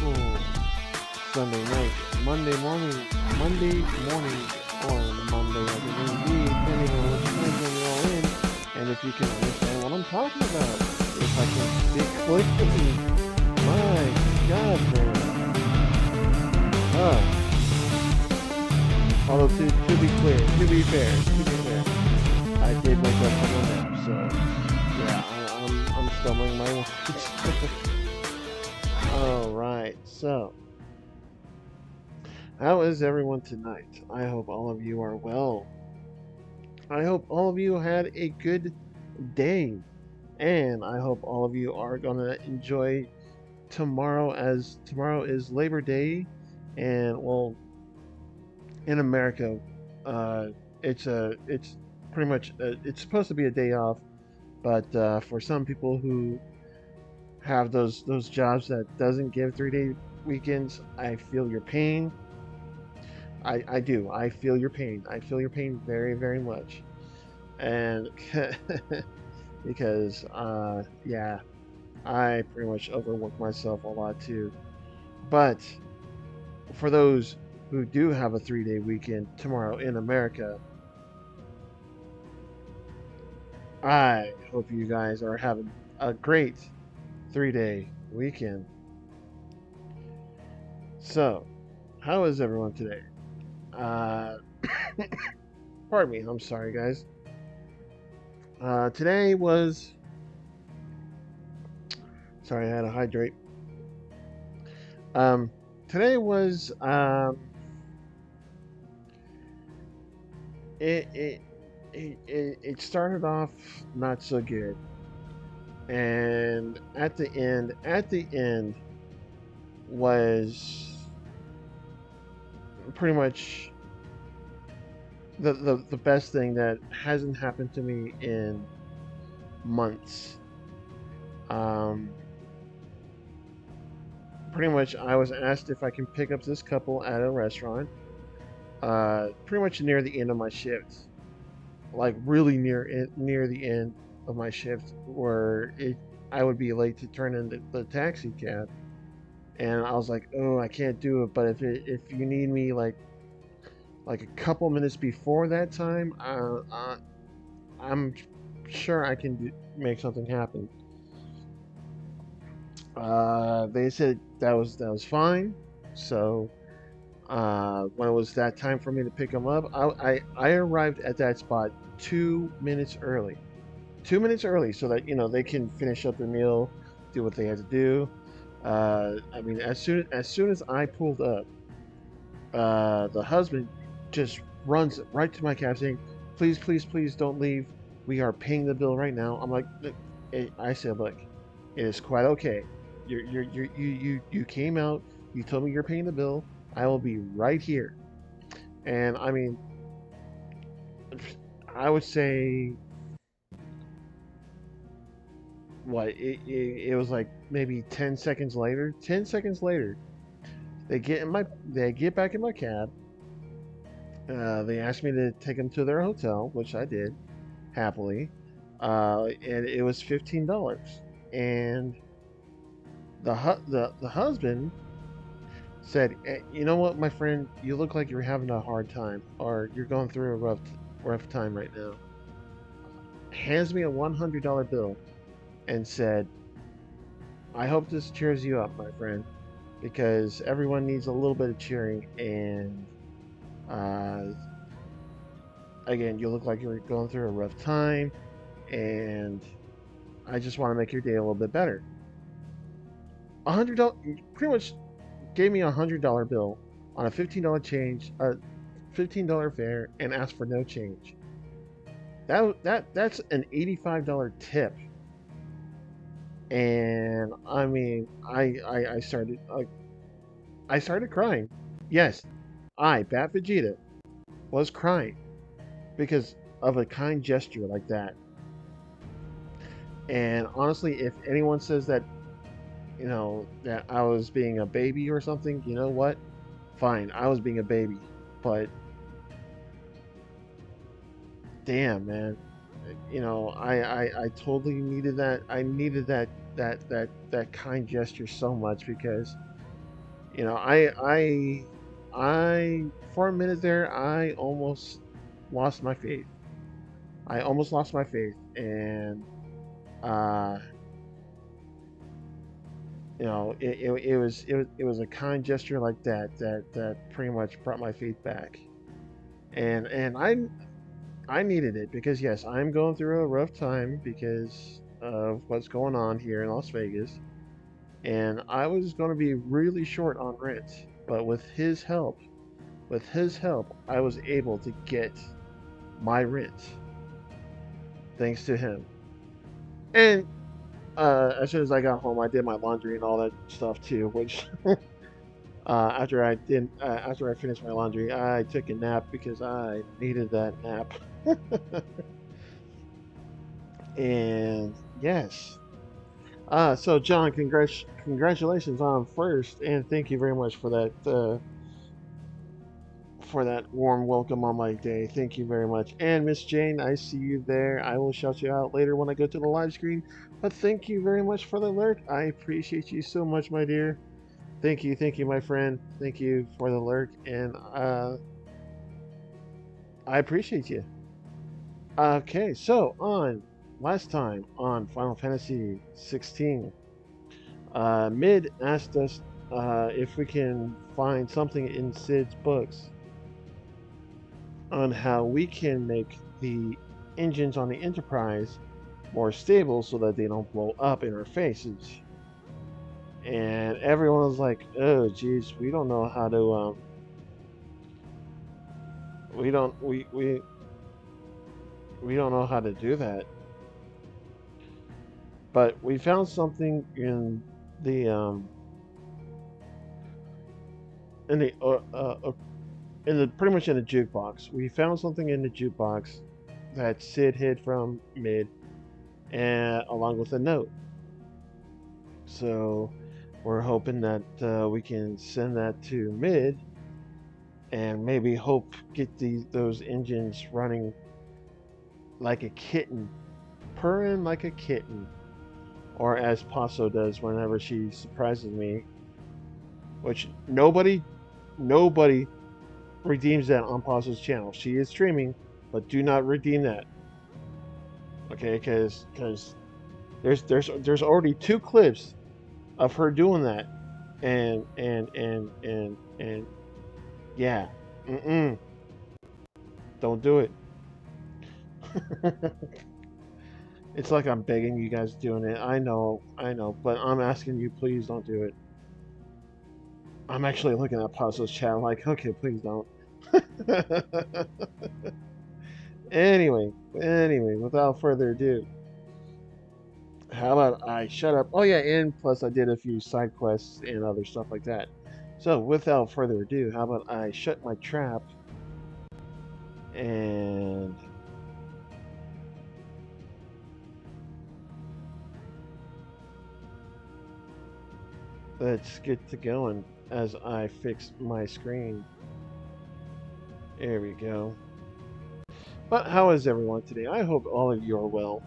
beautiful Sunday night, Monday morning, Monday morning, or Monday afternoon, depending on what time zone you're all in, and if you can understand what I'm talking about. If I can speak clearly, my God, man. Although to be fair, I did wake up from a nap, so yeah, I'm stumbling my words. All right, so how is everyone tonight? I hope all of you are well. I hope all of you had a good day, and I hope all of you are gonna enjoy tomorrow, as tomorrow is Labor Day, and well, in America, uh, it's pretty much it's supposed to be a day off, but for some people who have those jobs that doesn't give 3 day weekends, I feel your pain. I do. I feel your pain. I feel your pain very, very much. And because yeah, I pretty much overwork myself a lot too. But for those who do have a 3 day weekend tomorrow in America, I hope you guys are having a great 3 day weekend. So, how is everyone today? Uh, pardon me. I'm sorry, guys. Today was. Sorry, I had to hydrate. Um, today was. It, it it started off not so good, and at the end was pretty much the best thing that hasn't happened to me in months. Um, Pretty much, I was asked if I can pick up this couple at a restaurant. Pretty much near the end of my shift, like really near the end of my shift, where I would be late to turn in the taxi cab, and I was like, oh, I can't do it. But if you need me like a couple minutes before that time, I'm sure I can make something happen. They said that was fine. So when it was that time for me to pick them up, I arrived at that spot 2 minutes early. 2 minutes early, so that they can finish up their meal, do what they had to do. I mean, as soon as I pulled up, the husband just runs right to my cab saying, "Please, please, please don't leave. We are paying the bill right now." I'm like, "Look," I said, "Look, it is quite okay. You came out. You told me you're paying the bill. I will be right here." And I mean, I would say what it was like maybe 10 seconds later. 10 seconds later, they get back in my cab. They asked me to take them to their hotel, which I did happily. And it was $15. And the husband said, "You know what, my friend, you look like you're having a hard time, or you're going through a rough time right now." Hands me a $100 bill and said, "I hope this cheers you up, my friend, because everyone needs a little bit of cheering. And uh, again, you look like you're going through a rough time, and I just want to make your day a little bit better." $100, pretty much gave me $100 bill on a $15 fare, and asked for no change. That's an $85 tip. And I mean, I started crying. Yes, Bat Vegeta, was crying because of a kind gesture like that. And honestly, if anyone says that that I was being a baby or something, you know what? Fine, I was being a baby, but damn, man, I totally needed that. I needed that kind gesture so much, because You know, I for a minute there, I almost lost my faith. I almost lost my faith, and uh, you know, it was a kind gesture like that that pretty much brought my faith back, and I needed it because yes, I'm going through a rough time because of what's going on here in Las Vegas, and I was going to be really short on rent, but with his help, I was able to get my rent thanks to him. And as soon as I got home, I did my laundry and all that stuff too. Which after I finished my laundry, I took a nap because I needed that nap. And yes, so John, congratulations on first, and thank you very much for that warm welcome on my day. Thank you very much. And Miss Jane, I see you there. I will shout you out later when I go to the live screen. But thank you very much for the alert. I appreciate you so much, my dear. Thank you, my friend. Thank you for the alert, and I appreciate you. Okay, so on last time on Final Fantasy 16, Mid asked us if we can find something in Sid's books on how we can make the engines on the Enterprise more stable so that they don't blow up in our faces. And everyone was like, "Oh, geez, we don't know how to we don't we don't know how to do that." But we found something the um in the in the pretty much in the jukebox. We found something in the jukebox that Sid hid from Mid, and along with a note. So we're hoping that we can send that to Mid, and maybe hope get those engines running like a kitten, purring like a kitten, or as Paso does whenever she surprises me, which nobody redeems that on Paso's channel. She is streaming, but do not redeem that, okay? Because there's already 2 clips of her doing that, and yeah, don't do it. It's like I'm begging you guys doing it. I know, but I'm asking you, please don't do it. I'm actually looking at Paso's chat, like, okay, please don't. Anyway, without further ado, how about I shut up? Oh yeah, and plus I did a few side quests and other stuff like that. So without further ado, how about I shut my trap and let's get to going as I fix my screen. There we go. But how is everyone today? I hope all of you are well.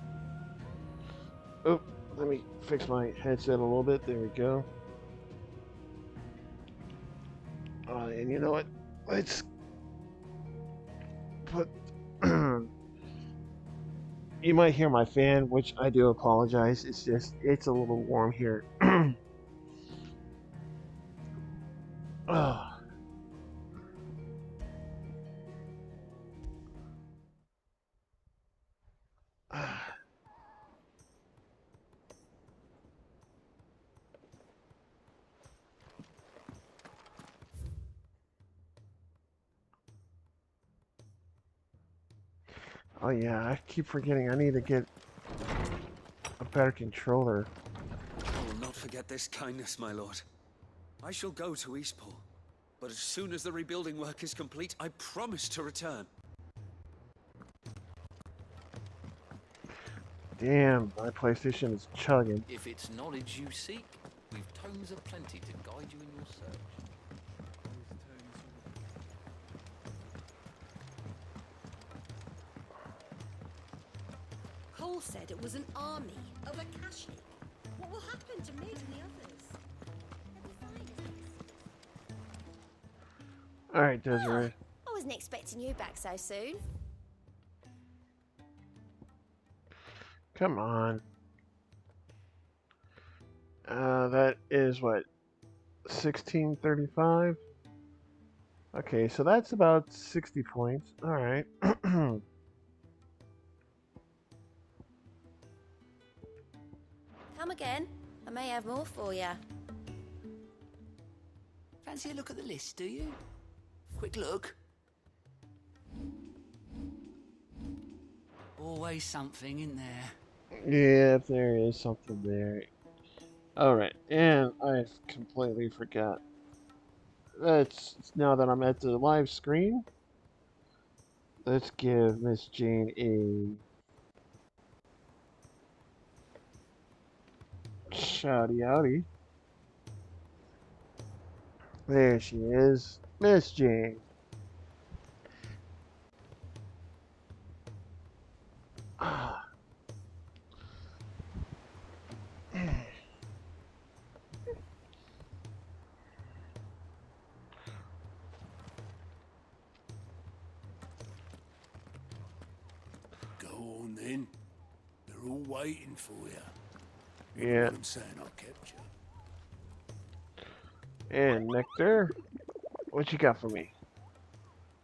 Oh, let me fix my headset a little bit. There we go. And you know what? Let's put. You might hear my fan, which I do apologize. It's a little warm here. Oh, oh yeah, I keep forgetting I need to get a better controller. I will not forget this kindness, my lord. I shall go to Eastport, but as soon as the rebuilding work is complete, I promise to return. Damn, my PlayStation is chugging. If it's knowledge you seek, we've tomes aplenty to guide you in your search. Cole said it was an army of Akashic. What will happen to Mid and the others? All right, Desiree. I wasn't expecting you back so soon. Come on. That is what, 1635. Okay, so that's about 60 points. All right. Come again. I may have more for you. Fancy a look at the list, do you? Quick look. Always something in there. Yeah, there is something there. All right, and I completely forgot. Let's now that I'm at the live screen, let's give Miss Jane a shouty outy. There she is, Miss Jane. Ah. Go on then. They're all waiting for you. Yeah. What I'm saying, I'll kept you. And Nectar, what you got for me?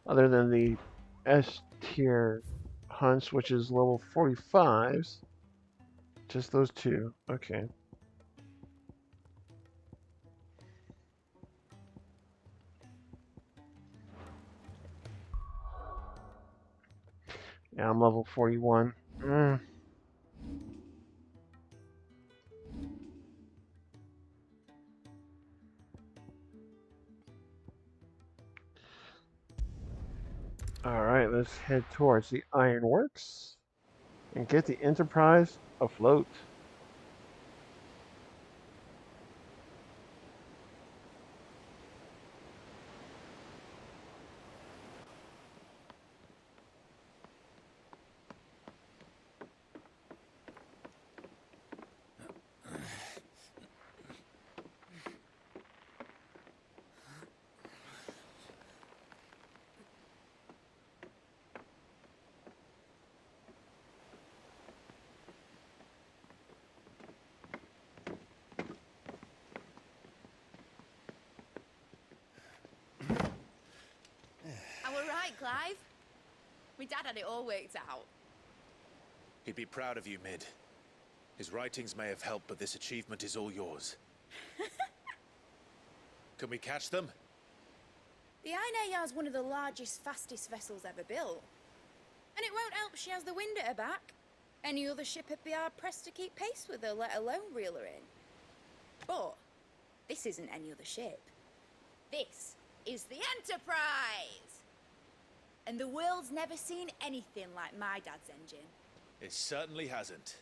Other than the S tier hunts, which is level 45s. Just those two. Okay. Yeah, I'm level 41. Alright, let's head towards the ironworks and get the Enterprise afloat. I were right, Clive. My dad had it all worked out. He'd be proud of you, Mid. His writings may have helped, but this achievement is all yours. Can we catch them? The Aina is one of the largest, fastest vessels ever built. And it won't help she has the wind at her back. Any other ship would be hard-pressed to keep pace with her, let alone reel her in. But this isn't any other ship. This is the Enterprise! And the world's never seen anything like my dad's engine. It certainly hasn't.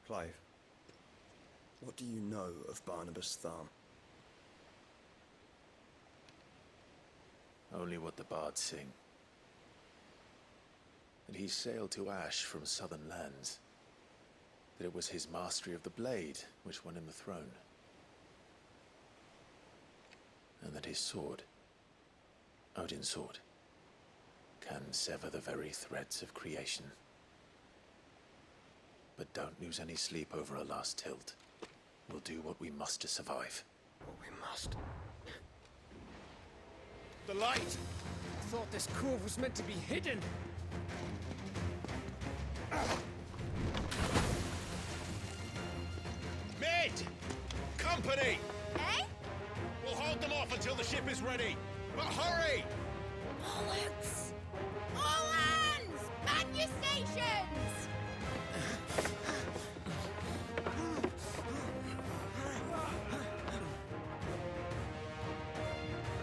Clive, what do you know of Barnabas Thumb? Only what the bards sing. That he sailed to Ash from southern lands. That it was his mastery of the blade which won him the throne. And that his sword, Odin's sword, can sever the very threads of creation. But don't lose any sleep over a last tilt. We'll do what we must to survive. What we must. The light! I thought this cove was meant to be hidden. Mid! Company! Eh? We'll hold them off until the ship is ready. But hurry! Bollocks! All hands! Man your stations!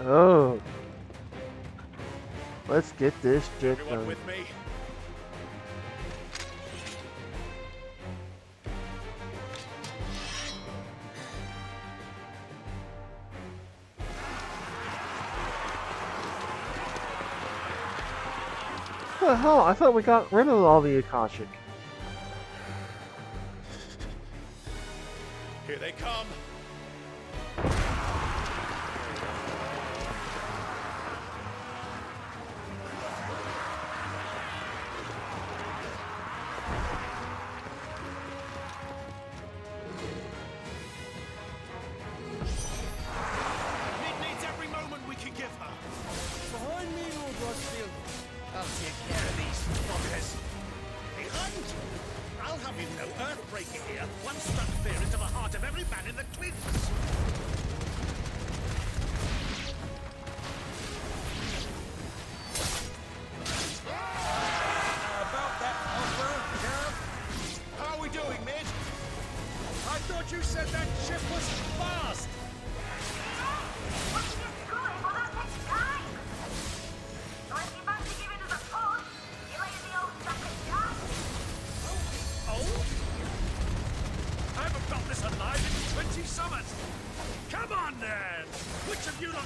Oh. Let's get this shit Everyone done. with me? What the hell? I thought we got rid of all the Akashic. Here they come. Mid needs every moment we can give her. Behind me, Lord Rosfield. I'll take care of these fuckers. Behind you? I'll have you know Earthbreaker here once struck fear into the heart of every man in the cliffs. About that offer, Gav? How are we doing, Mid? I thought you said that ship was fast. Oh? I haven't felt this alive in 20 summers. Come on, then. Which of you lot...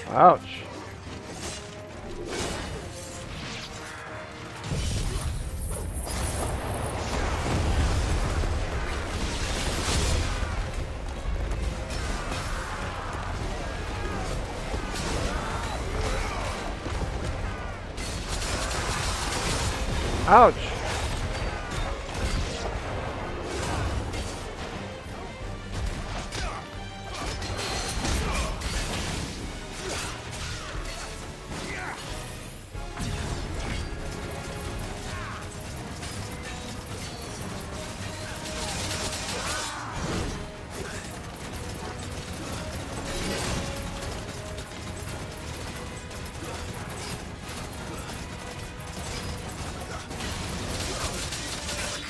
Ouch. Ouch.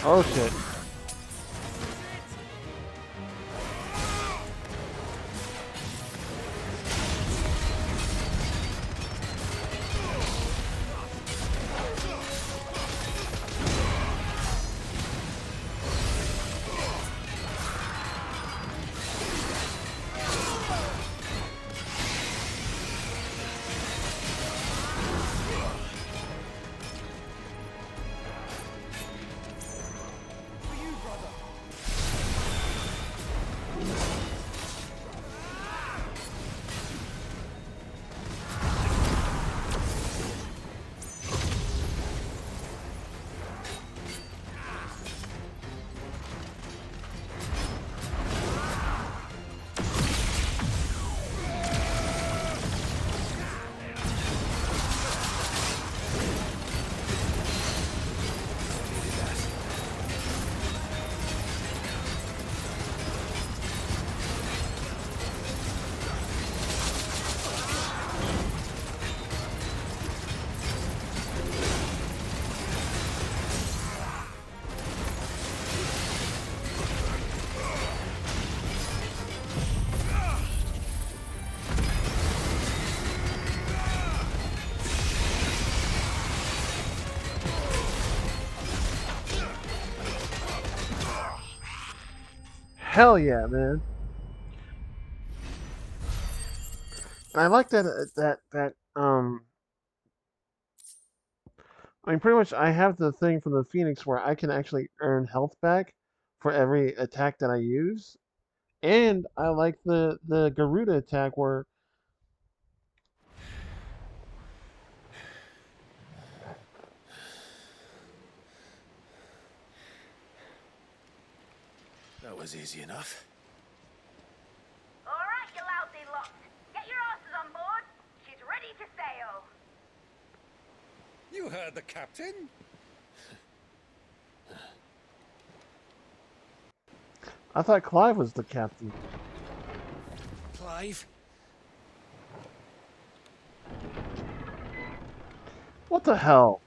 Oh shit. Hell yeah, man. I like that I mean pretty much I have the thing from the Phoenix where I can actually earn health back for every attack that I use. And I like the Garuda attack where That was easy enough. All right, you lousy lot. Get your asses on board. She's ready to sail. You heard the captain. I thought Clive was the captain. Clive? What the hell?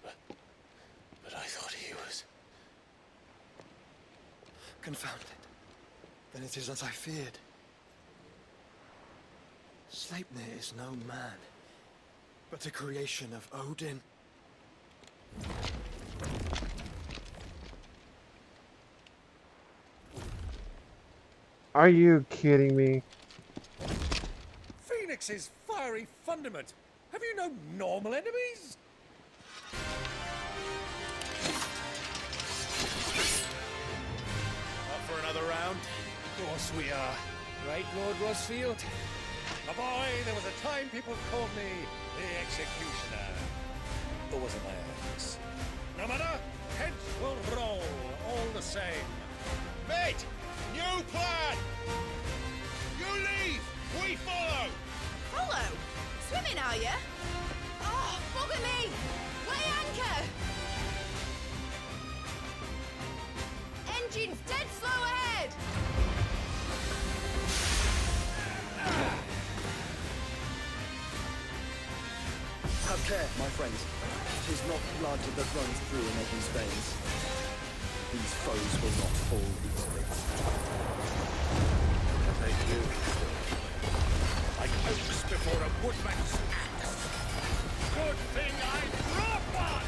But I thought he was... Confound it. Then it is as I feared. Sleipnir is no man. but a creation of Odin. Are you kidding me? Phoenix's fiery fundament. Have you no normal enemies? Up for another round? Of course we are. Right, Lord Rosfield? My boy, there was a time people called me the Executioner. Or was it my eyes? No matter, heads will roll all the same. Mate! New plan! You leave! We follow! Follow? Swimming, are you? Oh, bugger me! Weigh anchor! Engine's dead slow ahead! Have care, my friends. 'Tis not blood that runs through Aeneas' veins. These foes will not fall easily. They do. Like oaks before a woodman's axe. Good thing I brought one!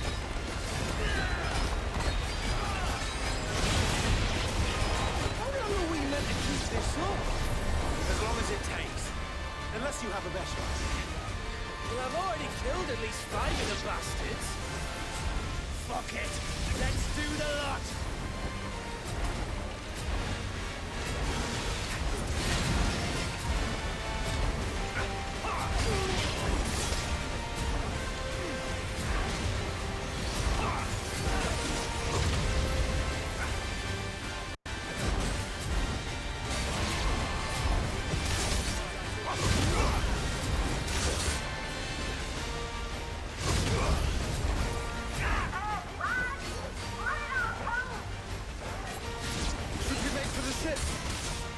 How long are we meant to keep this long? As long as it takes. Unless you have a better idea. Well, I've already killed at least 5 of the bastards. Fuck it! Let's do the lot!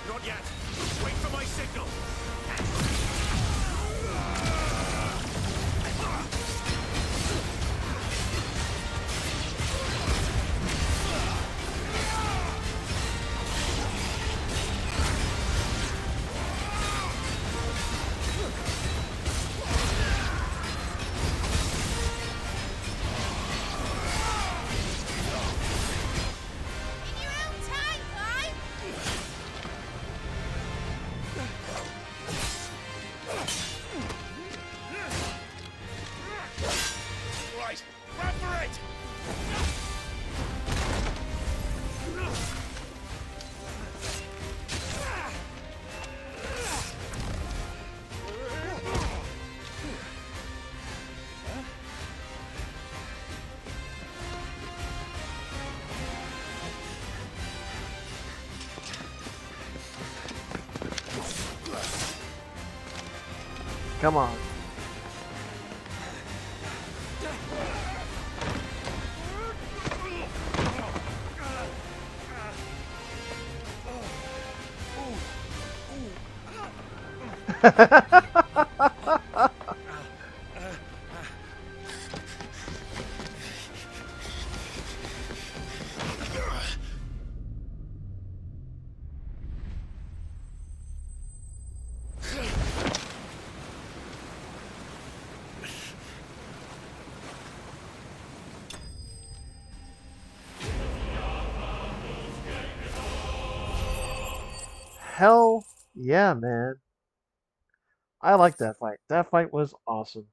Not yet. Wait for my signal. In your own time, Clive! Right, run for it! Come on. Hell yeah, man. I like that fight. That fight was awesome.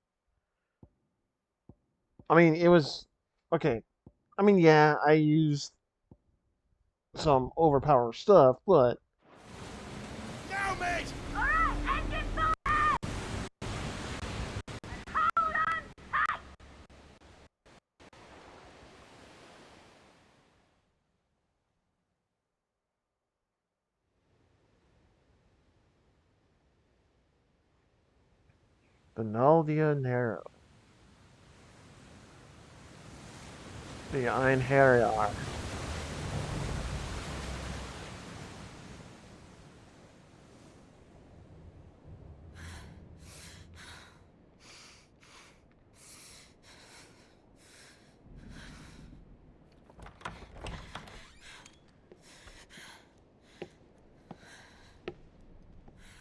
I mean, it was okay. I mean, yeah, I used some overpowered stuff, but Now, mate! Alright, engine full ahead! Hold on tight! Benaldia Narrow. The Einherjar.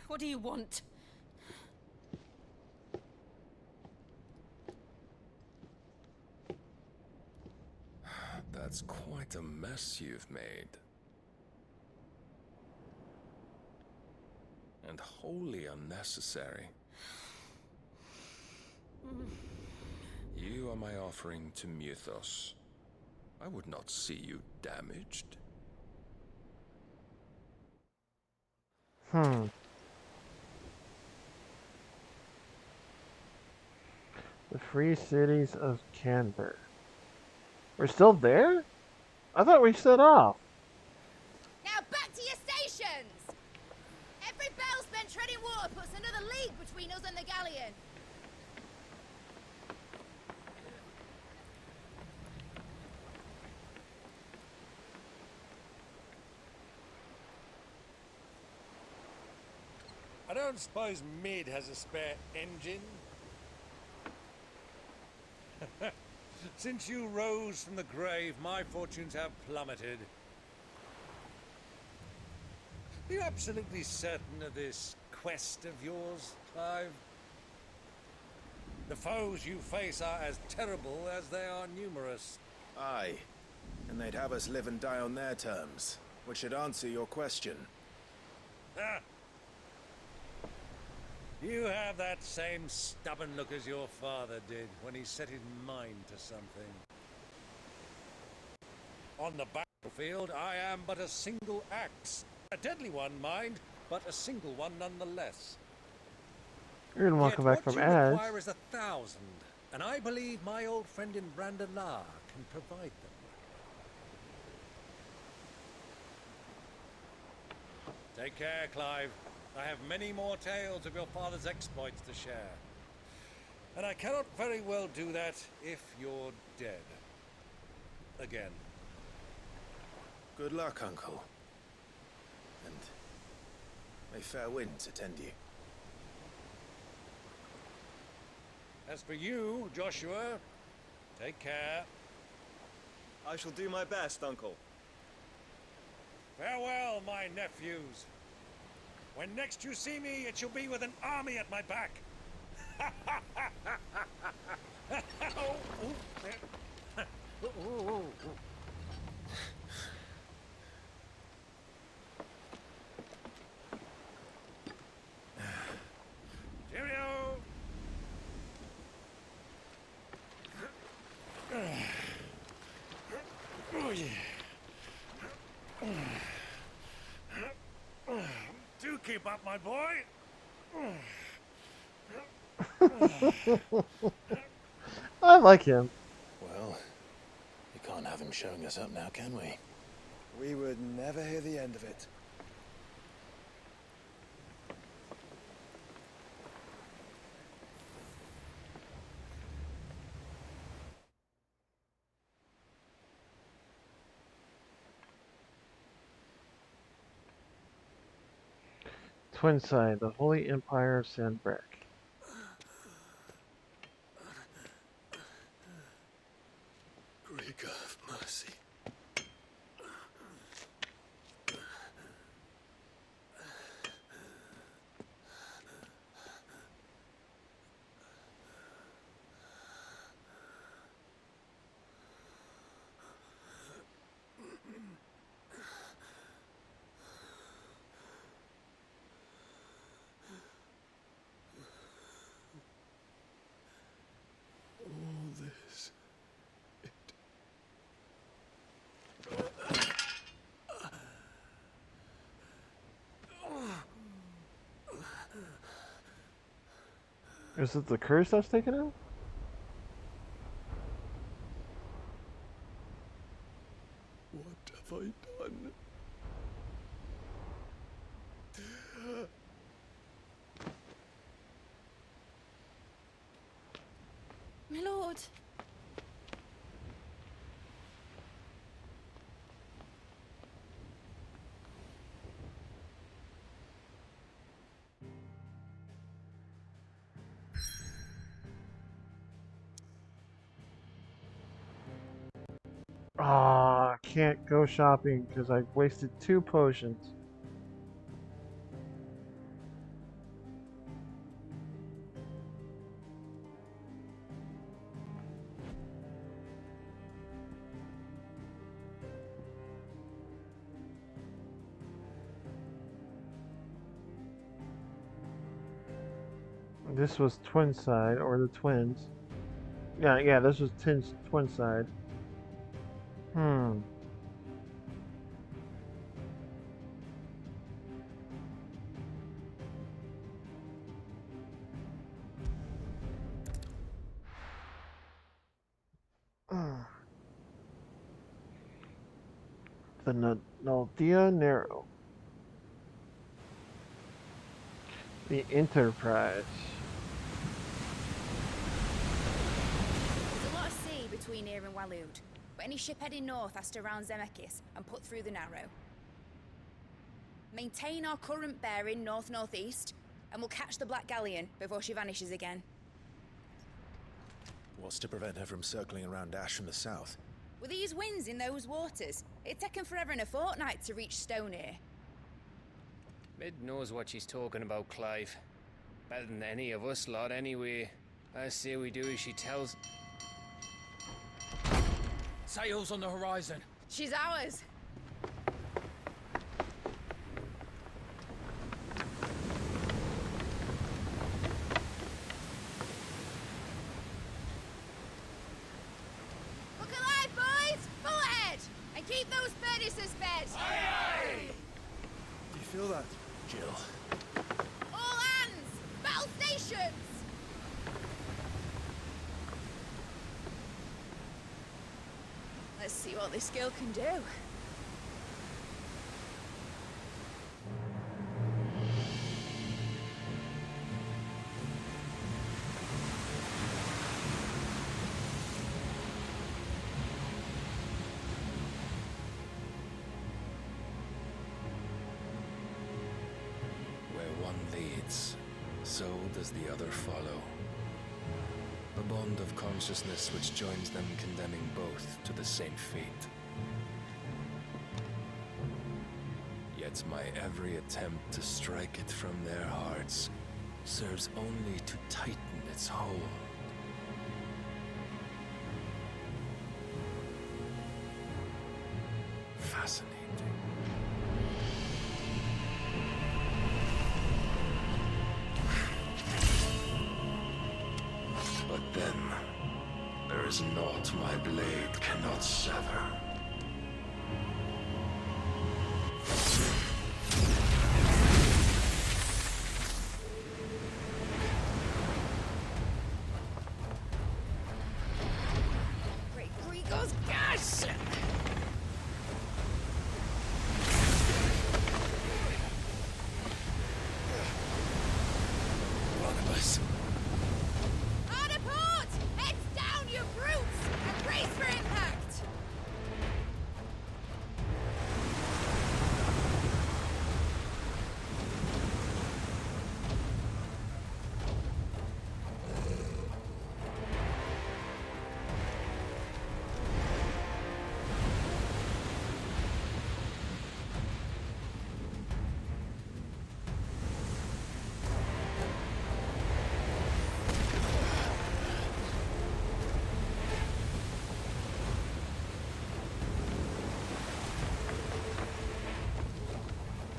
What do you want? That's quite a mess you've made. And wholly unnecessary. You are my offering to Mythos. I would not see you damaged. The free cities of Canberra. We're still there? I thought we set off. Now back to your stations! Every bell spent treading water puts another league between us and the galleon. I don't suppose Mid has a spare engine? Since you rose from the grave, my fortunes have plummeted. Are you absolutely certain of this quest of yours, Clive? The foes you face are as terrible as they are numerous. Aye, and they'd have us live and die on their terms, which should answer your question. Ah. You have that same stubborn look as your father did when he set his mind to something. On the battlefield, I am but a single axe. A deadly one, mind, but a single one nonetheless. You're gonna welcome back from What you ads. require is 1,000, and I believe my old friend in Brandalar can provide them. Take care, Clive. I have many more tales of your father's exploits to share. And I cannot very well do that if you're dead. Again. Good luck, Uncle. And may fair winds attend you. As for you, Joshua, take care. I shall do my best, Uncle. Farewell, my nephews. When next you see me, it shall be with an army at my back. Cheerio! Oh, yeah. Do keep up, my boy. I like him. Well, we can't have him showing us up now, can we? We would never hear the end of it. Twinside, the Holy Empire of Sandbreck. Great God of mercy. All this. Is it the curse that's taken out? What have I done? My lord. Ah, can't go shopping because I wasted 2 potions. This was twin side, or the twins. Yeah, this was twin side. Hmm. The Naldia Narrow. The Enterprise. There's a lot of sea between here and Waloed, but any ship heading north has to round Zemeckis and put through the Narrow. Maintain our current bearing north-northeast, and we'll catch the Black Galleon before she vanishes again. What's to prevent her from circling around Ash from the south? With these winds in those waters, it'd taken forever and a fortnight to reach Stonehenge. Mid knows what she's talking about, Clive. Better than any of us lot, anyway. I say we do as she tells. Sails on the horizon. She's ours. Look alive, boys! Full ahead! And keep those furnaces fed! Aye, aye! Do you feel that? Jill. All hands! Battle stations! Let's see what this girl can do. Where one leads, so does the other follow. A bond of consciousness which joins them, condemning both to the same fate. Yet my every attempt to strike it from their hearts serves only to tighten its hold. Fascinating. But then, there is naught my blade cannot sever. Great Grigor's gas! One of us. Hard apart! Heads down, you brutes! And brace for impact!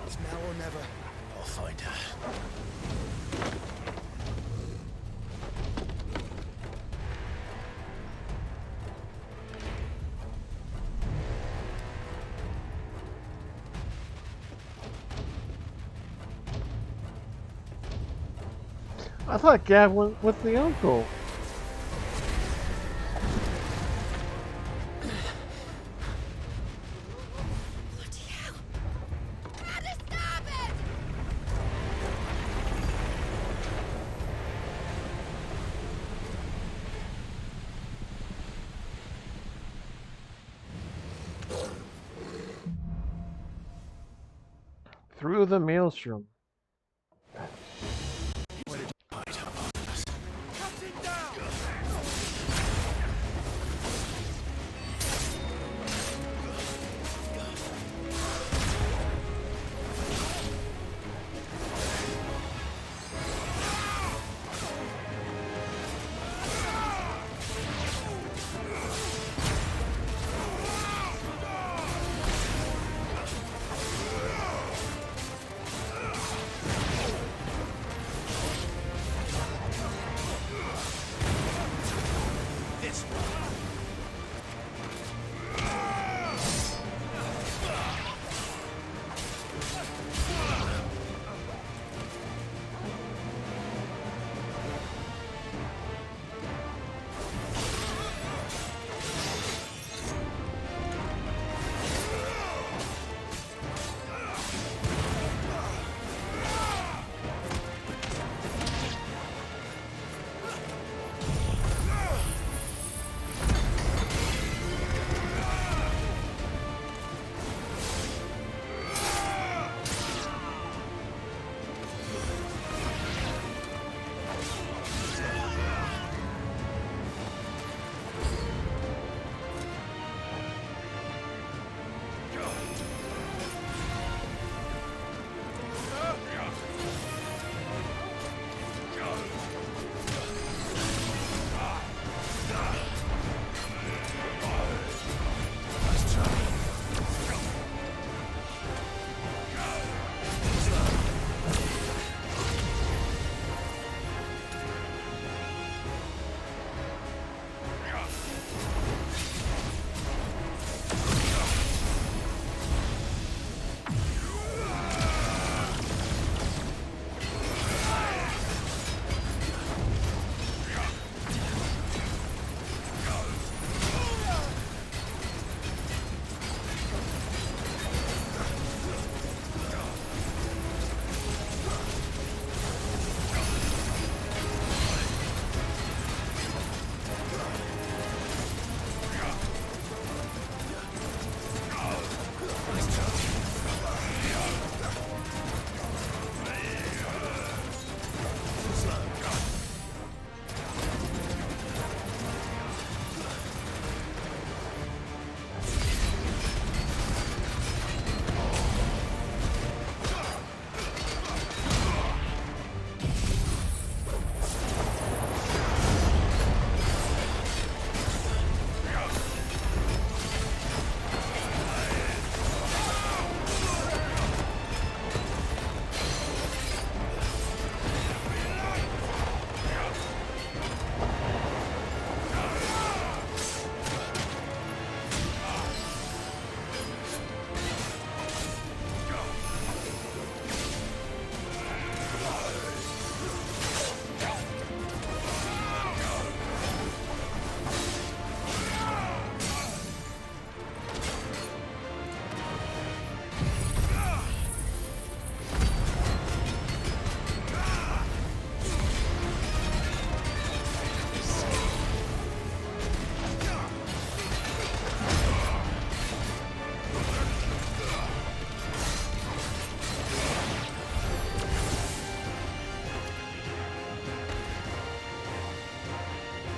It's now or never. I'll find her. I thought Gav went with the uncle. Bloody hell! How to stop it! Through the maelstrom.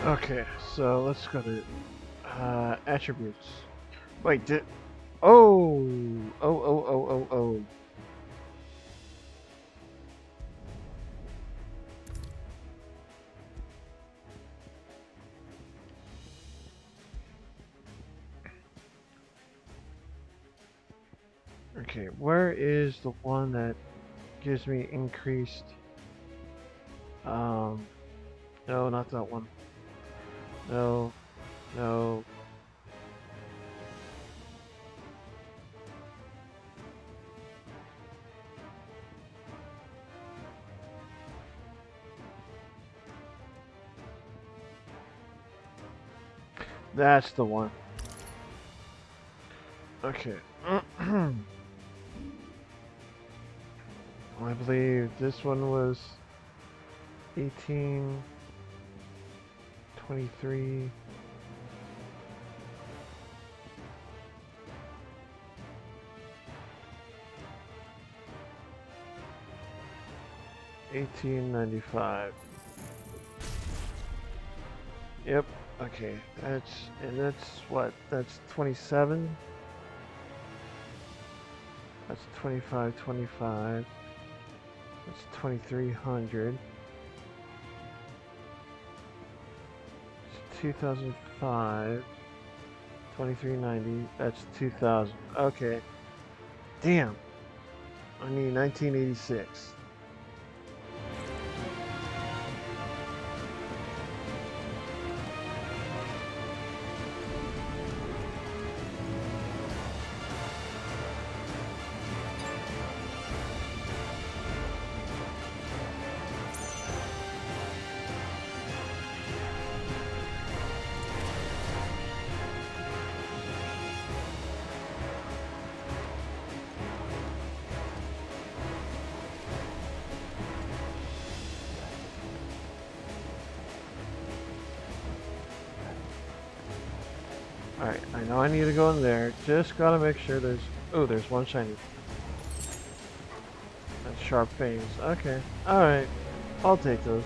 Okay, so let's go to attributes. Wait, did oh. Okay, where is the one that gives me increased? No, not that one. No, no. That's the one. Okay. I believe this one was 18, 23. $18.95. Yep. Okay. That's what? That's 27. That's 25.25. That's 2,300. It's 2005. 2390. That's 2000. Okay. Damn. I need 1986. Alright, I know I need to go in there. Just gotta make sure there's... Oh, there's one shiny. That's sharp fangs. Okay. Alright. I'll take those.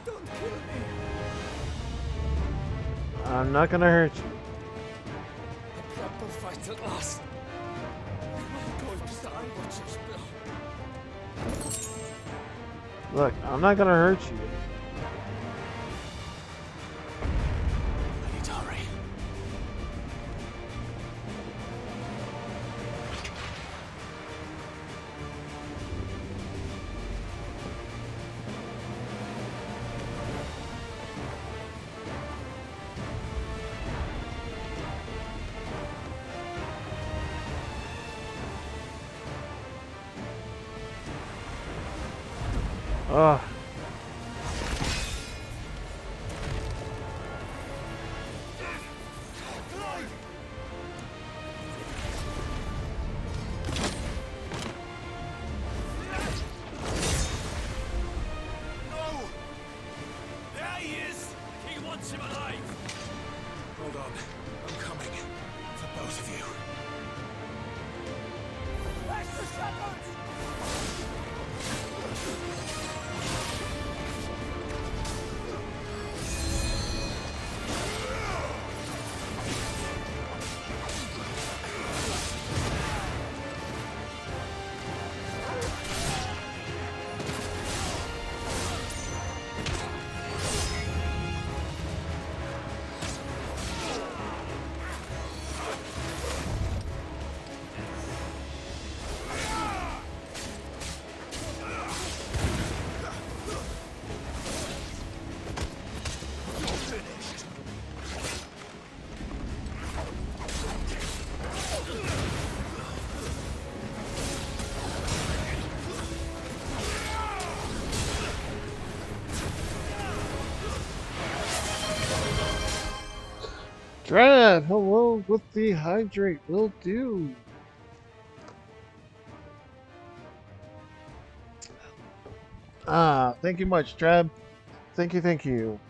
Don't kill me. I'm not gonna hurt you. A proper fight at last. Am I going to die, Watcher's Bill? Look, I'm not gonna hurt you. I need to hurry. Ugh. No! There he is! He wants him alive! Hold on. I'm coming. For both of you. Where's the shepherds? Drab, hello with the hydrate. Will do. Thank you much, Drab. Thank you, thank you.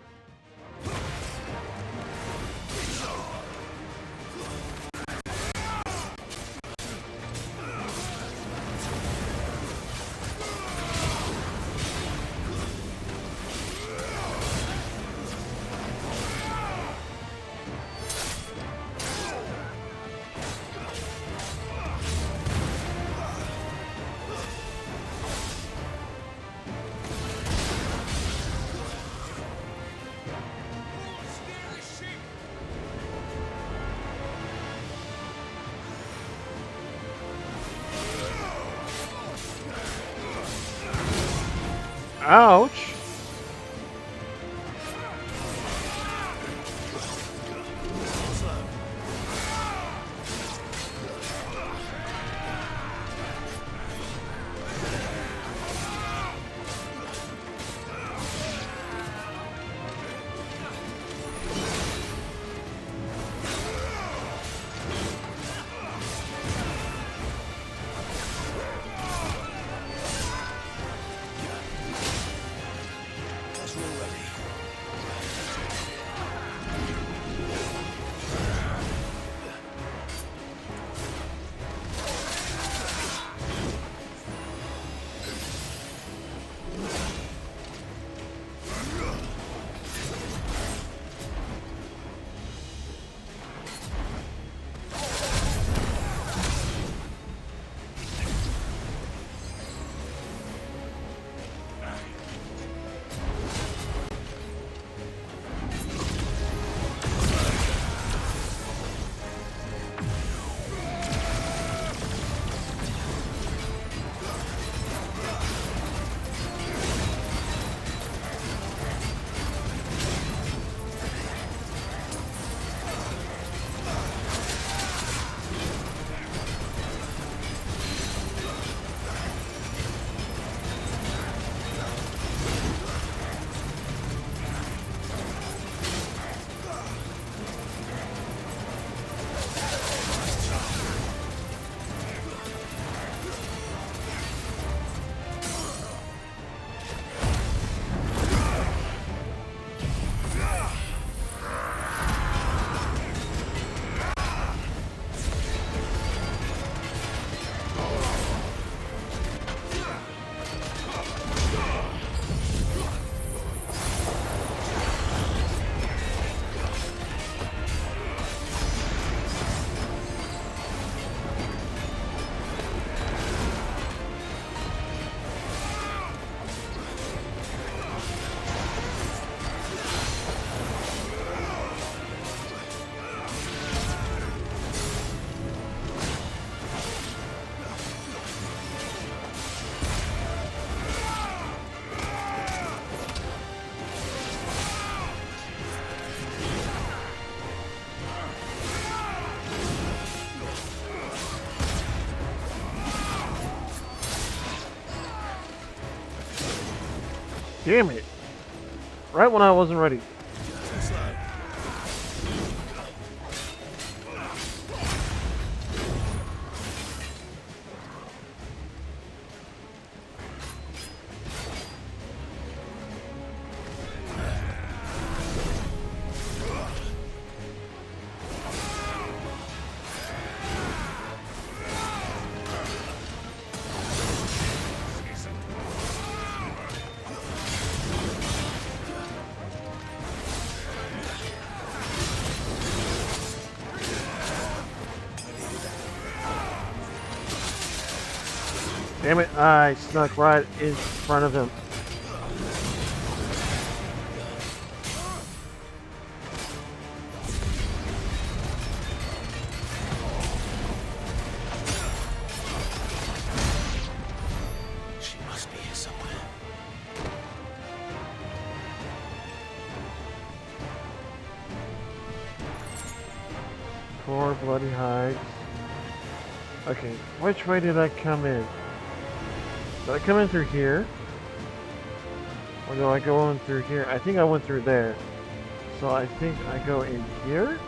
Ouch! Damn it. Right when I wasn't ready. Damn it, I snuck right in front of him. She must be here somewhere. Poor bloody hides. Okay, which way did I come in? Did I come in through here? Or do I go in through here? I think I went through there. So I think I go in here?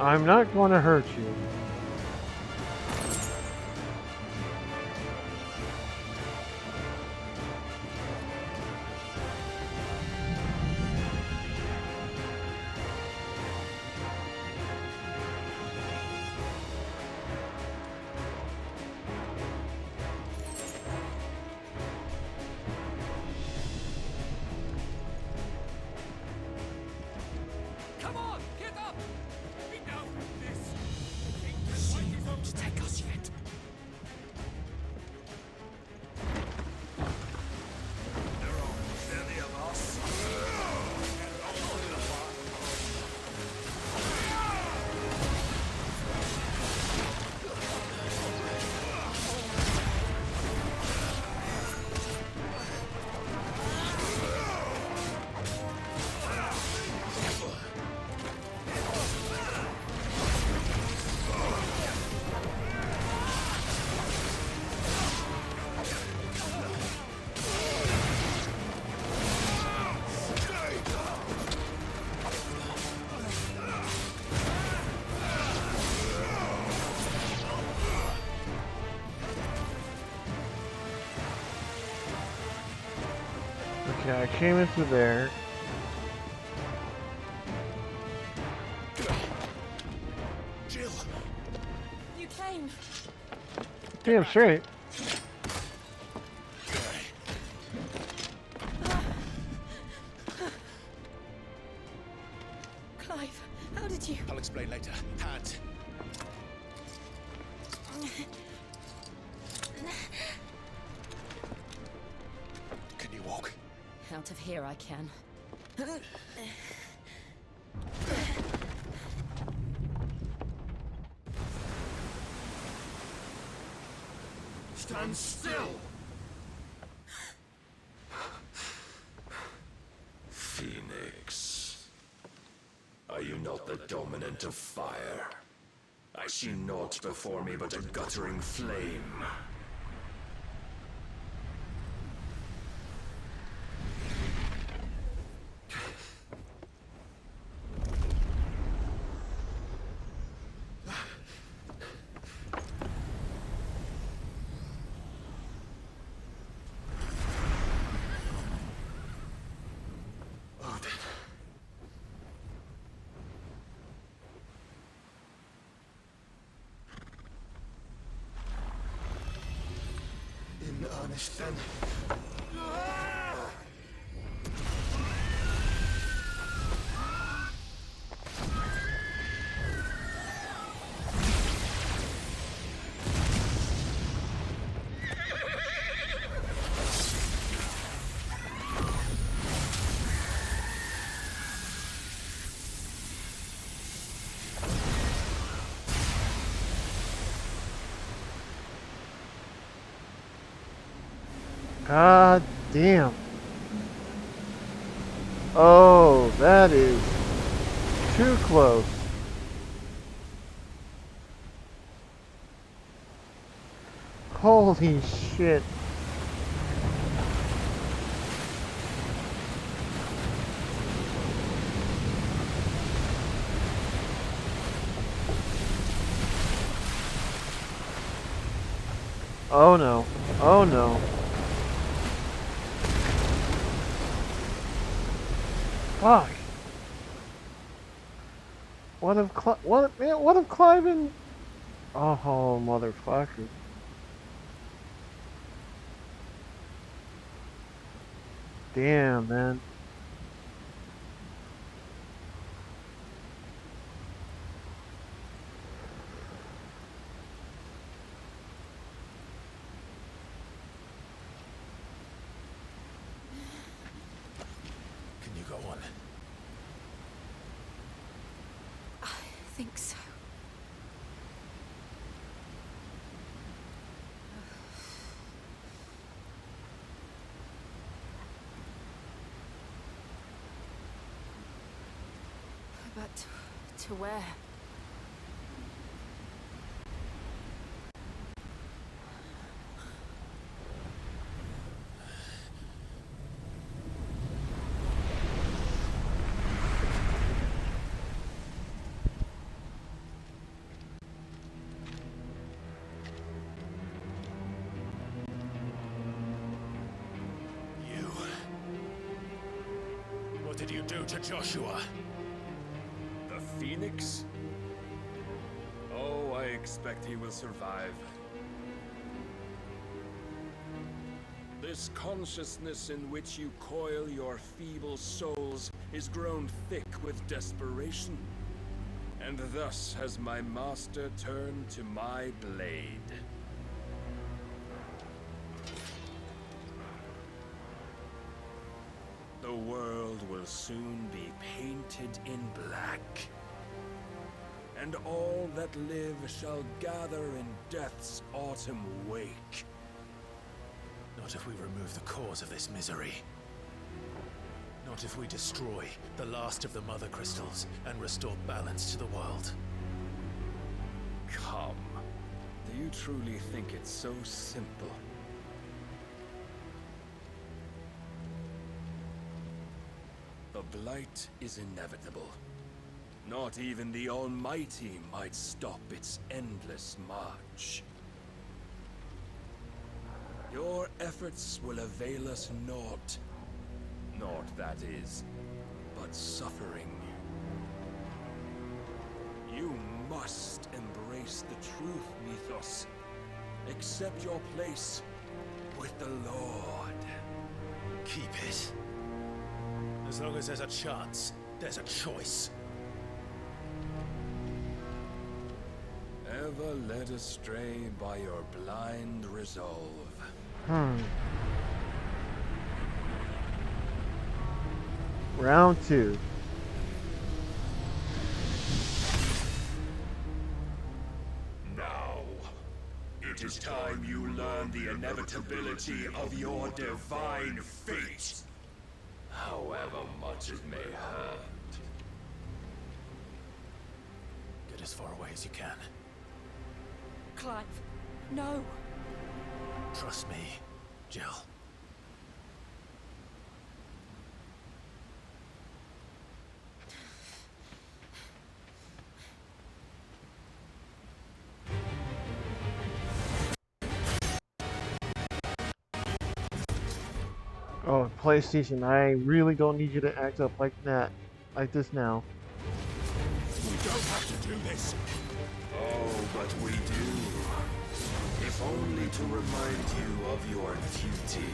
I'm not going to hurt you. Come on, get up! Enough of this! Okay, I came in through there. Jill! You came. Damn straight. Clive, how did you? I'll explain later. Hands. Can you walk? Out of here I can. Stand still! Phoenix. Are you not the dominant of fire? I see naught before me but a guttering flame. In earnest, then. God damn. Oh, that is too close. Holy shit. Oh no. Oh no. Fuck. What if Clive and... Oh, motherfucker. Damn, man. Can you go on? I think so. But to where? What did you do to Joshua? The Phoenix? Oh, I expect he will survive. This consciousness in which you coil your feeble souls is grown thick with desperation. And thus has my master turned to my blade. The world will soon be painted in black. And all that live shall gather in death's autumn wake. Not if we remove the cause of this misery. Not if we destroy the last of the Mother Crystals and restore balance to the world. Come. Do you truly think it's so simple? The Blight is inevitable. Not even the Almighty might stop its endless march. Your efforts will avail us naught. Not that is, but suffering. You must embrace the truth, Mythos. Accept your place with the Lord. Keep it. As long as there's a chance, there's a choice. Ever led astray by your blind resolve. Round 2. Now, it is time you learn the inevitability of your divine fate, however much it may hurt. Get as far away as you can. Clive, no. Trust me, Jill. Oh, PlayStation, I really don't need you to act up like that. Like this now. We don't have to do this. Oh, but we do. If only to remind you of your duty.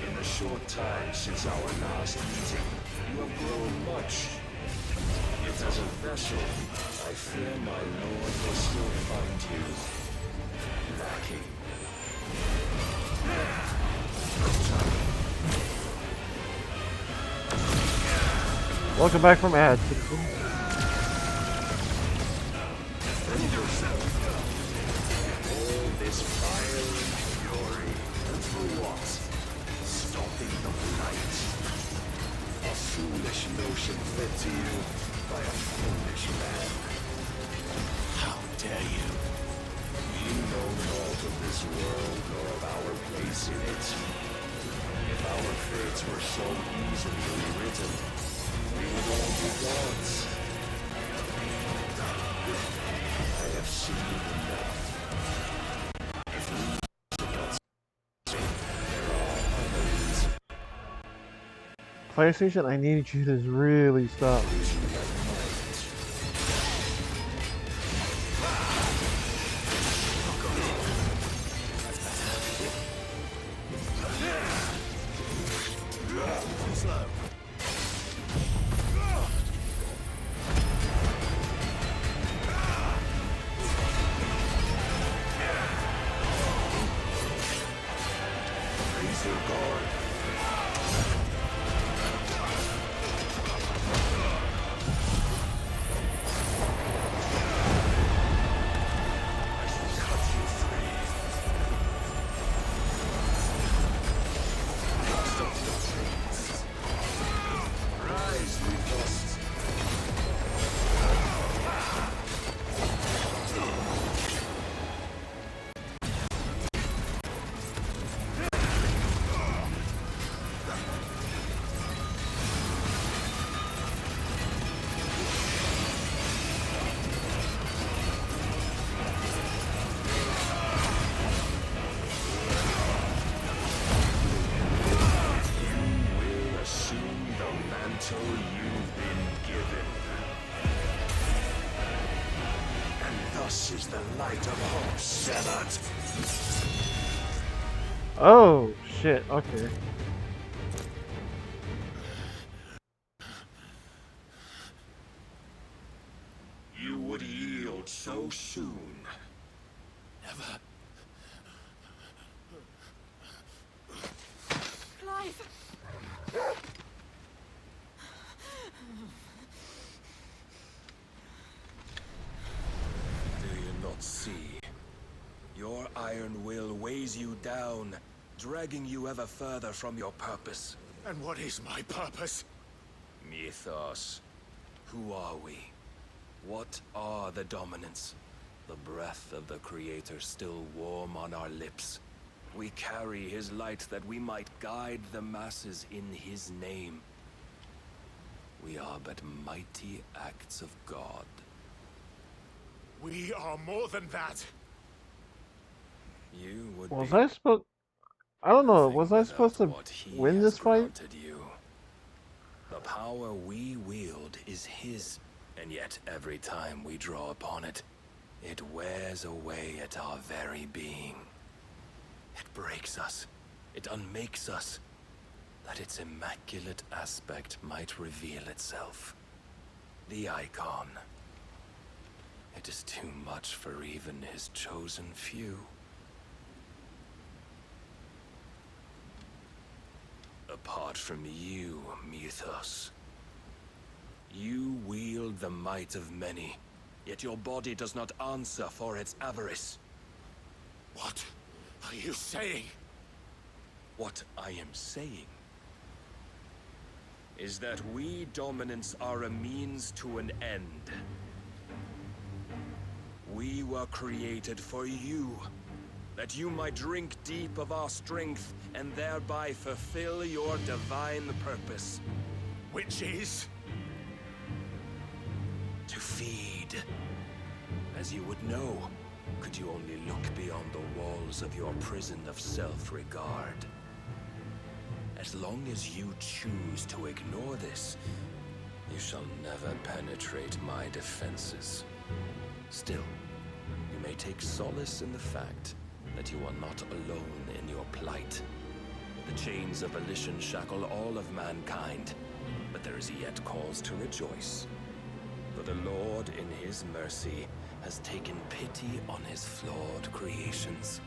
In the short time since our last meeting, you have grown much. Yet as a vessel, I fear my lord will still find you lacking. Welcome back from ads. All this fire and fury, and for what? Stopping the light. A foolish notion fed to you by a foolish man. How dare you? We know naught of this world nor of our place in it. If our fates were so easily rewritten, we would all be gods. I have seen enough. If we should not say, there are others. PlayStation, I need you to really stop. Oh, shit, okay. You would yield so soon. Never. Clive! Do you not see? Your iron will weighs you down, dragging you ever further from your purpose. And what is my purpose? Mythos. Who are we? What are the dominants? The breath of the Creator still warm on our lips. We carry his light that we might guide the masses in his name. We are but mighty acts of God, We are more than that. You would Was be I supposed? I don't know. Was I supposed to what he win has this fight? granted you. The power we wield is his, and yet every time we draw upon it, it wears away at our very being. It breaks us. It unmakes us, that its immaculate aspect might reveal itself. The icon. It is too much for even his chosen few. Apart from you, Mythos. You wield the might of many, yet your body does not answer for its avarice. What are you saying? What I am saying is that we dominants are a means to an end. We were created for you, that you might drink deep of our strength and thereby fulfill your divine purpose. Which is? To feed. As you would know, could you only look beyond the walls of your prison of self-regard. As long as you choose to ignore this, you shall never penetrate my defenses. Still, you may take solace in the fact that you are not alone in your plight. The chains of volition shackle all of mankind, but there is yet cause to rejoice. For the Lord, in his mercy, has taken pity on his flawed creations,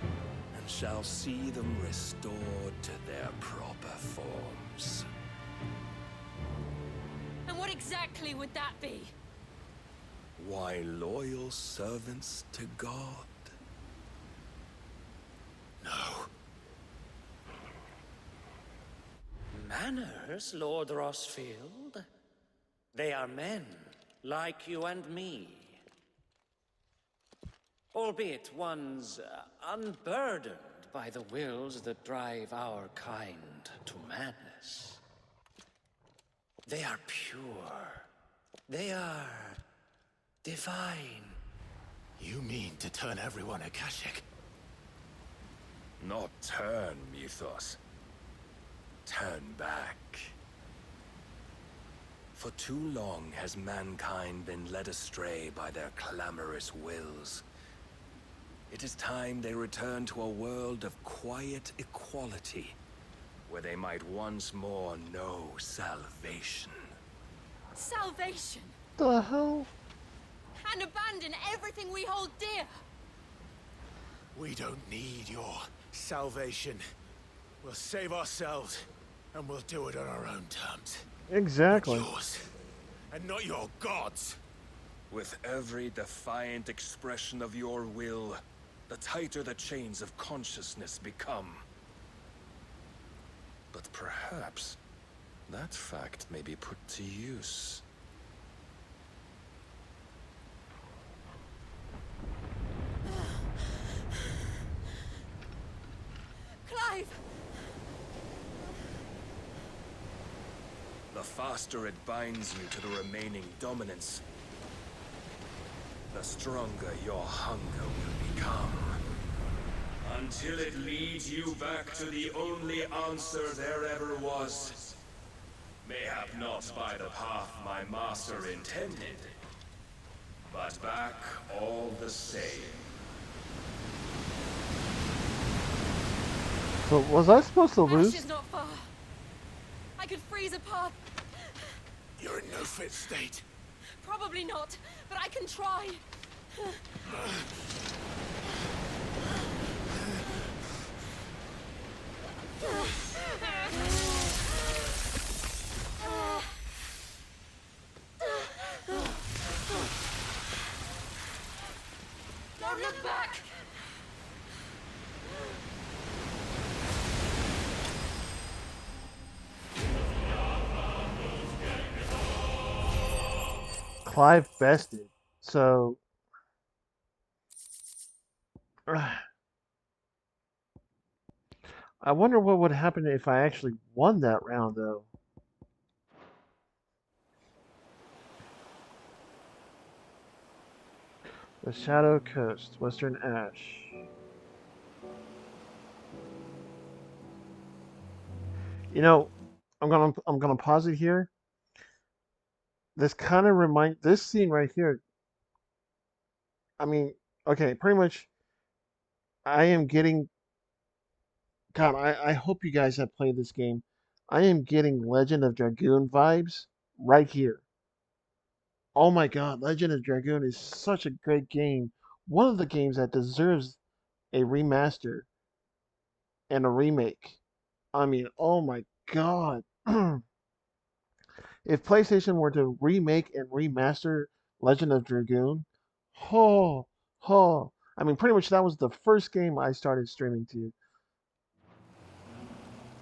and shall see them restored to their proper forms. And what exactly would that be? Why, loyal servants to God. No. Manners, Lord Rossfield? They are men, like you and me. Albeit ones unburdened by the wills that drive our kind to madness. They are pure. They are divine. You mean to turn everyone Akashic? Not turn, Mythos. Turn back. For too long has mankind been led astray by their clamorous wills. It is time they return to a world of quiet equality, where they might once more know salvation. Salvation! The hell? And abandon everything we hold dear! We don't need your salvation. We'll save ourselves, and we'll do it on our own terms. Exactly. Not yours, and not your gods. With every defiant expression of your will, the tighter the chains of consciousness become. But perhaps that fact may be put to use. Clive! The faster it binds you to the remaining dominance, the stronger your hunger will become. Until it leads you back to the only answer there ever was. Mayhap not by the path my master intended, but back all the same. So was I supposed to Ash lose? is not far. I could freeze a path. You're in no fit state. Probably not, but I can try. Don't look back! Clive bested. So I wonder what would happen if I actually won that round, though. The Shadow Coast, Western Ash. You know, I'm gonna pause it here. This kind of this scene right here. I mean, okay, pretty much. I am getting. God, I hope you guys have played this game. I am getting Legend of Dragoon vibes right here. Oh my God, Legend of Dragoon is such a great game. One of the games that deserves a remaster and a remake. I mean, oh my God. If PlayStation were to remake and remaster Legend of Dragoon, oh, oh. I mean, pretty much that was the first game I started streaming to.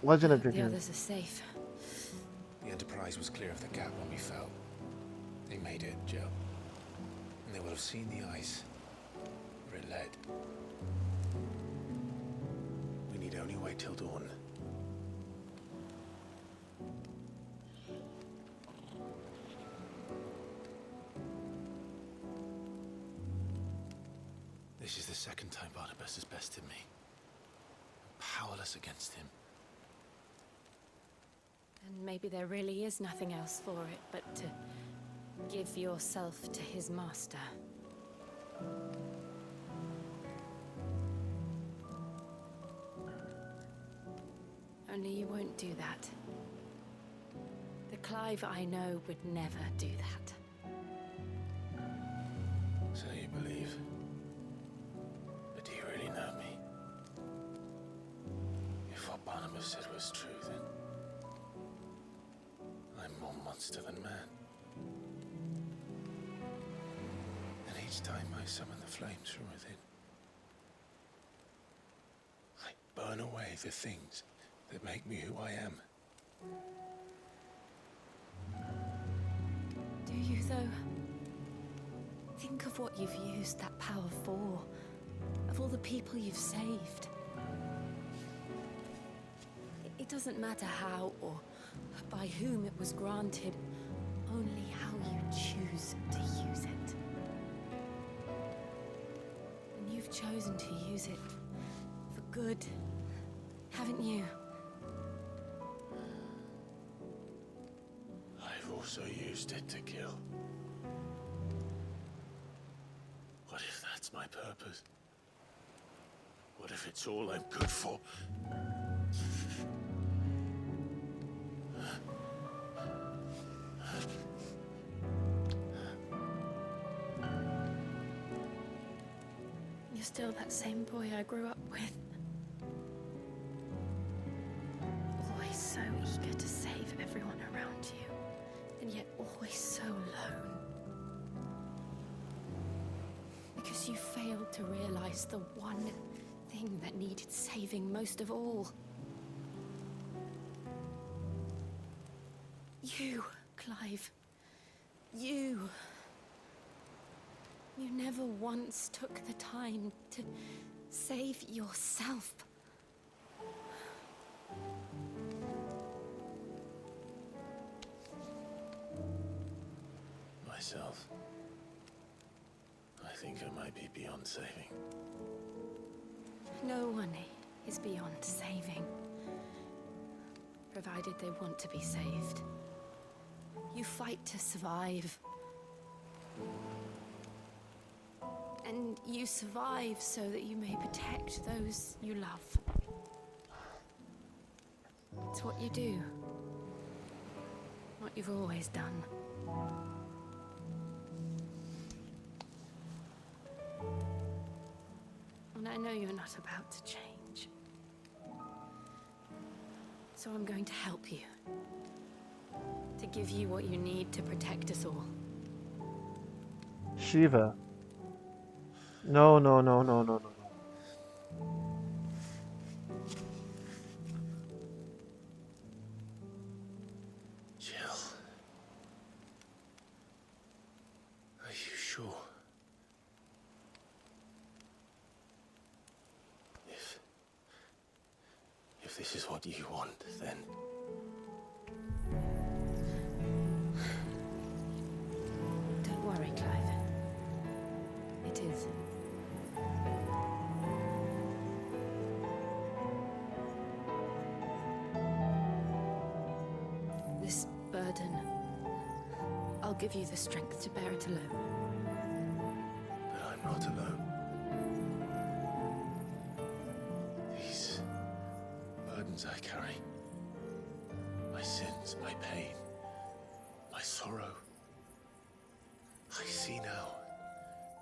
Legend of The Dragoon. others are safe. The Enterprise was clear of the gap when we fell. They made it, Jill. And they will have seen the ice where it led. We need only wait till dawn. This is the second time Barnabas has bested me. I'm powerless against him. And maybe there really is nothing else for it but to give yourself to his master. Only you won't do that. The Clive I know would never do that. So you believe? But do you really know me? If what Barnabas said was true, then I'm more monster than man. And each time I summon the flames from within, I burn away the things that make me who I am. Do you, though? Think of what you've used that power for. Of all the people you've saved. It doesn't matter how or by whom it was granted, only how you choose to use it. And you've chosen to use it for good, haven't you? I've also used it to kill. What if that's my purpose? What if it's all I'm good for? You're still that same boy I grew up with. Always so eager to save everyone around you, and yet always so alone. Because you failed to realize the one thing that needed saving most of all. You, Clive. You. You never once took the time to save yourself. Myself. I think I might be beyond saving. No one is beyond saving, provided they want to be saved. You fight to survive. And you survive so that you may protect those you love. It's what you do. What you've always done. And I know you're not about to change. So I'm going to help you. To give you what you need to protect us all. Shiva. No, no, no, no, no, no. Jill. Are you sure? If this is what you want, then... Don't worry, Clive. It is. burden. I'll give you the strength to bear it alone. But I'm not alone. These burdens I carry, my sins, my pain, my sorrow, I see now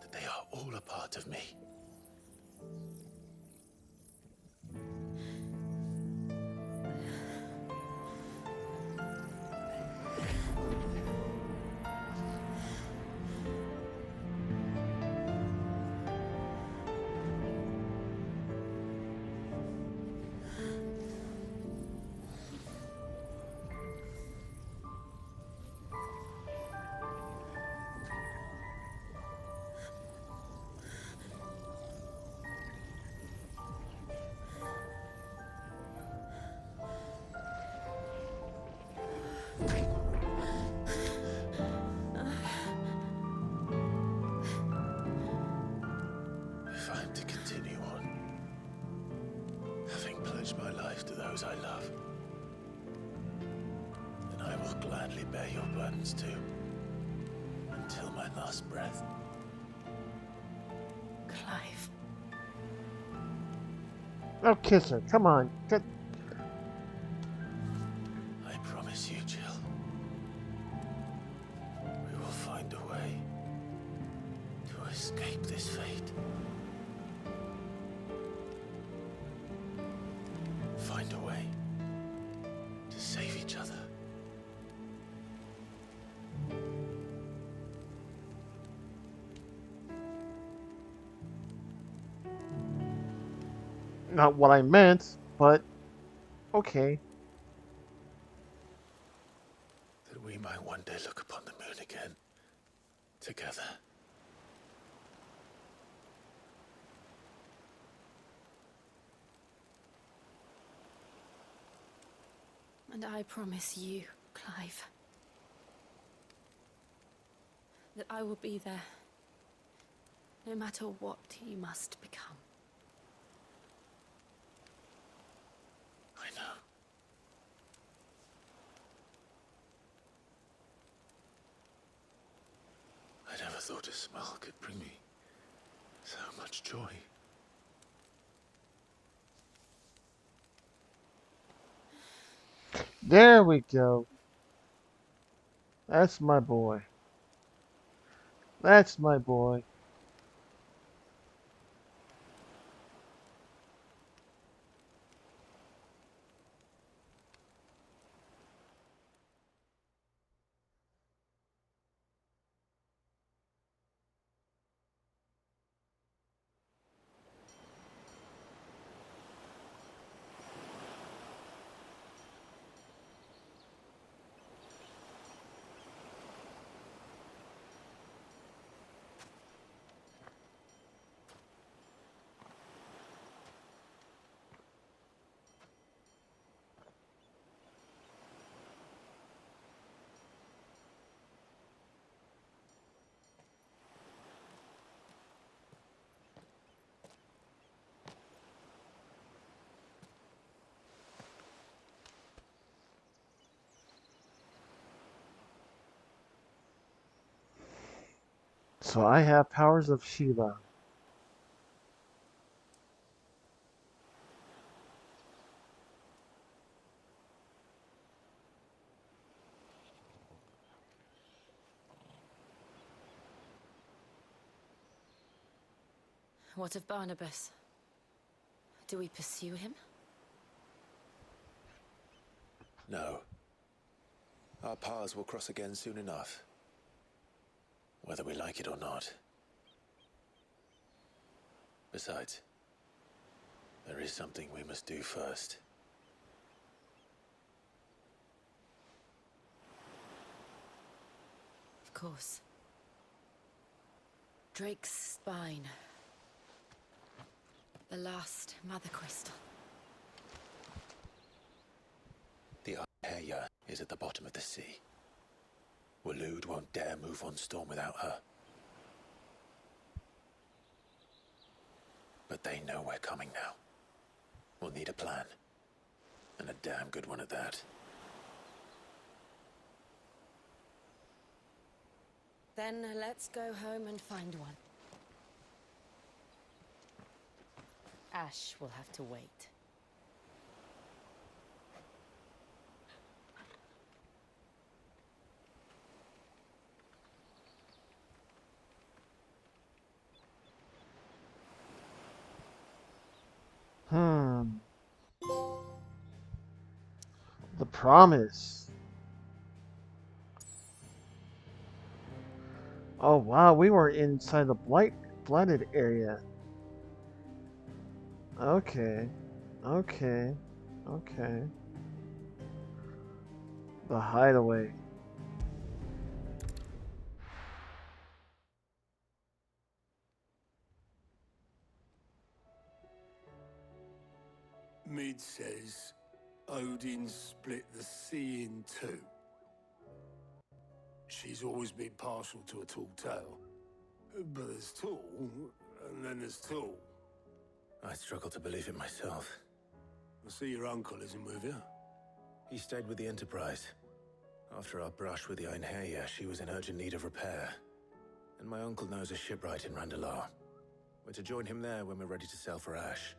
that they are all a part of me. If I'm to continue on, having pledged my life to those I love, then I will gladly bear your burdens too, until my last breath. Clive. Oh, kiss her. Come on. I promise you, Jill, we will find a way to escape this fate. Find a way to save each other. Not what I meant, but okay. That we might one day look upon the moon again, together. And I promise you, Clive, that I will be there, no matter what you must become. I know. I never thought a smile could bring me so much joy. There we go. That's my boy. That's my boy. So I have powers of Shiva. What of Barnabas? Do we pursue him? No. Our paths will cross again soon enough. Whether we like it or not. Besides, there is something we must do first. Of course. Drake's spine. The last mother crystal. The Archaea is at the bottom of the sea. Waloed won't dare move on Storm without her. But they know we're coming now. We'll need a plan. And a damn good one at that. Then let's go home and find one. Ash will have to wait. The promise. Oh wow, we were inside the blighted area. Okay. Okay. Okay. The hideaway. Mid says Odin split the sea in two. She's always been partial to a tall tale. But there's tall, and then there's tall. I struggle to believe it myself. I see your uncle isn't with you. He stayed with the Enterprise. After our brush with the Einherja, she was in urgent need of repair. And my uncle knows a shipwright in Randalar. We're to join him there when we're ready to sail for Ash.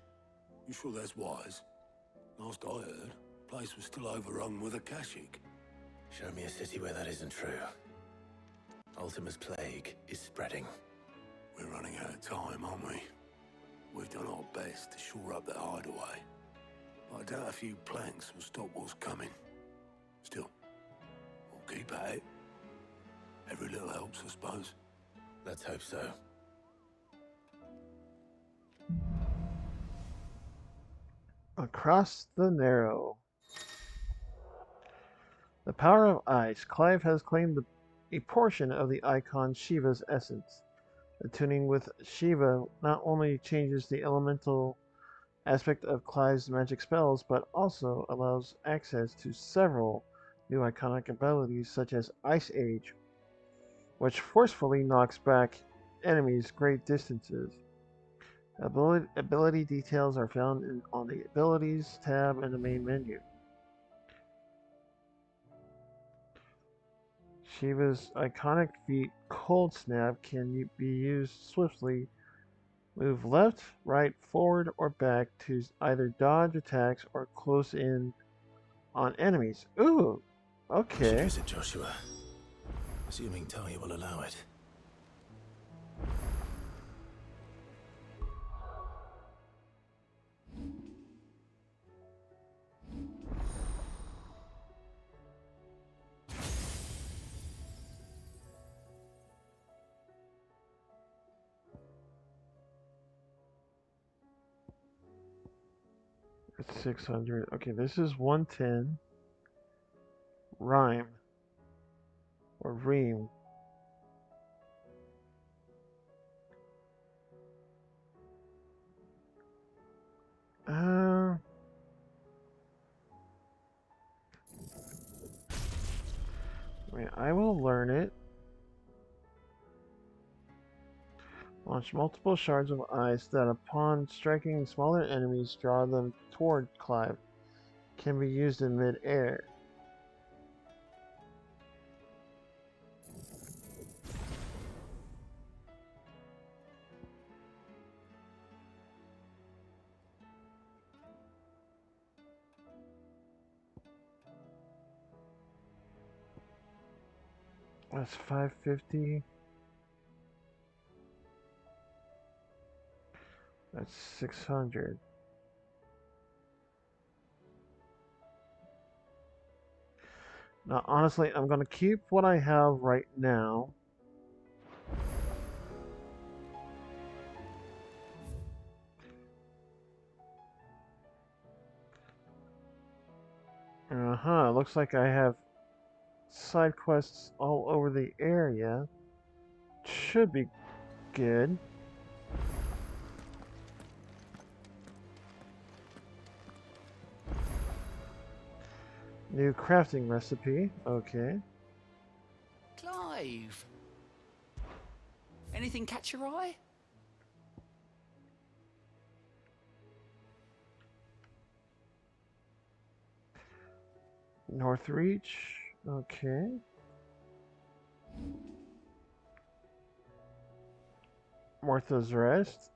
You sure that's wise? Last I heard, the place was still overrun with Akashic. Show me a city where that isn't true. Ultima's plague is spreading. We're running out of time, aren't we? We've done our best to shore up that hideaway. But I doubt a few planks will stop what's coming. Still, we'll keep at it. Every little helps, I suppose. Let's hope so. Across the Narrow. The power of ice. Clive has claimed a portion of the icon Shiva's essence. Attuning with Shiva not only changes the elemental aspect of Clive's magic spells, but also allows access to several new iconic abilities such as Ice Age, which forcefully knocks back enemies great distances. Ability details are found on the Abilities tab in the main menu. Shiva's iconic feat, Cold Snap, can be used swiftly. Move left, right, forward, or back to either dodge attacks or close in on enemies. Ooh, okay. We should use it, Joshua. Assuming Talia will allow it. It's 600. Okay, this is 110. Rhyme. Or Ream. I will learn it. Launch multiple shards of ice that, upon striking smaller enemies, draw them toward Clive. Can be used in mid-air. That's 550. That's 600. Now, honestly, I'm going to keep what I have right now. Looks like I have side quests all over the area. Should be good. New crafting recipe. Okay. Clive! Anything catch your eye? North Reach. Okay. Martha's Rest.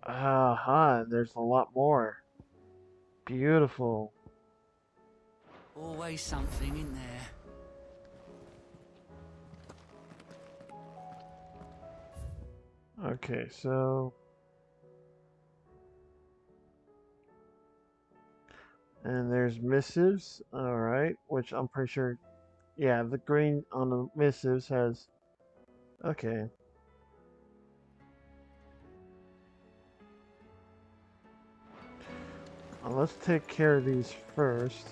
Aha, there's a lot more. Beautiful. Always something in there. Okay, so... And there's missives, alright, which I'm pretty sure... Yeah, the green on the missives has... Okay. Let's take care of these first.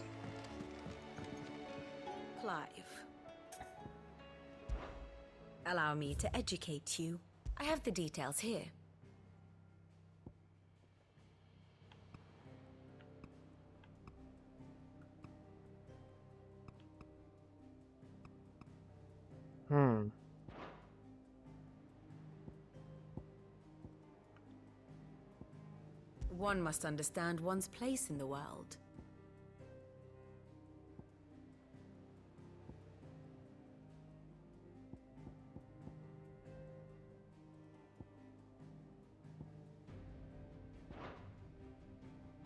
Clive. Allow me to educate you. I have the details here. Hmm. One must understand one's place in the world.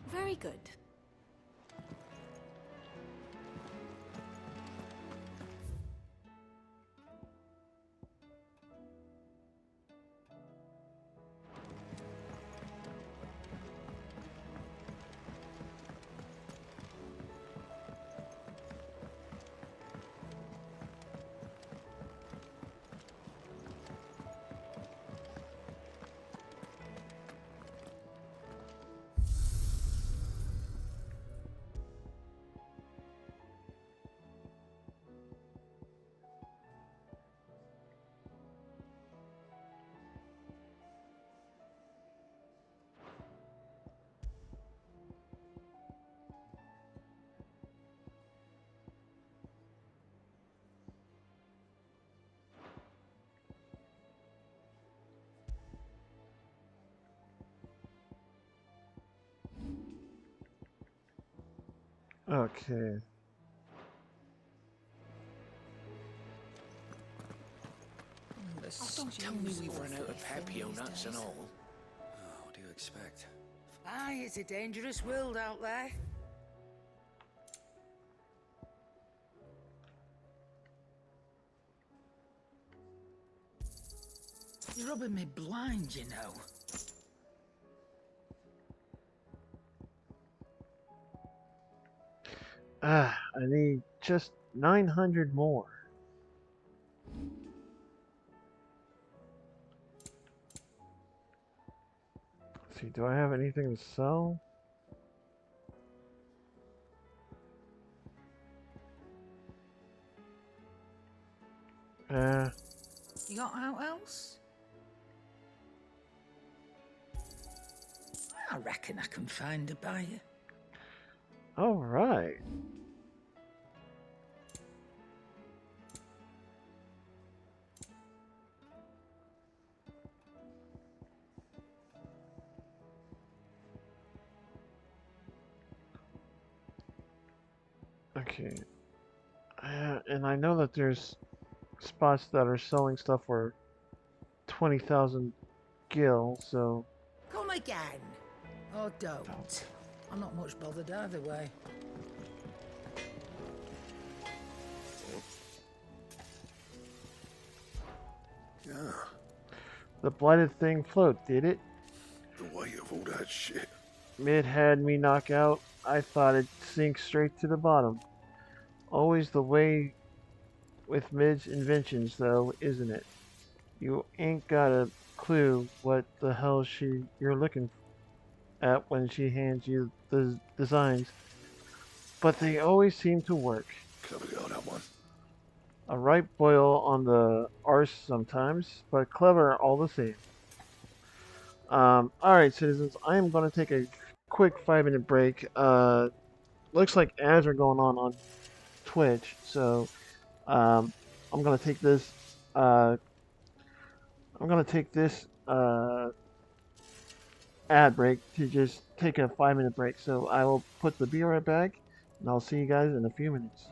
Very good. Okay. Don't tell me we've run out of Papio nuts and all. Oh, what do you expect? Aye, it's a dangerous world out there. You're rubbing me blind, you know. I need just 900 more. Let's see, do I have anything to sell? You got out else? I reckon I can find a buyer. All right. Okay. And I know that there's spots that are selling stuff for 20,000 gil, so... Come again. Or don't. I'm not much bothered either way. Yeah. The blighted thing float, did it? The weight of all that shit. Mid had me knock out. I thought it'd sink straight to the bottom. Always the way with Mid's inventions, though, isn't it? You ain't got a clue what the hell you're looking at when she hands you the designs, but they always seem to work. Clever girl, that one. A right boil on the arse sometimes, but clever all the same. Alright, citizens, I am going to take a quick 5-minute break. Looks like ads are going on Twitch, so I'm going to take this ad break to just take a 5-minute break. So I will put the beer right back, and I'll see you guys in a few minutes.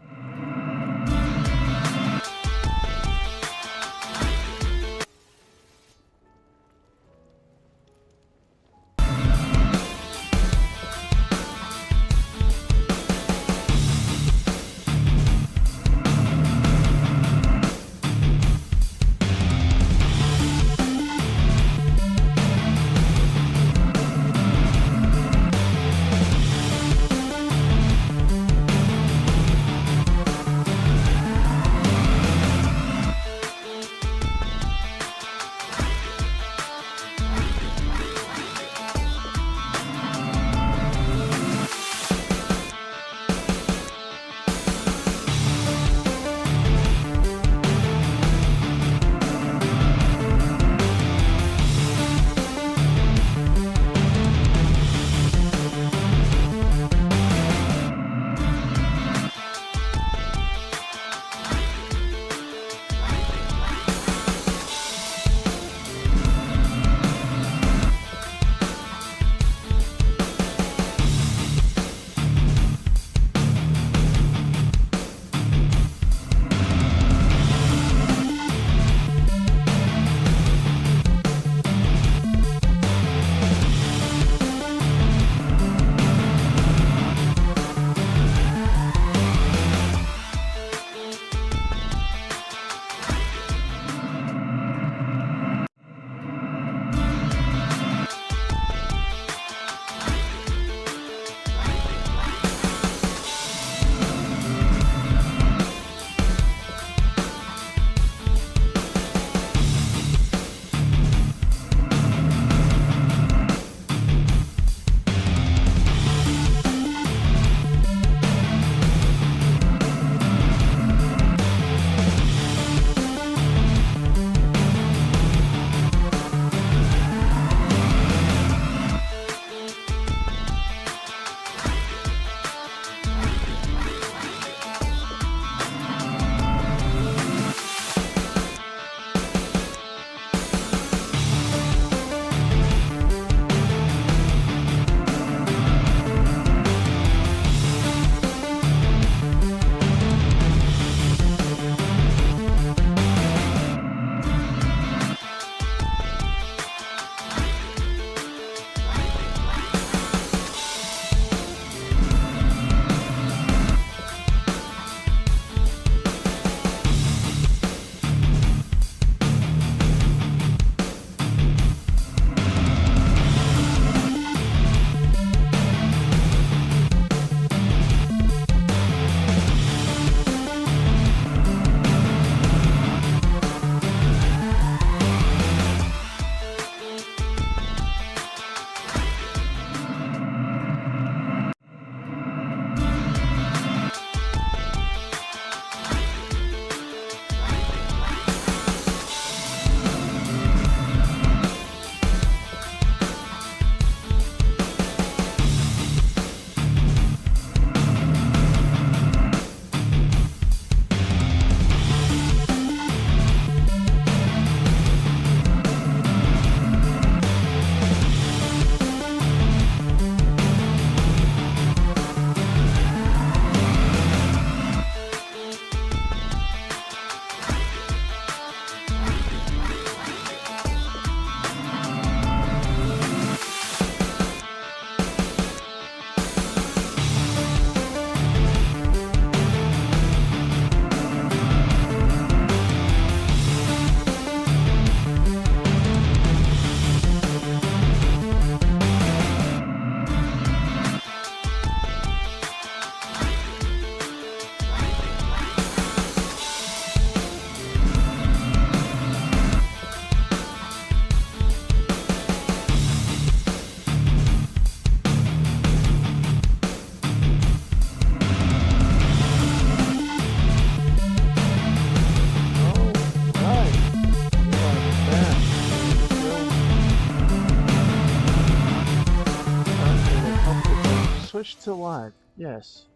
Push to live. Yes.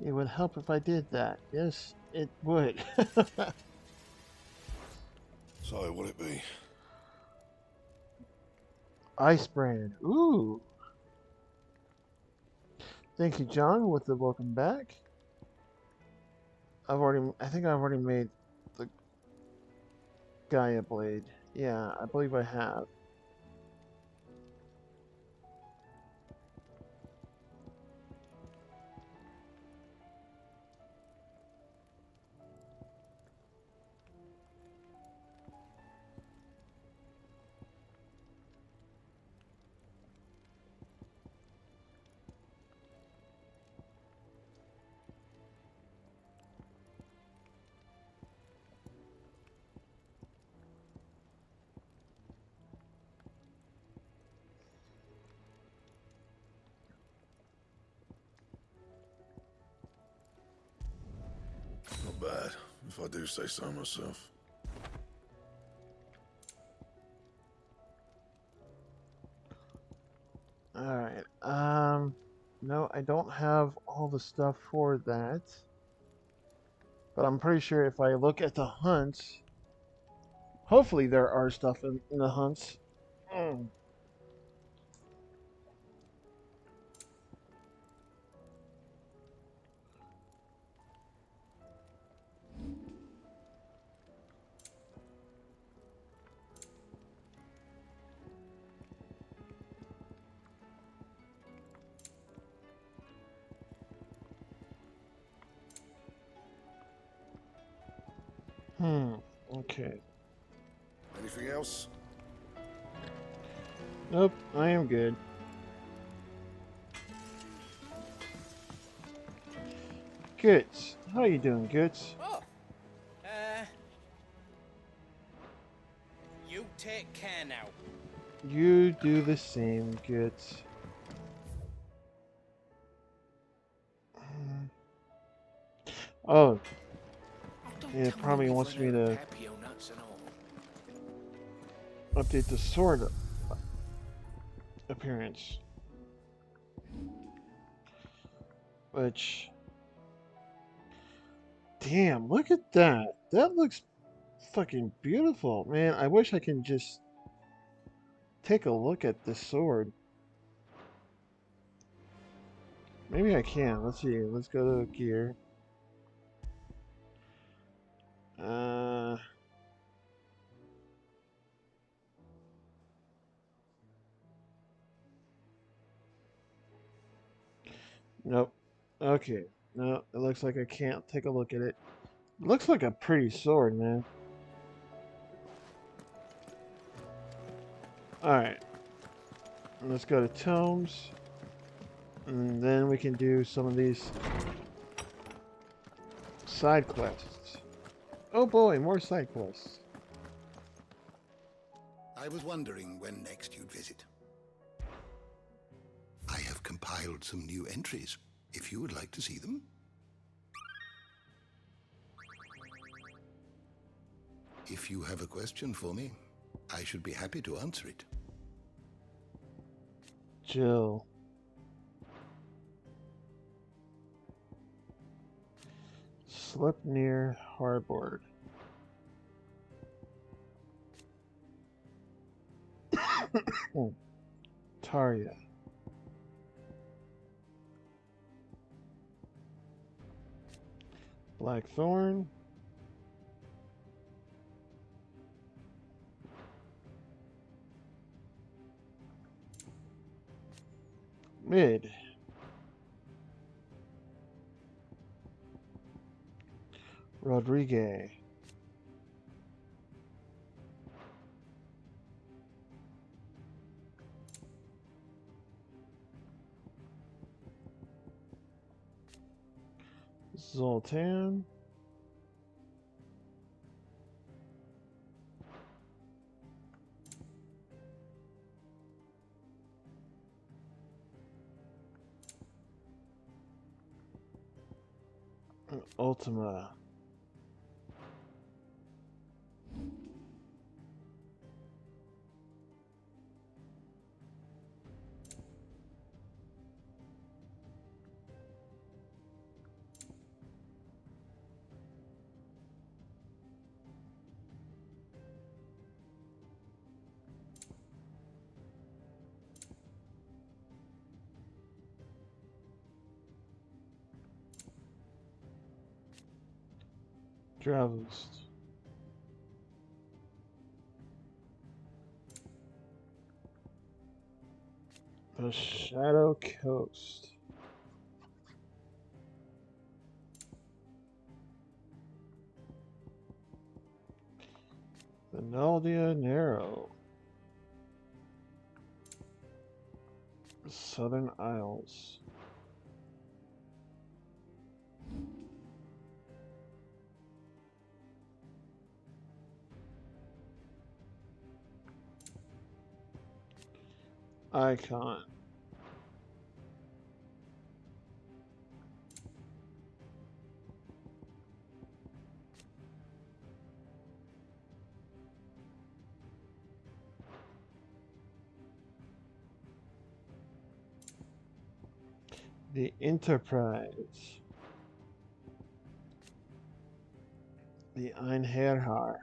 It would help if I did that. Yes, it would. So, what it be? Ice brand. Ooh. Thank you, John, with the welcome back. I think I've already made the Gaia blade. Yeah, I believe I have. Not bad, if I do say so myself. Alright, no, I don't have all the stuff for that. But I'm pretty sure if I look at the hunts, hopefully there are stuff in the hunts. Mm. Okay. Anything else? Nope, I am good. Goods. How you doing, Goods? Oh, you take care now. You do the same, Goods. Oh. Yeah, it probably wants me to update the sword appearance. Which... Damn, look at that. That looks fucking beautiful. Man, I wish I can just take a look at this sword. Maybe I can. Let's see. Let's go to gear. Nope. Okay. No, it looks like I can't take a look at it. It looks like a pretty sword, man. Alright. Let's go to tomes. And then we can do some of these side quests. Oh boy, more side quests. I was wondering when next you'd visit. I have compiled some new entries, if you would like to see them. If you have a question for me, I should be happy to answer it. Jill. Sleipnir Harbord. Tarya. Blackthorn. Mid. Rodriguez. Zoltan. Ultima. Dravust. The Shadow Coast. The Naldia Narrow. The Southern Isles. Icon. The Enterprise. The Einherjar.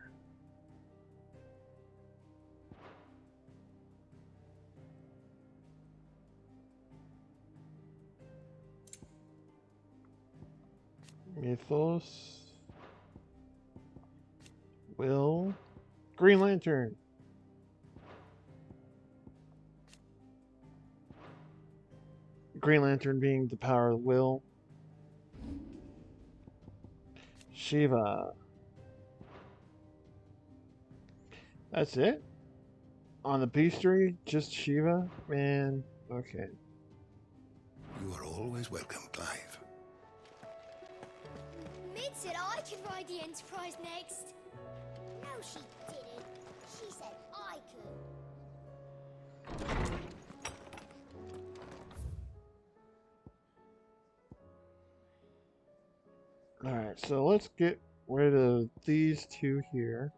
Mythos. Will. Green Lantern. Green Lantern being the power of will. Shiva. That's it? On the bestiary, just Shiva? Man, okay. You are always welcome, Clive. Mid said I could ride the Enterprise next. No, she didn't. She said I could. Alright, so let's get rid of these two here.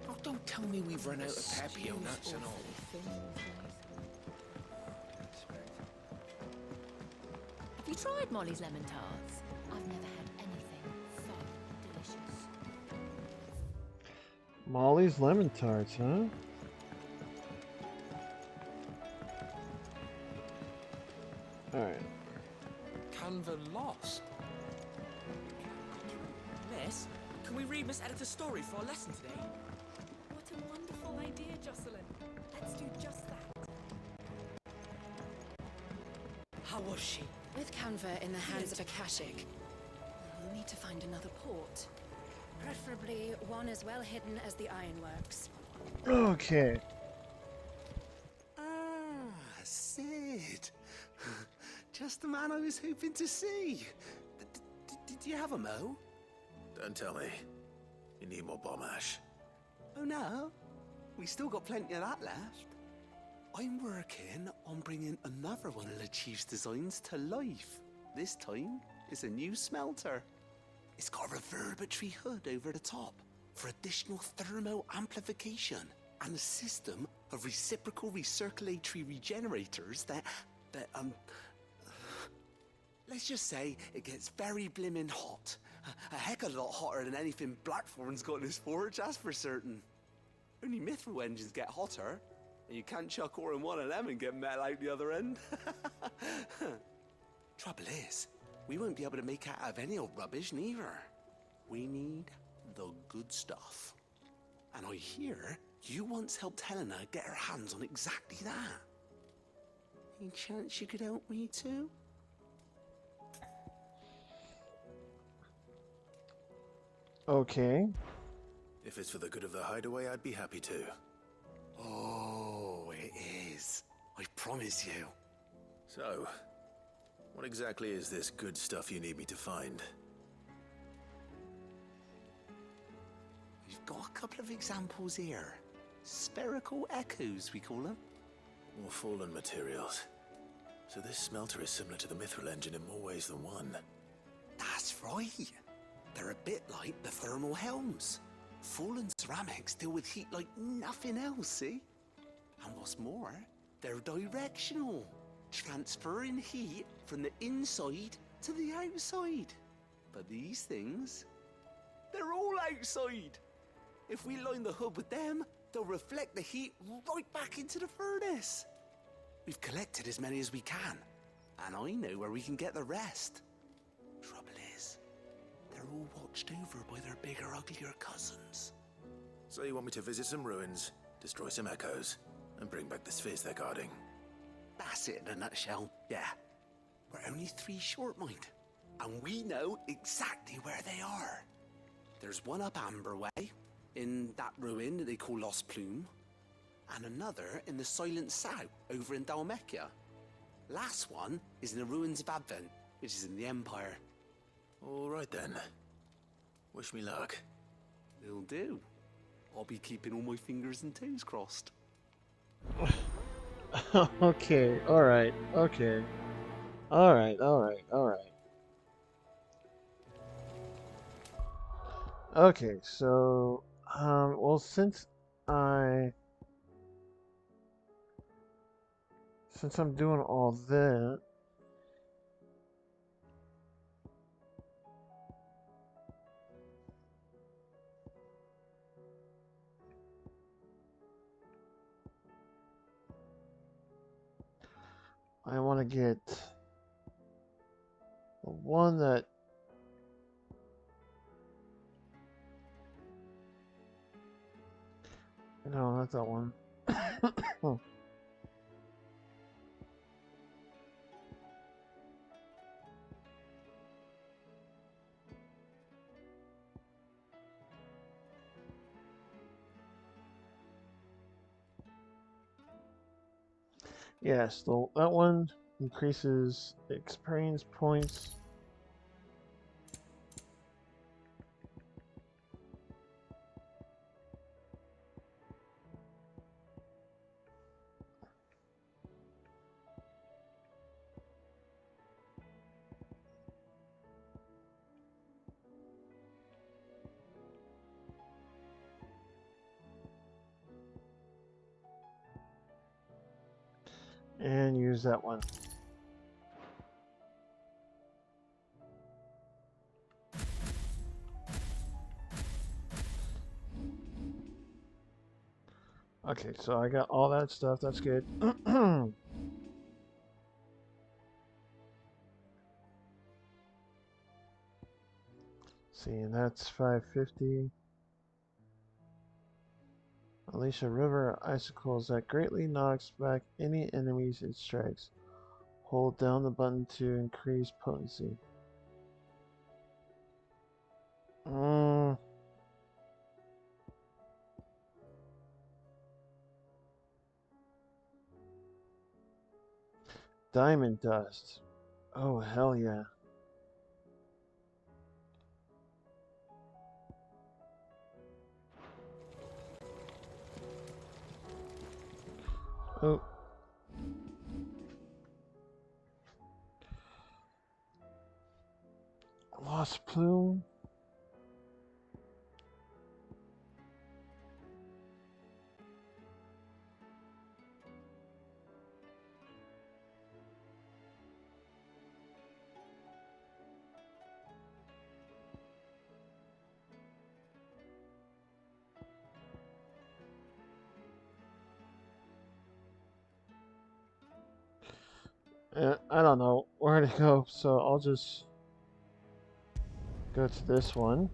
Oh, don't tell me we've run out of Papio nuts and all. Have you tried Molly's lemon tarts? I've never had anything so delicious. Molly's Lemon Tarts, huh? Alright. Canva lost. Miss, can we read Miss Editor's story for our lesson today? What a wonderful idea, Jocelyn. Let's do just that. How was she? With Canva in the hands of Akashic, we'll need to find another port. Preferably one as well hidden as the ironworks. Okay. Ah, Sid. Just the man I was hoping to see. Did you have a mo? Don't tell me. You need more bomb ash. Oh no, we still got plenty of that left. I'm working on bringing another one of the Chief's designs to life. This time, it's a new smelter. It's got a reverberatory hood over the top for additional thermal amplification and a system of reciprocal recirculatory regenerators that let's just say it gets very blimmin' hot. A heck of a lot hotter than anything Blackthorn's got in his forge, that's for certain. Only mithril engines get hotter, and you can't chuck ore in one of them and get metal out the other end. Trouble is, we won't be able to make out of any old rubbish neither. We need the good stuff. And I hear you once helped Helena get her hands on exactly that. Any chance you could help me too? Okay. If it's for the good of the hideaway, I'd be happy to. Oh, it is. I promise you. So, what exactly is this good stuff you need me to find? We've got a couple of examples here. Spherical echoes, we call them. More fallen materials. So this smelter is similar to the mithril engine in more ways than one. That's right. They're a bit like the thermal helms. Fallen ceramics deal with heat like nothing else, see? And what's more, they're directional, transferring heat from the inside to the outside. But these things, they're all outside. If we line the hood with them, they'll reflect the heat right back into the furnace. We've collected as many as we can, and I know where we can get the rest. Trouble is, they're all watched over by their bigger, uglier cousins. So you want me to visit some ruins, destroy some echoes, and bring back the spheres they're guarding? That's it in a nutshell, yeah. We're only 3 short, mind, and we know exactly where they are. There's one up Amber Way, in that ruin that they call Lost Plume, and another in the Silent South, over in Dalmekia. Last one is in the ruins of Advent, which is in the Empire. All right then. Wish me luck. Will do. I'll be keeping all my fingers and toes crossed. Okay, alright, okay. Alright. Okay, so, well, since I'm doing all that, I want to get the one that no, not that one. Yes, that one increases experience points. And use that one. Okay, so I got all that stuff. That's good. See, and that's 550. Unleash a river of icicles that greatly knocks back any enemies it strikes. Hold down the button to increase potency. Diamond dust. Oh, hell yeah. Oh. Lost plume. I don't know where to go, so I'll just go to this one.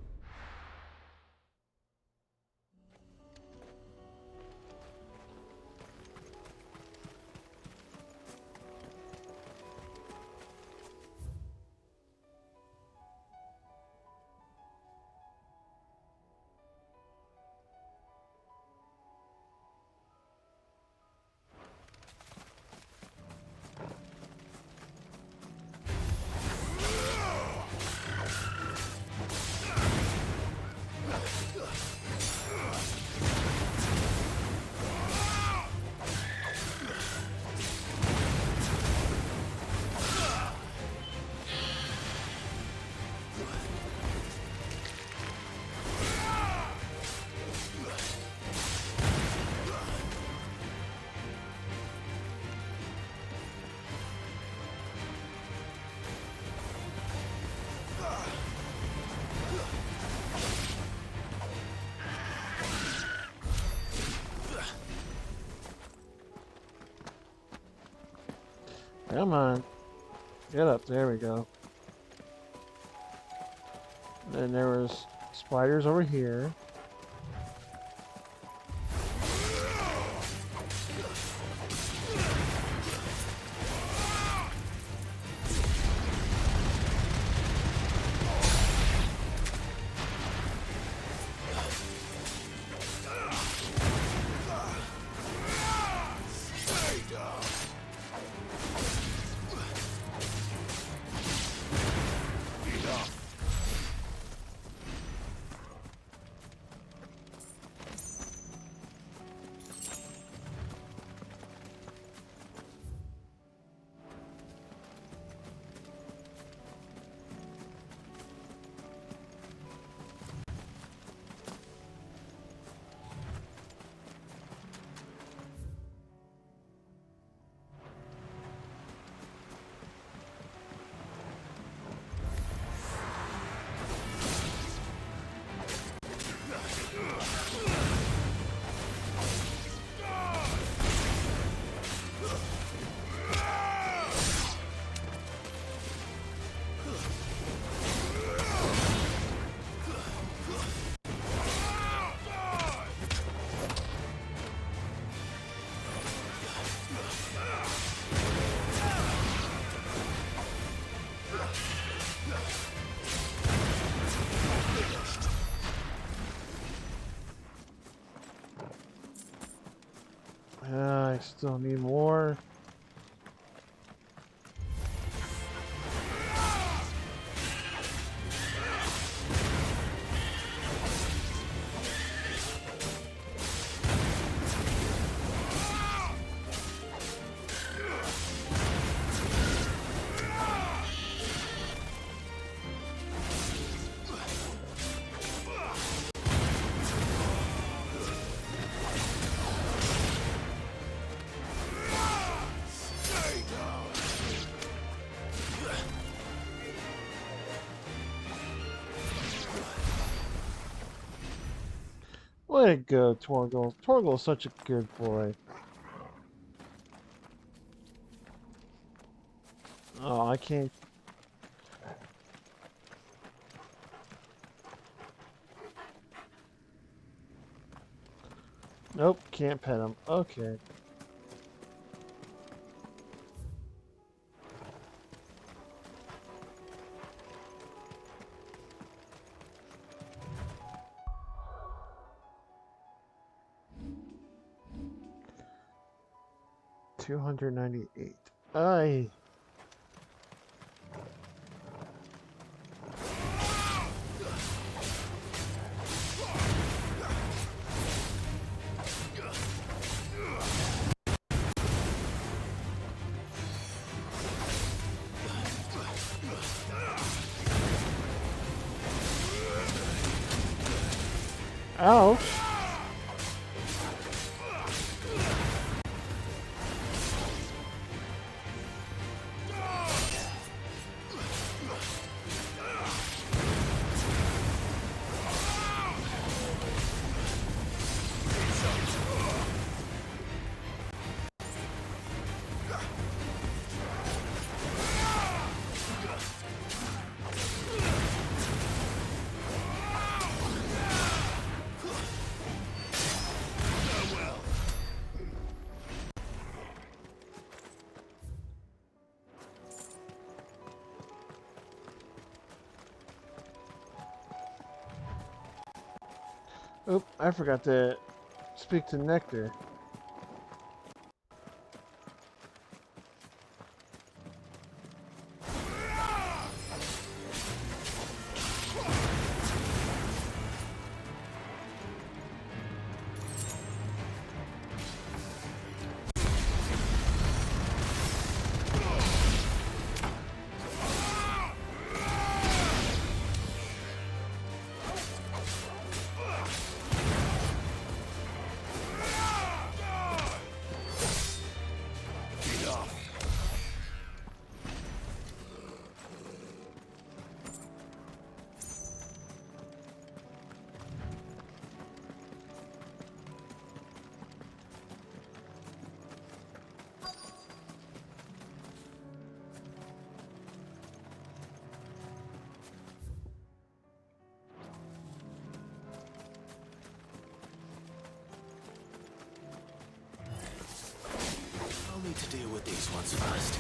Come on. Get up. There we go. Then there was spiders over here. I still need more. Way to go, Torgal. Torgal is such a good boy. Oh, I can't. Nope, can't pet him. Okay. $298. Aye. Ouch. Oop, I forgot to speak to Nectar. deal with these ones first.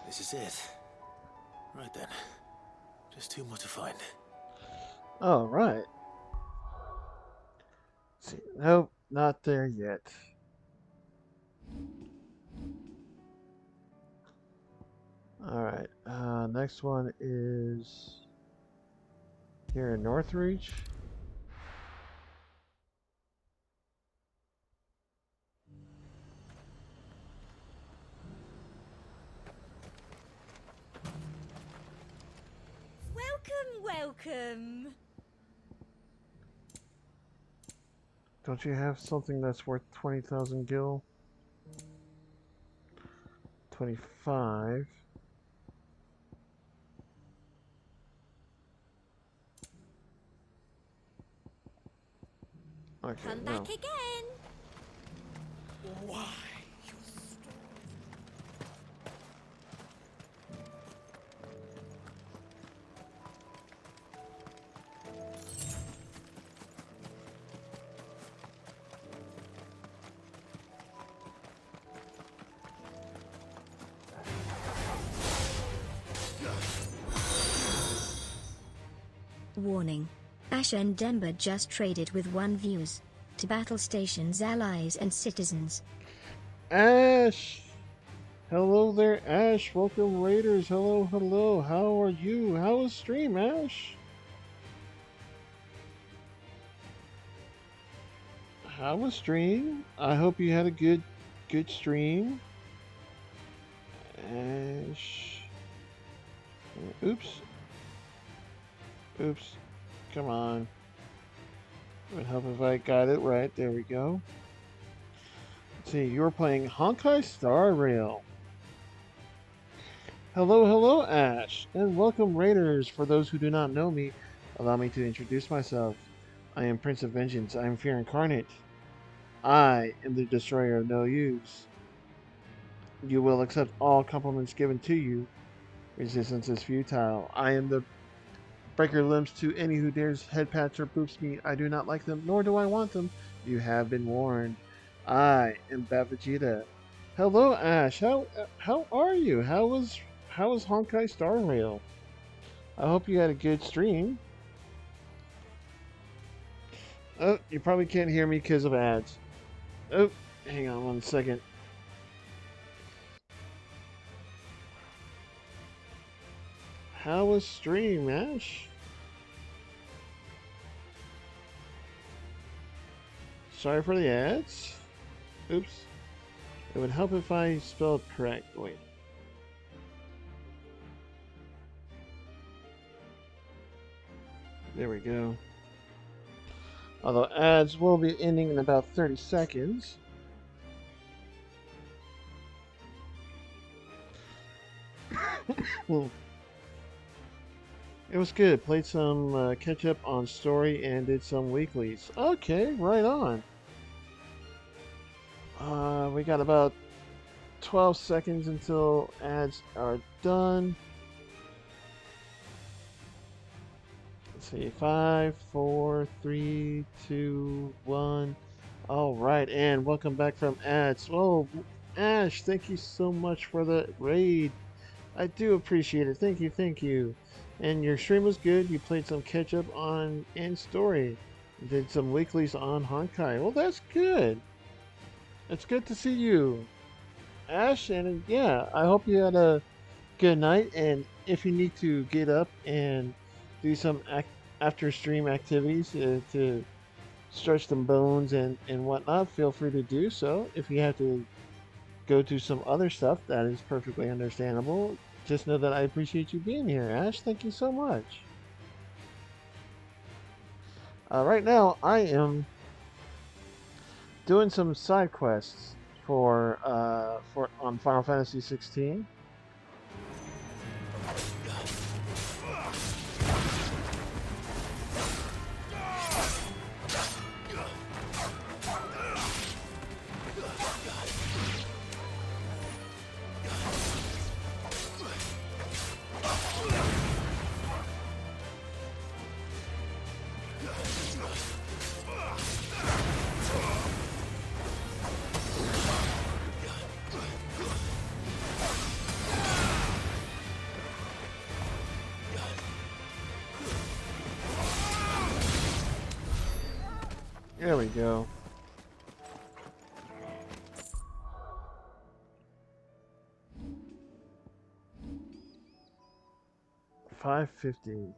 This is it. Right then. Just two more to find. All right. Let's see, nope, not there yet. All right. Next one is here in Northreach. Welcome. Don't you have something that's worth 20,000 gil? 25. Okay, Come no. back again. Why? Warning. Ash and Demba just traded with one views. To battle stations, allies and citizens. Ash! Hello there, Ash. Welcome, Raiders. Hello, hello. How are you? How was stream, Ash? How was stream? I hope you had a good stream. Ash. Oops. Oops. Come on. It would help if I got it right. There we go. Let's see, you're playing Honkai Star Rail. Hello, hello, Ash, and welcome, Raiders. For those who do not know me, allow me to introduce myself. I am Prince of Vengeance. I am Fear Incarnate. I am the Destroyer of No Use. You will accept all compliments given to you. Resistance is futile. I am the breaker limbs to any who dares head pats or boops me. I do not like them, nor do I want them. You have been warned. I am Vegeta. Hello, Ash. How are you? How was Honkai Star Rail? I hope you had a good stream. Oh, you probably can't hear me because of ads. Oh, hang on 1 second. How was stream, Ash? Sorry for the ads. Oops. It would help if I spelled correctly. There we go. Although ads will be ending in about 30 seconds. It was good. Played some catch up on story and did some weeklies. Okay, right on. We got about 12 seconds until ads are done. Let's see, 5, 4, 3, 2, 1. All right, and welcome back from ads. Oh, Ash, thank you so much for the raid. I do appreciate it. Thank you, thank you. And your stream was good. You played some catch up on and story. You did some weeklies on Honkai. Well, that's good. It's good to see you, Ash. And yeah, I hope you had a good night. And if you need to get up and do some after stream activities to stretch some bones and whatnot, feel free to do so. If you have to go do some other stuff, that is perfectly understandable. Just know that I appreciate you being here, Ash. Thank you so much. Right now, I am doing some side quests for on Final Fantasy 16. There we go. $550.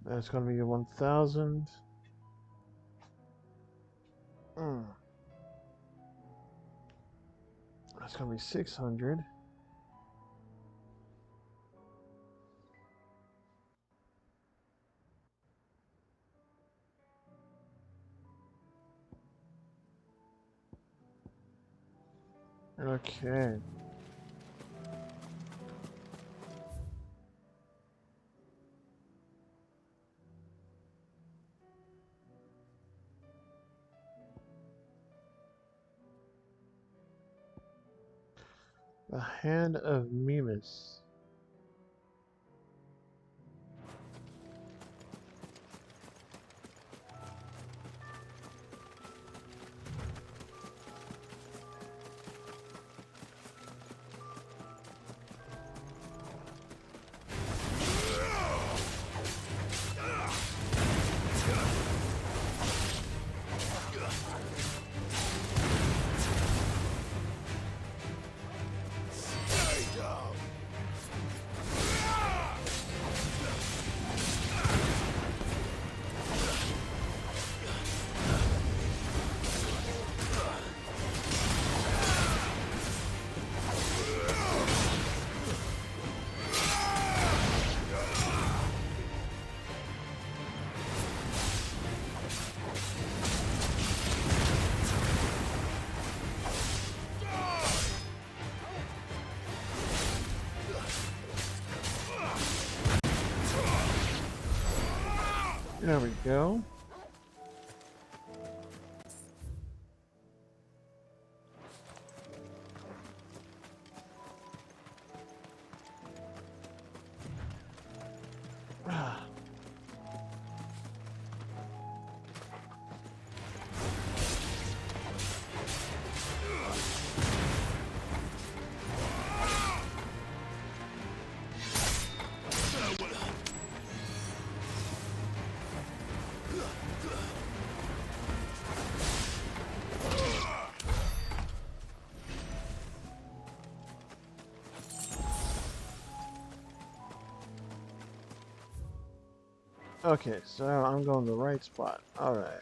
That's gonna be 1,000. That's gonna be 600. Okay. The Hand of Mimas. There we go. Okay, so I'm going to the right spot. All right.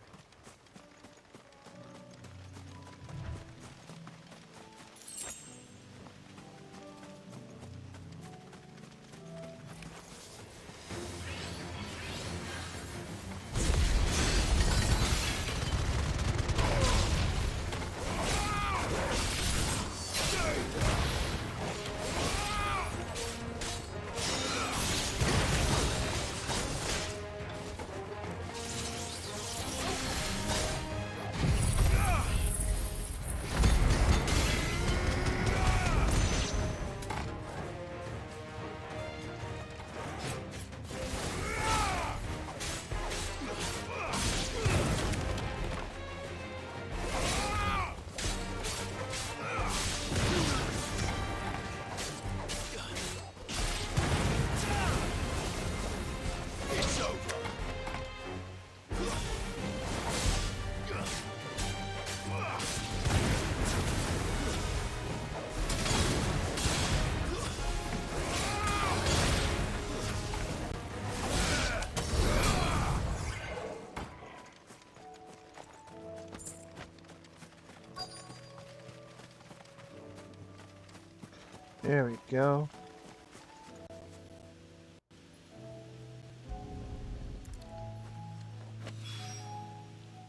There we go.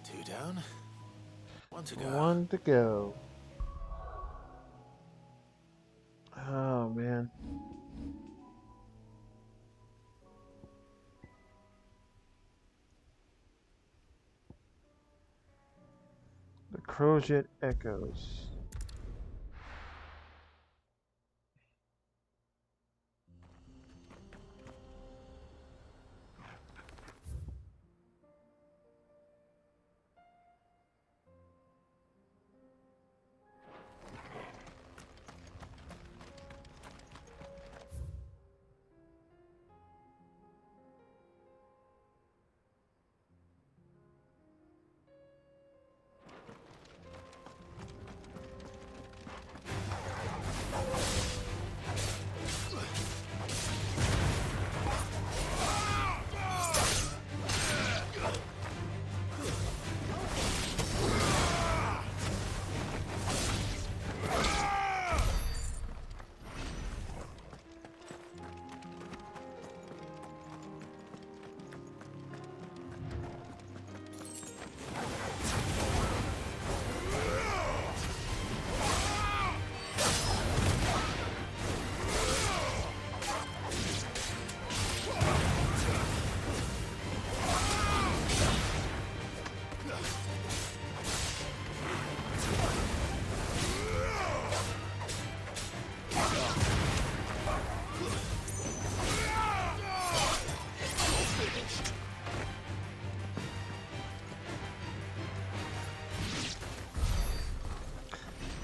Two down. One to go. One to go. Oh, man. The Crowjet echoes.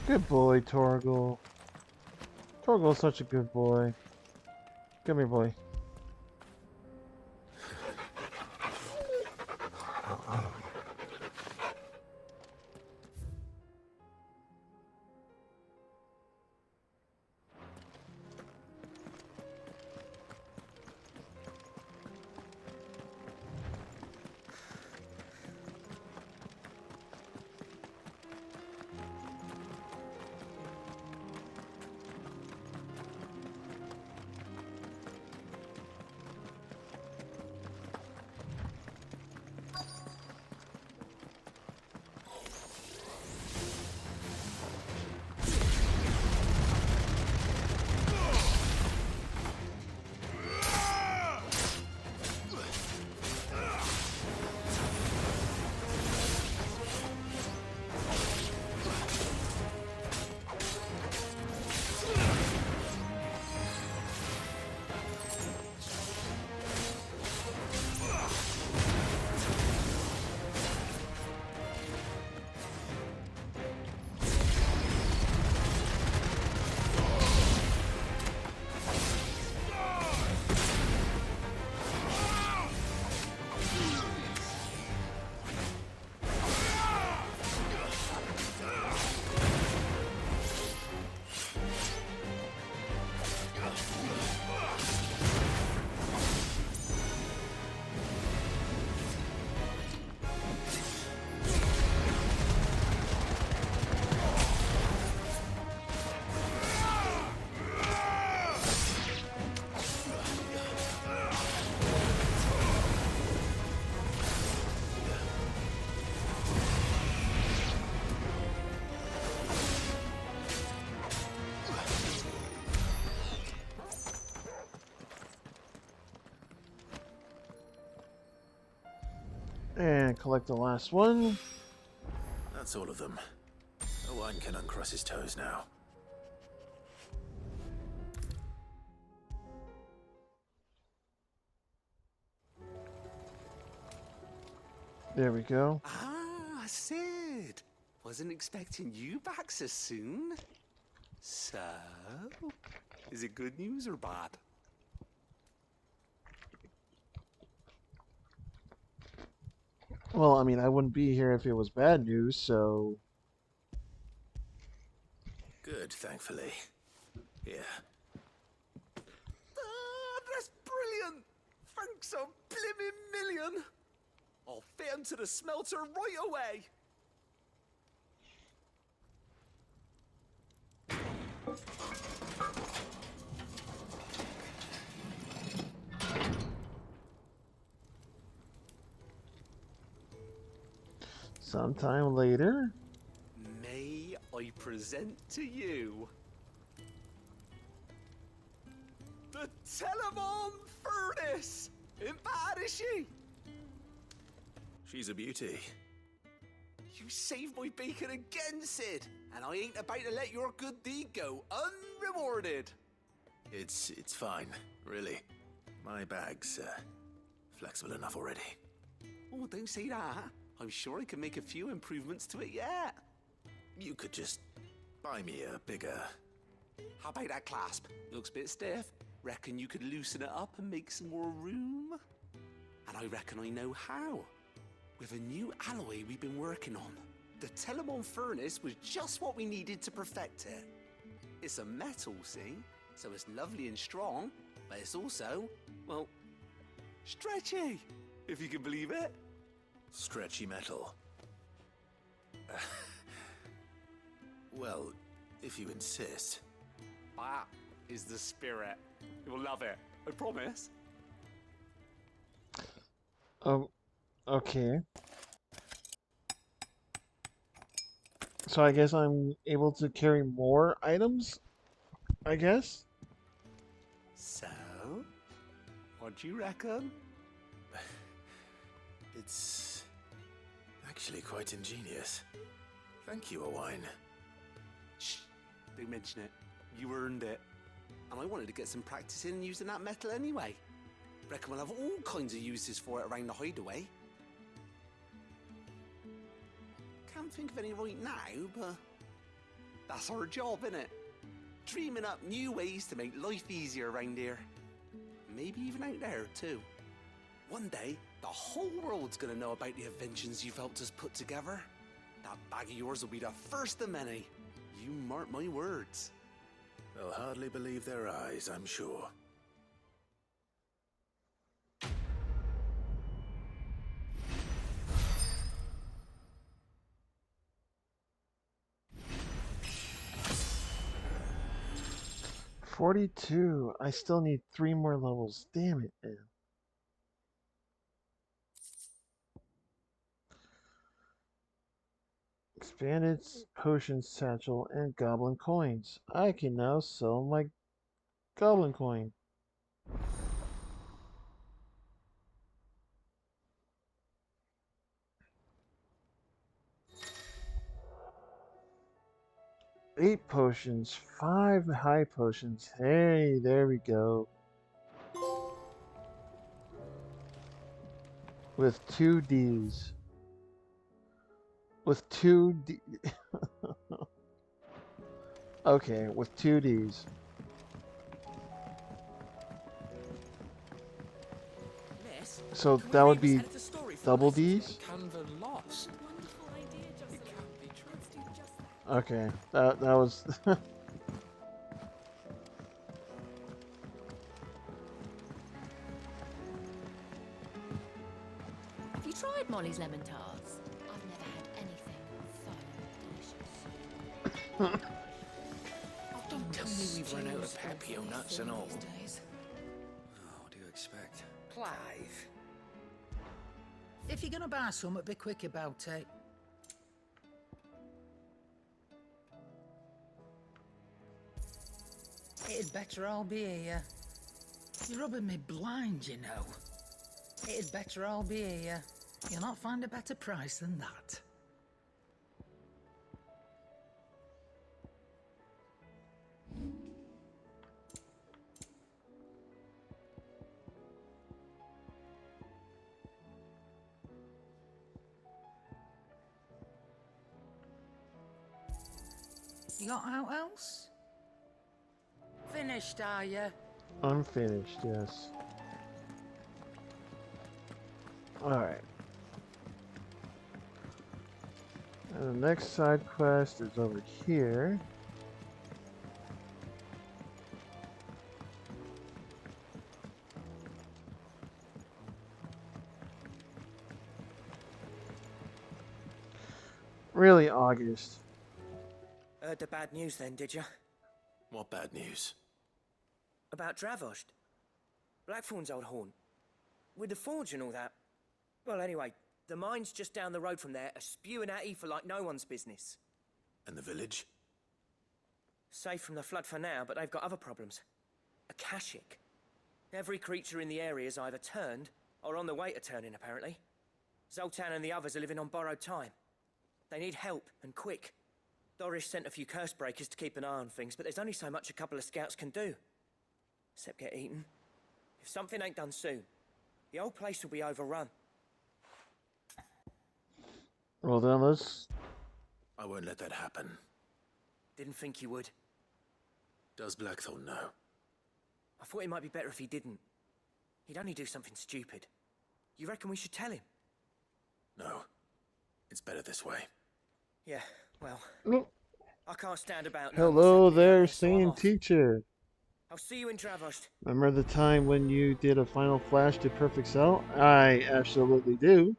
Good boy, Torgal. Torgal's such a good boy. Come here, boy. And collect the last one. That's all of them. Owen can uncross his toes now. There we go. Ah, Sid. Wasn't expecting you back so soon. So, is it good news or bad? Well, I mean, I wouldn't be here if it was bad news, so... Good, thankfully. Here. Ah, that's brilliant! Thanks a blimmin' million! I'll fit 'em to the smelter right away! Sometime later. May I present to you the Telemon Furnace! Ain't bad, is she? She's a beauty. You saved my bacon again, Sid, and I ain't about to let your good deed go unrewarded. It's fine, really. My bag's flexible enough already. Oh, don't say that. I'm sure I can make a few improvements to it yet. You could just buy me a bigger... How about that clasp? Looks a bit stiff. Reckon you could loosen it up and make some more room? And I reckon I know how. With a new alloy we've been working on. The Telemon Furnace was just what we needed to perfect it. It's a metal, see? So it's lovely and strong, but it's also, well, stretchy, if you can believe it. Stretchy metal. Well, if you insist. That is the spirit. You'll love it, I promise. Okay. So I guess I'm able to carry more items? I guess? So, what do you reckon? It's actually quite ingenious. Thank you, Owen. Shh, don't mention it. You earned it. And I wanted to get some practice in using that metal anyway. Reckon we'll have all kinds of uses for it around the hideaway. Can't think of any right now, but that's our job, innit? Dreaming up new ways to make life easier around here. Maybe even out there, too. One day, the whole world's gonna know about the inventions you've helped us put together. That bag of yours will be the first of many. You mark my words. They'll hardly believe their eyes, I'm sure. $42. I still need 3 more levels. Damn it, man. Expanded potion satchel and goblin coins. I can now sell my goblin coin. Eight potions, 5 high potions. Hey, there we go. With 2 Ds. With 2 D. Okay, with 2 Ds. Miss, So can we that read would Miss be Editor's story for double lessons? Ds? Canva lost. Wonderful idea, Jocelyn. It can't be true. Let's do just that. Okay, that was. Have you tried Molly's lemon tarts? I've never had anything so delicious. Oh, don't tell me we've run out of Papio nuts and all. Oh, what do you expect? Clive. If you're gonna buy some, be quick about it. It'd better all be here. You're rubbing me blind, you know. It'd better all be here. You'll not find a better price than that. You got out else? Finished, are you? Unfinished, yes. Alright. And the next side quest is over here. Really, August. Heard the bad news then, did you? What bad news? About Dravost. Blackthorn's old haunt. With the forge and all that. Well, anyway, the mines just down the road from there are spewing out ether like no one's business. And the village? Safe from the flood for now, but they've got other problems. Akashic. Every creature in the area is either turned or on the way to turning, apparently. Zoltan and the others are living on borrowed time. They need help, and quick. Doris sent a few curse breakers to keep an eye on things, but there's only so much a couple of scouts can do. Except get eaten. If something ain't done soon, the whole place will be overrun. Well then, let's... I won't let that happen. Didn't think you would. Does Blackthorn know? I thought it might be better if he didn't. He'd only do something stupid. You reckon we should tell him? No. It's better this way. Yeah, well... No. I can't stand about now. Hello there, singing teacher. I'll see you in Dravost. Remember the time when you did a final flash to Perfect Cell? I absolutely do.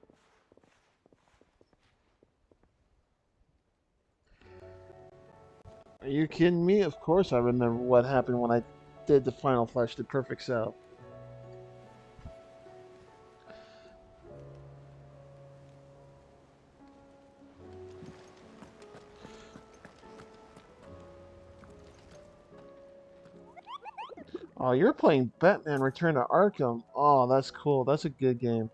Are you kidding me? Of course I remember what happened when I did the final flash to Perfect Cell. Oh, you're playing Batman Return to Arkham. Oh, that's cool. That's a good game.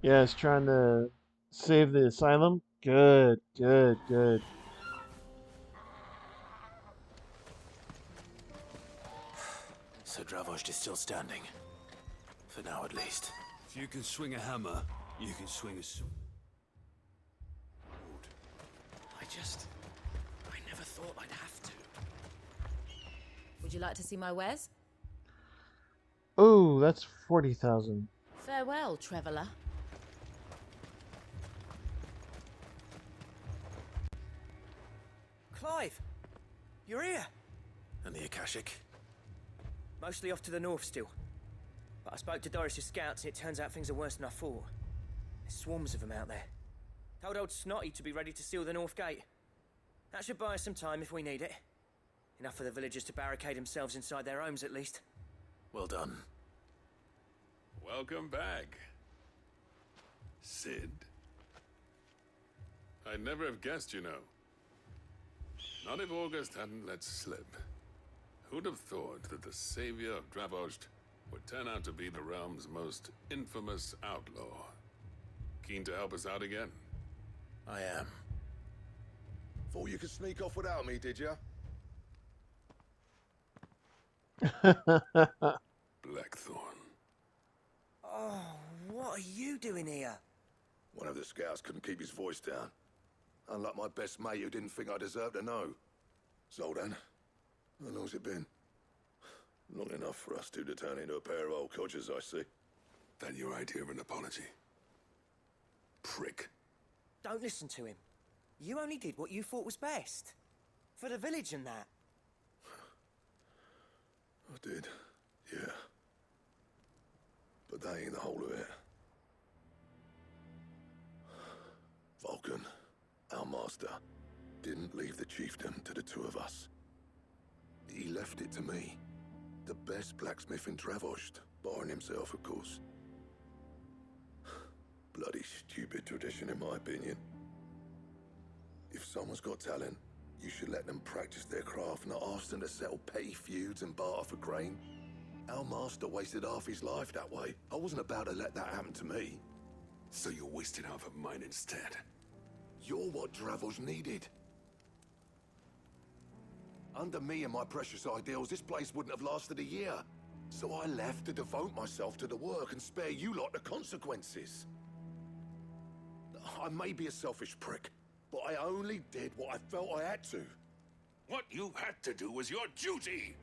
Yes, trying to save the asylum. Good, good, good. So Dravost is still standing. For now, at least. If you can swing a hammer, you can swing a sword. I never thought I'd have to. Would you like to see my wares? Oh, that's 40,000. Farewell, traveller. Clive! You're here! And the Akashic? Mostly off to the north still. But I spoke to Doris's scouts and it turns out things are worse than I thought. There's swarms of them out there. Told old Snotty to be ready to seal the north gate. That should buy us some time if we need it. Enough for the villagers to barricade themselves inside their homes at least. Well done. Welcome back, Sid. I'd never have guessed, you know. Not if August hadn't let slip. Who'd have thought that the savior of Dravost would turn out to be the realm's most infamous outlaw? Keen to help us out again? I am. Thought you could sneak off without me, did you? Blackthorn. Oh, what are you doing here? One of the scouts couldn't keep his voice down. Unlike my best mate who didn't think I deserved to know. Zoltan, how long's it been? Long enough for us two to turn into a pair of old codgers, I see. That your idea of an apology? Prick. Don't listen to him. You only did what you thought was best. For the village and that. I did, yeah. But that ain't the whole of it. Vulcan, our master, didn't leave the chiefdom to the two of us. He left it to me. The best blacksmith in Dravost, barring himself, of course. Bloody stupid tradition, in my opinion. If someone's got talent, you should let them practice their craft, not ask them to settle petty feuds and barter for grain. Our master wasted half his life that way. I wasn't about to let that happen to me. So you wasted half of mine instead. You're what Dravos needed. Under me and my precious ideals, this place wouldn't have lasted a year. So I left to devote myself to the work and spare you lot the consequences. I may be a selfish prick, but I only did what I felt I had to. What you had to do was your duty!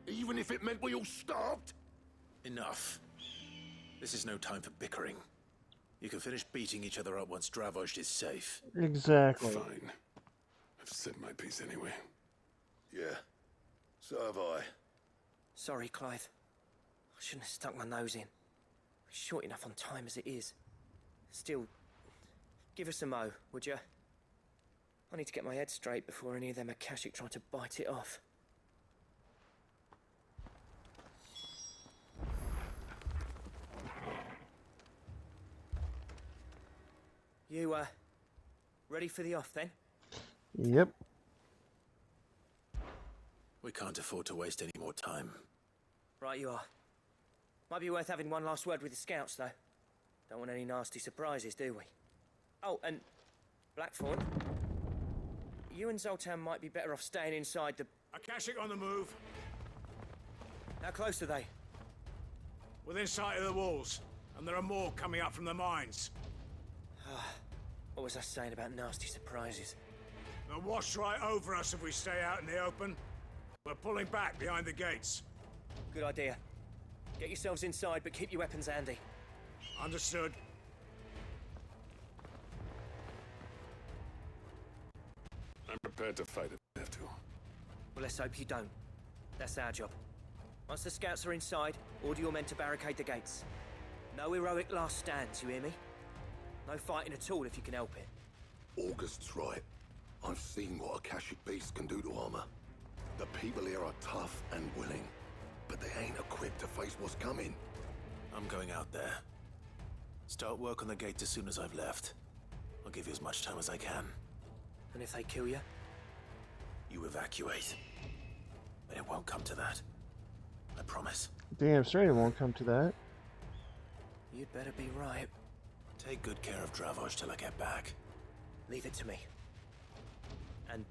Even if it meant we all starved? Enough. This is no time for bickering. You can finish beating each other up once Dravos is safe. Exactly. Fine. I've said my piece anyway. Yeah, so have I. Sorry, Clive. I shouldn't have stuck my nose in. We're short enough on time as it is. Still, give us a mo, would you? I need to get my head straight before any of them Akashic try to bite it off. You, ready for the off then? Yep. We can't afford to waste any more time. Right you are. Might be worth having one last word with the scouts, though. Don't want any nasty surprises, do we? Oh, and Blackthorn, you and Zoltan might be better off staying inside the... Akashic on the move. How close are they? Within sight of the walls, and there are more coming up from the mines. What was I saying about nasty surprises? They'll wash right over us if we stay out in the open. We're pulling back behind the gates. Good idea. Get yourselves inside, but keep your weapons handy. Understood. I'm prepared to fight if I have to. Well, let's hope you don't. That's our job. Once the scouts are inside, order your men to barricade the gates. No heroic last stands, you hear me? No fighting at all if you can help it. August's right. I've seen what Akashic beasts can do to armor. The people here are tough and willing, but they ain't equipped to face what's coming. I'm going out there. Start work on the gate as soon as I've left. I'll give you as much time as I can. And if they kill you? You evacuate. But it won't come to that. I promise. Damn straight it won't come to that. You'd better be right. Take good care of Dravos till I get back. Leave it to me. And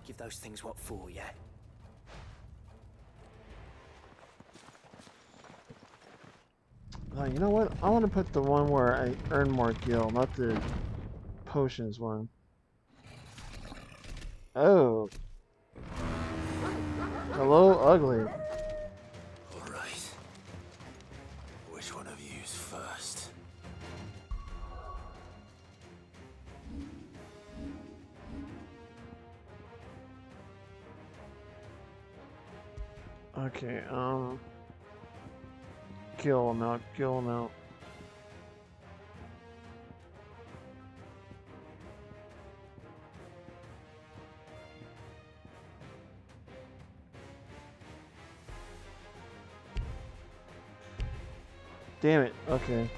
give those things what for, yeah? You know what? I want to put the one where I earn more gil, not the potions one. Oh. Hello, ugly. Alright. Which one of you's first? Okay, gil amount, gil amount. Damn it, okay.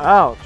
Ouch.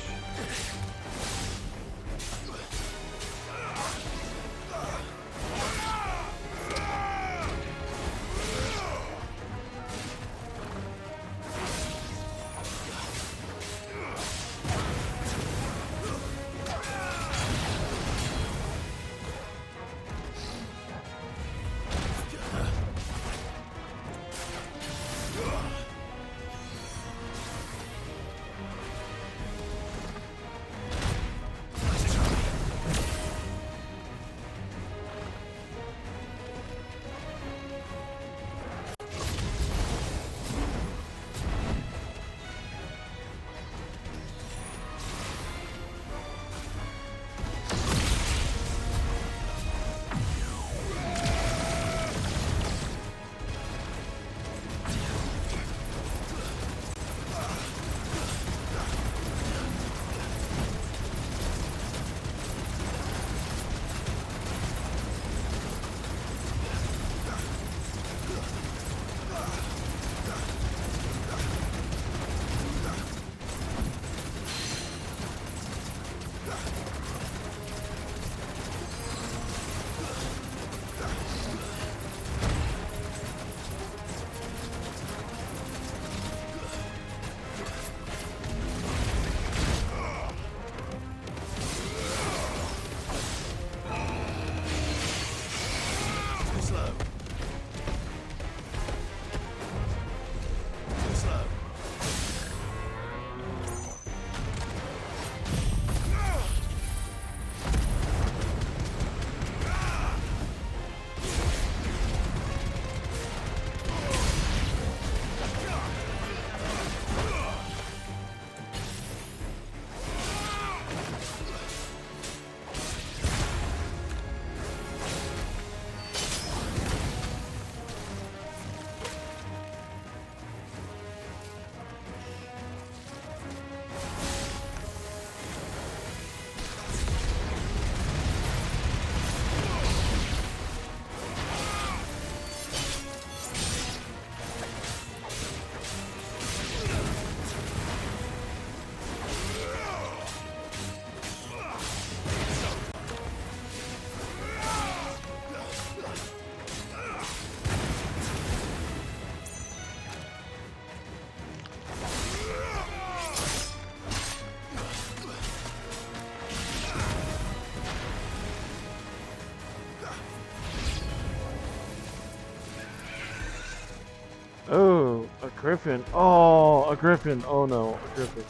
Oh, a griffin. Oh, a griffin. Oh no, a griffin.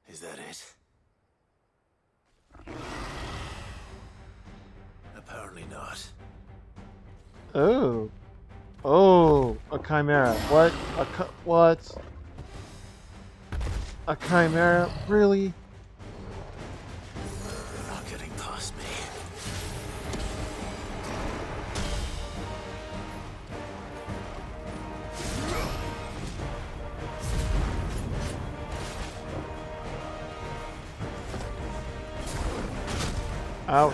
Is that it? Apparently not. Oh. Oh, a chimera. What? What? A chimera? Really? They're not getting past me. Ouch.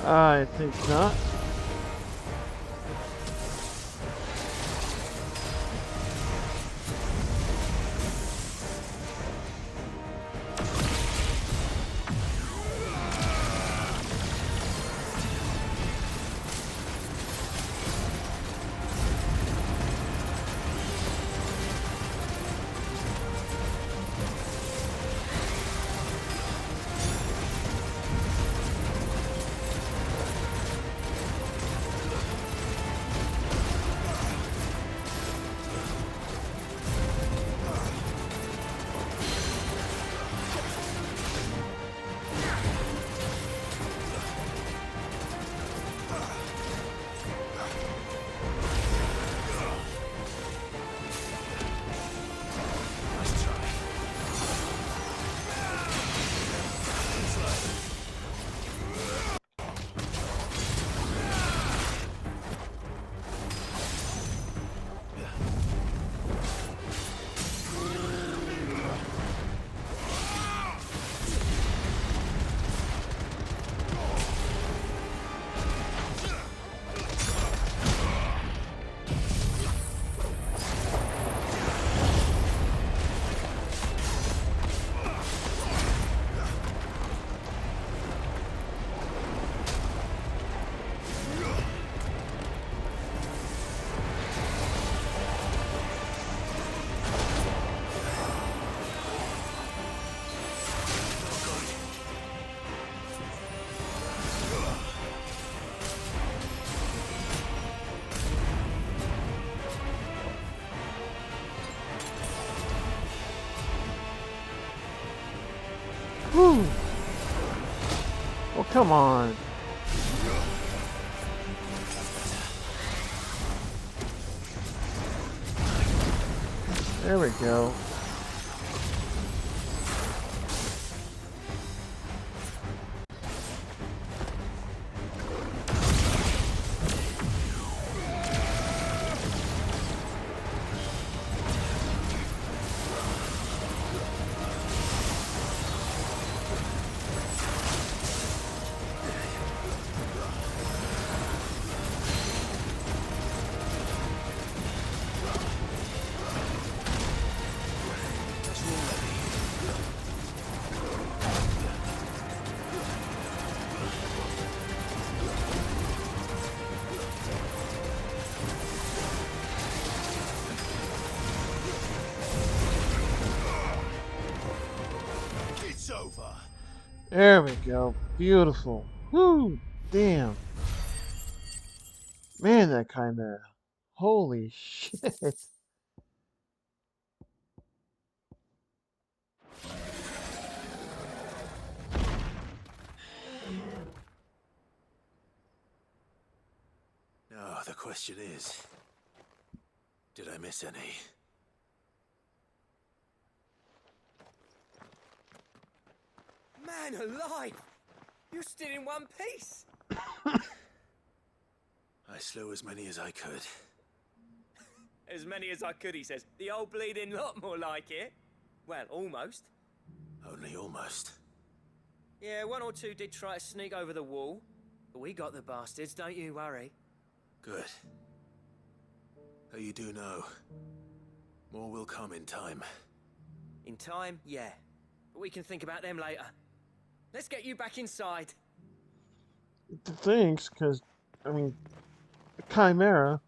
I think not. Whew. Oh, come on. There we go. It's over. There we go. Beautiful. Whoo! Damn. Man, that chimera. Holy shit. Now, the question is, did I miss any? Man alive! You're still in one piece! I slew as many as I could. As many as I could, he says. The old bleeding lot, more like it. Well, almost. Only almost. Yeah, one or two did try to sneak over the wall. But we got the bastards, don't you worry. Good. Though you do know, more will come in time. In time, yeah. But we can think about them later. Let's get you back inside. Thanks, because, I mean, the chimera.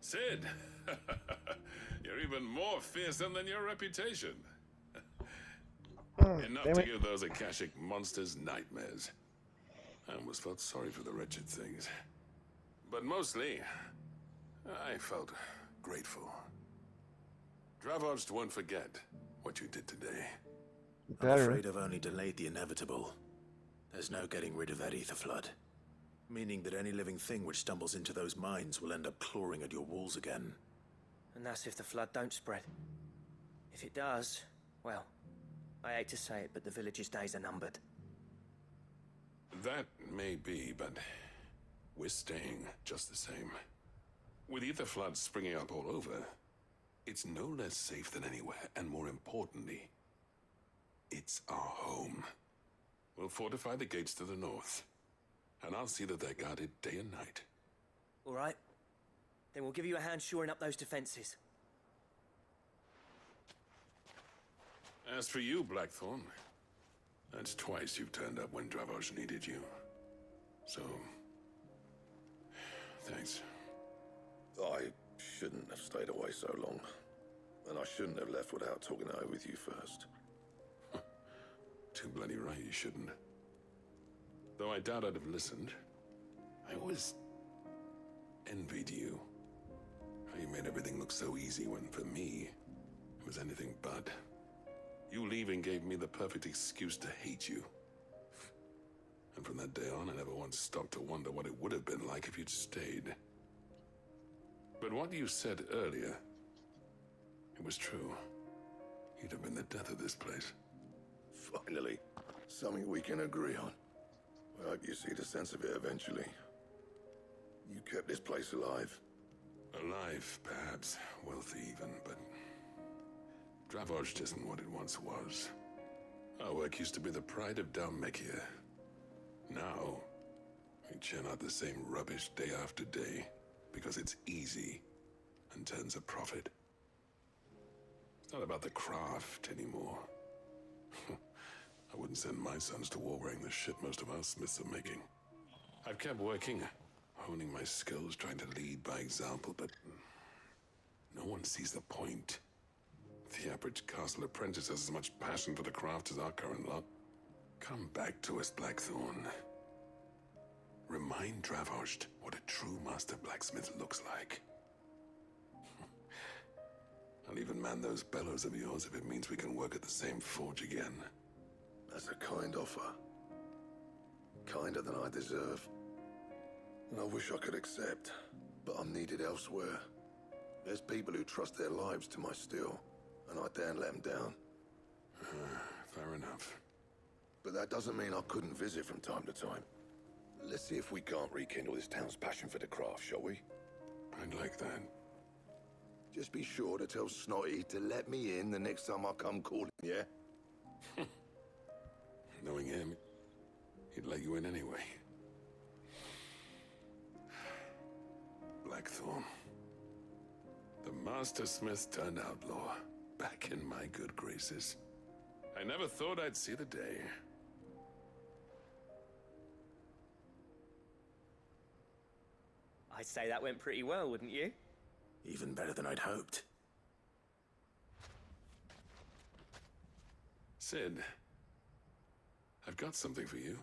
Sid! You're even more fearsome than your reputation. Enough damn to it. give those Akashic monsters nightmares. I almost felt sorry for the wretched things. But mostly, I felt grateful. Dravoged won't forget what you did today. I'm afraid I've only delayed the inevitable. There's no getting rid of that ether flood. Meaning that any living thing which stumbles into those mines will end up clawing at your walls again. And that's if the flood don't spread. If it does, well, I hate to say it, but the village's days are numbered. That may be, but we're staying just the same. With ether floods springing up all over, it's no less safe than anywhere, and more importantly, it's our home. We'll fortify the gates to the north, and I'll see that they're guarded day and night. All right. Then we'll give you a hand shoring up those defenses. As for you, Blackthorn, that's twice you've turned up when Dravos needed you. So, thanks. I shouldn't have stayed away so long. And I shouldn't have left without talking it over with you first. Too bloody right you shouldn't. Though I doubt I'd have listened. I always envied you. How you made everything look so easy when, for me, it was anything but. You leaving gave me the perfect excuse to hate you. And from that day on, I never once stopped to wonder what it would have been like if you'd stayed. But what you said earlier, it was true. You'd have been the death of this place. Finally, something we can agree on. I hope you see the sense of it eventually. You kept this place alive. Alive, perhaps. Wealthy even, but Dravozh isn't what it once was. Our work used to be the pride of Dalmekia. Now, we churn out the same rubbish day after day because it's easy and turns a profit. It's not about the craft anymore. I wouldn't send my sons to war wearing the shit most of our smiths are making. I've kept working, honing my skills, trying to lead by example, but no one sees the point. The average castle apprentice has as much passion for the craft as our current lot. Come back to us, Blackthorn. Remind Dravozh what a true master blacksmith looks like. man those bellows of yours if it means we can work at the same forge again. That's a kind offer. Kinder than I deserve. And I wish I could accept, but I'm needed elsewhere. There's people who trust their lives to my steel, and I daren't let them down. Fair enough. But that doesn't mean I couldn't visit from time to time. Let's see if we can't rekindle this town's passion for the craft, shall we? I'd like that. Just be sure to tell Snotty to let me in the next time I come calling, yeah? Knowing him, he'd let you in anyway. Blackthorn. The Master Smith turned outlaw, back in my good graces. I never thought I'd see the day. I'd say that went pretty well, wouldn't you? Even better than I'd hoped. Sid, I've got something for you.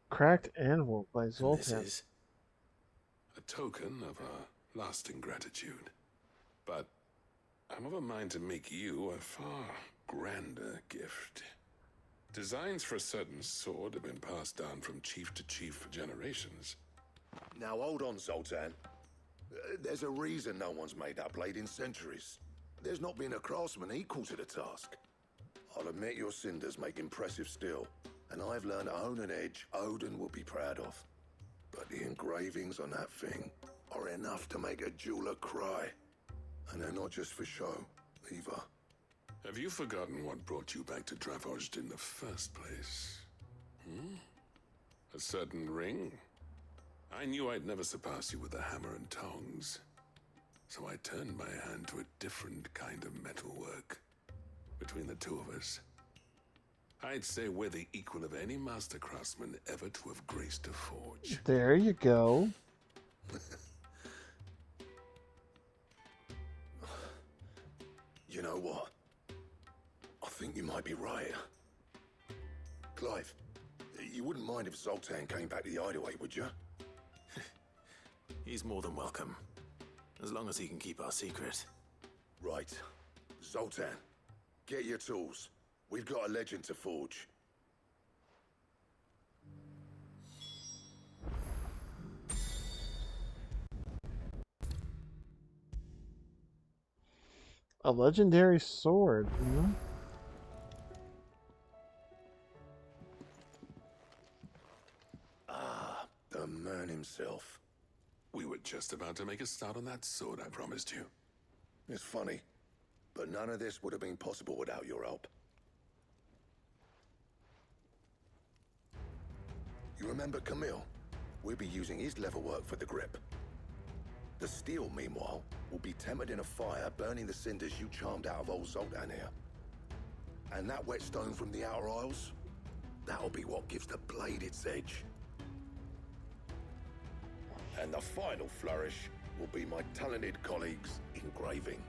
Cracked Anvil by This Zoltan. is a token of our lasting gratitude. But I'm of a mind to make you a far grander gift. Designs for a certain sword have been passed down from chief to chief for generations. Now hold on, Zoltan. There's a reason no one's made that blade in centuries. There's not been a craftsman equal to the task. I'll admit your cinders make impressive steel, and I've learned to own an edge Odin will be proud of. But the engravings on that thing are enough to make a jeweler cry. And they're not just for show, either. Have you forgotten what brought you back to Dravozd in the first place? A certain ring? I knew I'd never surpass you with a hammer and tongs. So I turned my hand to a different kind of metalwork. Between the two of us, I'd say we're the equal of any master craftsman ever to have graced a forge. There you go. You know what? I think you might be right. Clive, you wouldn't mind if Zoltan came back to the hideaway, would you? He's more than welcome. As long as he can keep our secret. Right. Zoltan, get your tools. We've got a legend to forge. A legendary sword. Ah, the man himself. We were just about to make a start on that sword I promised you. It's funny, but none of this would have been possible without your help. You remember Camille? We'll be using his leatherwork for the grip. The steel, meanwhile, will be tempered in a fire, burning the cinders you charmed out of old Zoltan here. And that whetstone from the Outer Isles, that'll be what gives the blade its edge. And the final flourish will be my talented colleagues' engraving.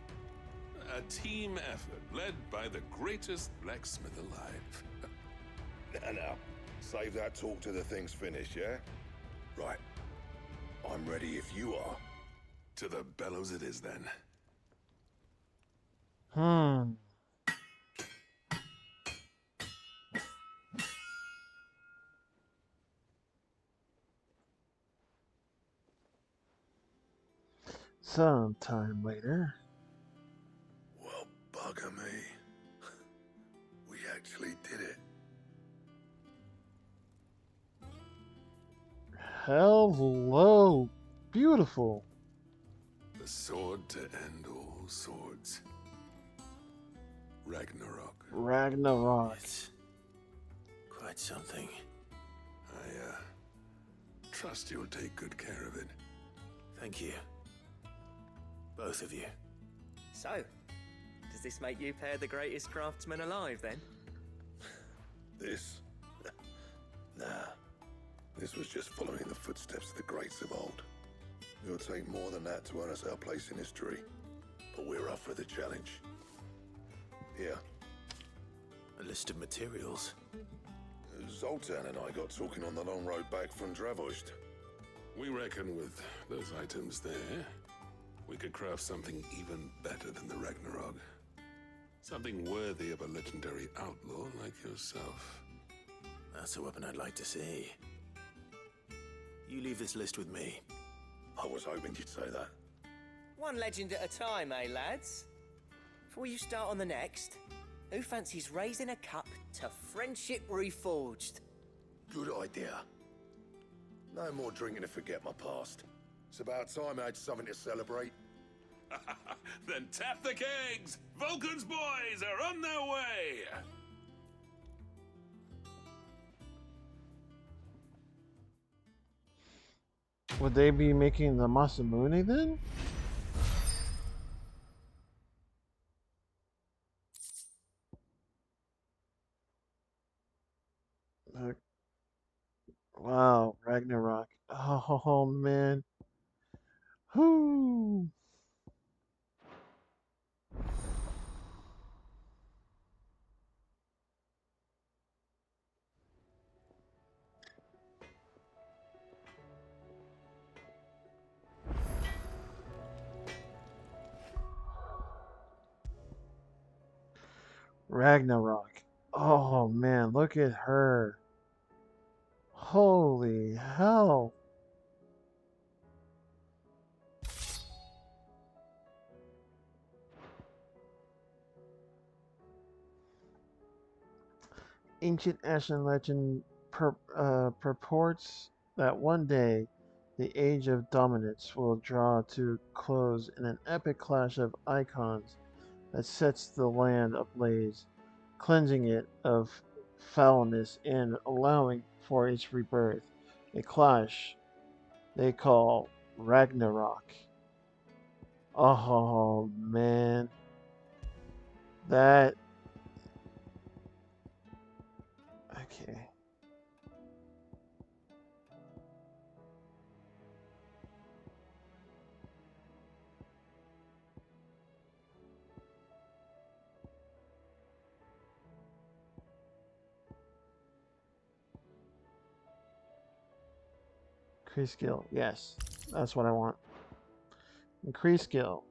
A team effort led by the greatest blacksmith alive. Now, save that talk till the thing's finished, yeah? Right. I'm ready if you are. To the bellows it is, then. Sometime later. Well, bugger me. We actually did it. Hello. Beautiful. The sword to end all swords. Ragnarok. Ragnarok. It's quite something. I, trust you'll take good care of it. Thank you. Both of you. So, does this make you pair the greatest craftsman alive, then? This? Nah. This was just following the footsteps of the greats of old. It'll take more than that to earn us our place in history. But we're up for the challenge. Here. A list of materials. Zoltan and I got talking on the long road back from Dravost. We reckon with those items there, we could craft something even better than the Ragnarok. Something worthy of a legendary outlaw like yourself. That's a weapon I'd like to see. You leave this list with me. I was hoping you'd say that. One legend at a time, eh, lads? Before you start on the next, who fancies raising a cup to friendship reforged? Good idea. No more drinking to forget my past. It's about time I had something to celebrate. Then tap the kegs! Vulcan's boys are on their way! Would they be making the Masamune then? Wow, Ragnarok. Oh man. Whoo. Ragnarok. Oh man, look at her. Holy hell. Ancient Ashen legend purports that one day the Age of Dominance will draw to a close in an epic clash of icons that sets the land ablaze, cleansing it of foulness and allowing for its rebirth. A clash they call Ragnarok. Oh man. That. Okay. Increase skill. Yes. That's what I want. Increase skill.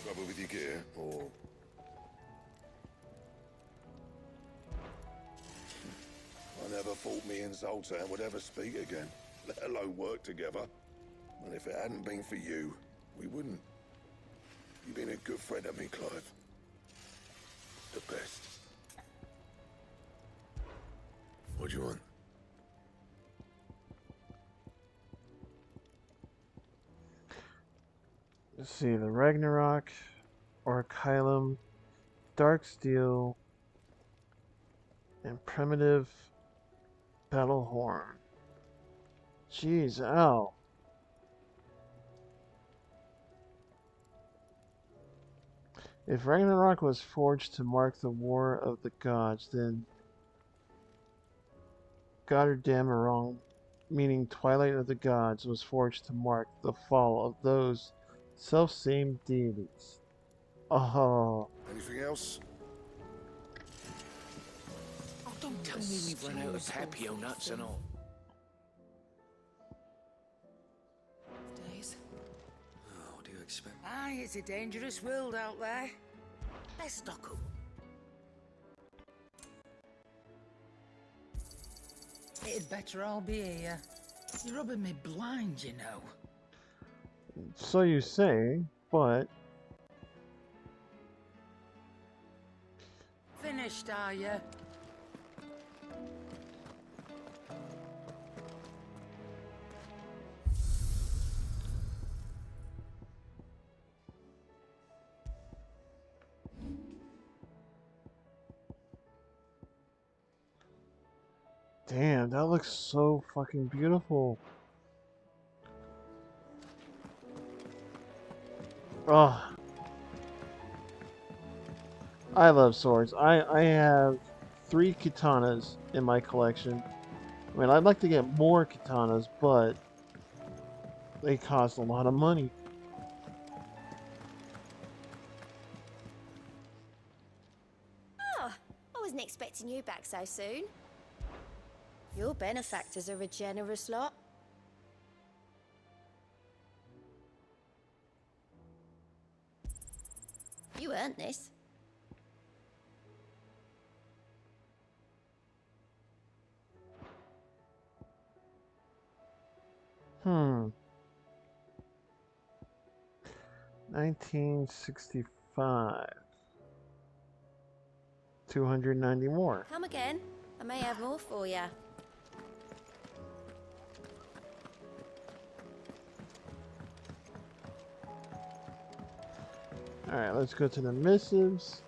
Trouble with your gear, or... I never thought me and Zoltan would ever speak again, let alone work together. And if it hadn't been for you, we wouldn't. You've been a good friend of me, Clive. The best. What do you want? Let's see, the Ragnarok, Orkylum, Dark Steel, and Primitive Battle Horn. Jeez, ow. If Ragnarok was forged to mark the War of the Gods, then Gotterdammerung, meaning Twilight of the Gods, was forged to mark the fall of those self-same deities. Oh. Anything else? Oh, don't tell me we've run out of Papio nuts and all. Days. Oh, what do you expect? Aye, it's a dangerous world out there. Let's stock up. It'd better all be here. You're rubbing me blind, you know. So you say, but... Finished, are you? Damn, that looks so fucking beautiful. Oh. I love swords. I have 3 katanas in my collection. I mean, I'd like to get more katanas, but they cost a lot of money. Ah, wasn't expecting you back so soon. Your benefactors are a generous lot. You earned this. 1965. 290 more. Come again. I may have more for you. Alright, let's go to the missives.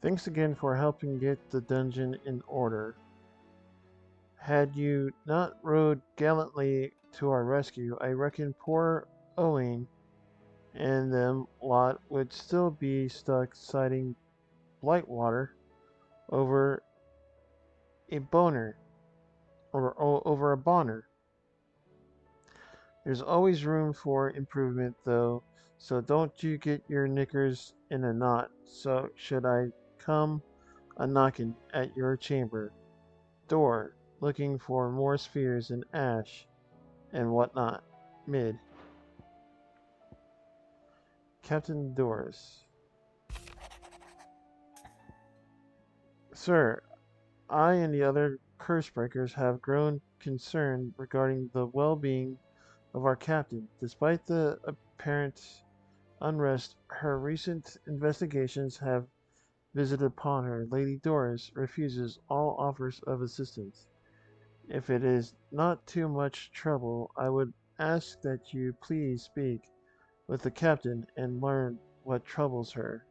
Thanks again for helping get the dungeon in order. Had you not rode gallantly to our rescue, I reckon poor Owain and them lot would still be stuck sighting Blightwater over a boner, or over a bonner. There's always room for improvement, though, so don't you get your knickers in a knot. So should I come a knocking at your chamber door, looking for more spheres and ash and whatnot? Mid. Captain Doris. Sir, I and the other Cursebreakers have grown concerned regarding the well-being of our captain. Despite the apparent unrest her recent investigations have visited upon her, Lady Doris refuses all offers of assistance. If it is not too much trouble, I would ask that you please speak with the captain and learn what troubles her.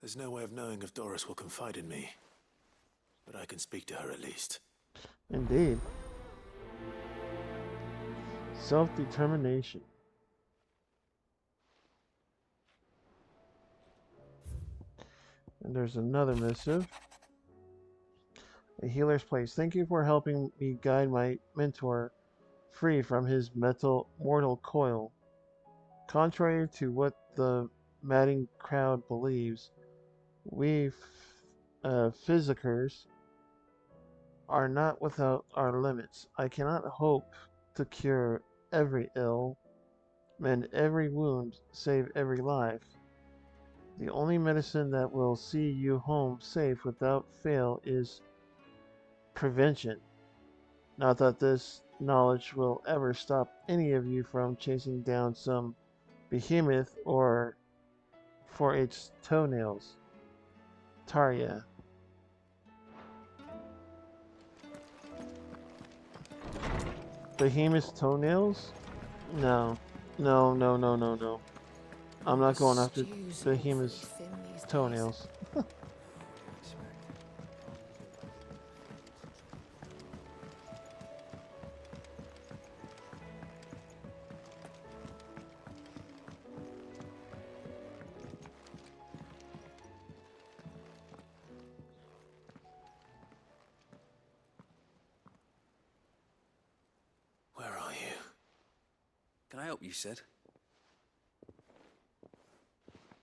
There's no way of knowing if Doris will confide in me, but I can speak to her at least. Indeed. Self-determination. And there's another missive. A healer's place. Thank you for helping me guide my mentor free from his mortal coil. Contrary to what the madding crowd believes, we physicers are not without our limits. I cannot hope to cure every ill, mend every wound, save every life. The only medicine that will see you home safe without fail is prevention. Not that this knowledge will ever stop any of you from chasing down some behemoth or for its toenails. Tarja. Behemoth's toenails? No. No, no, no, no, no. I'm not going after Behemoth's toenails. Where are you? Can I help you, Sid?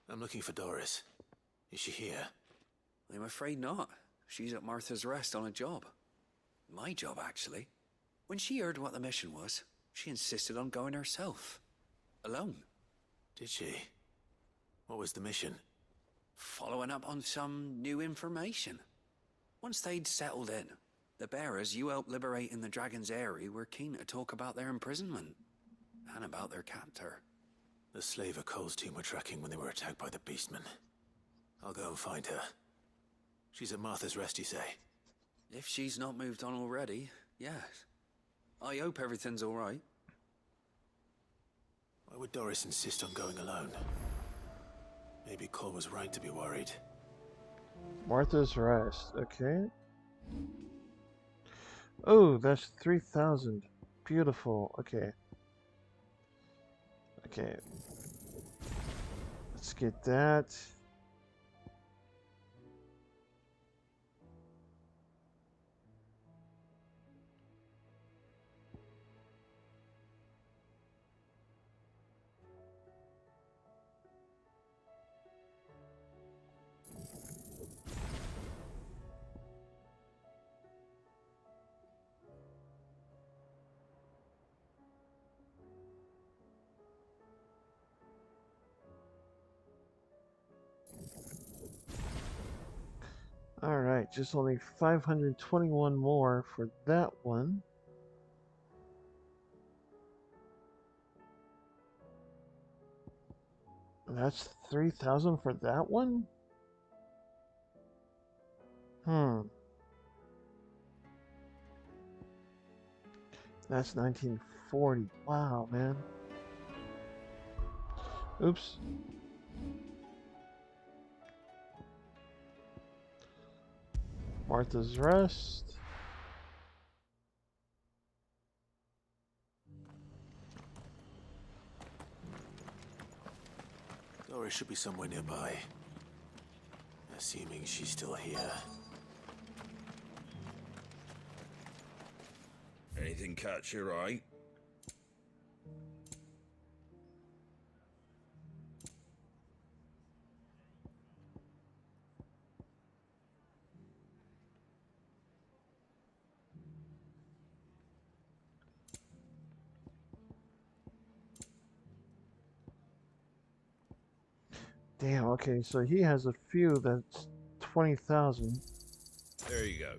I'm looking for Doris. Is she here? I'm afraid not. She's at Martha's Rest on a job. My job, actually. When she heard what the mission was, she insisted on going herself. Alone. Did she? What was the mission? Following up on some new information. Once they'd settled in, the bearers you helped liberate in the Dragon's Eyrie were keen to talk about their imprisonment. And about their captor. The slaver Cole's team were tracking when they were attacked by the Beastmen. I'll go and find her. She's at Martha's Rest, you say? If she's not moved on already, yes. I hope everything's all right. Why would Doris insist on going alone? Maybe Cole was right to be worried. Martha's Rest. Okay. Oh, that's 3,000. Beautiful. Okay. Okay. Let's get that. Alright, just only 521 more for that one. That's 3,000 for that one? That's 1940. Wow, man. Oops. Martha's Rest. Doris should be somewhere nearby. Assuming she's still here. Anything catch your eye? Damn, okay, so he has a few that's 20,000. There you go.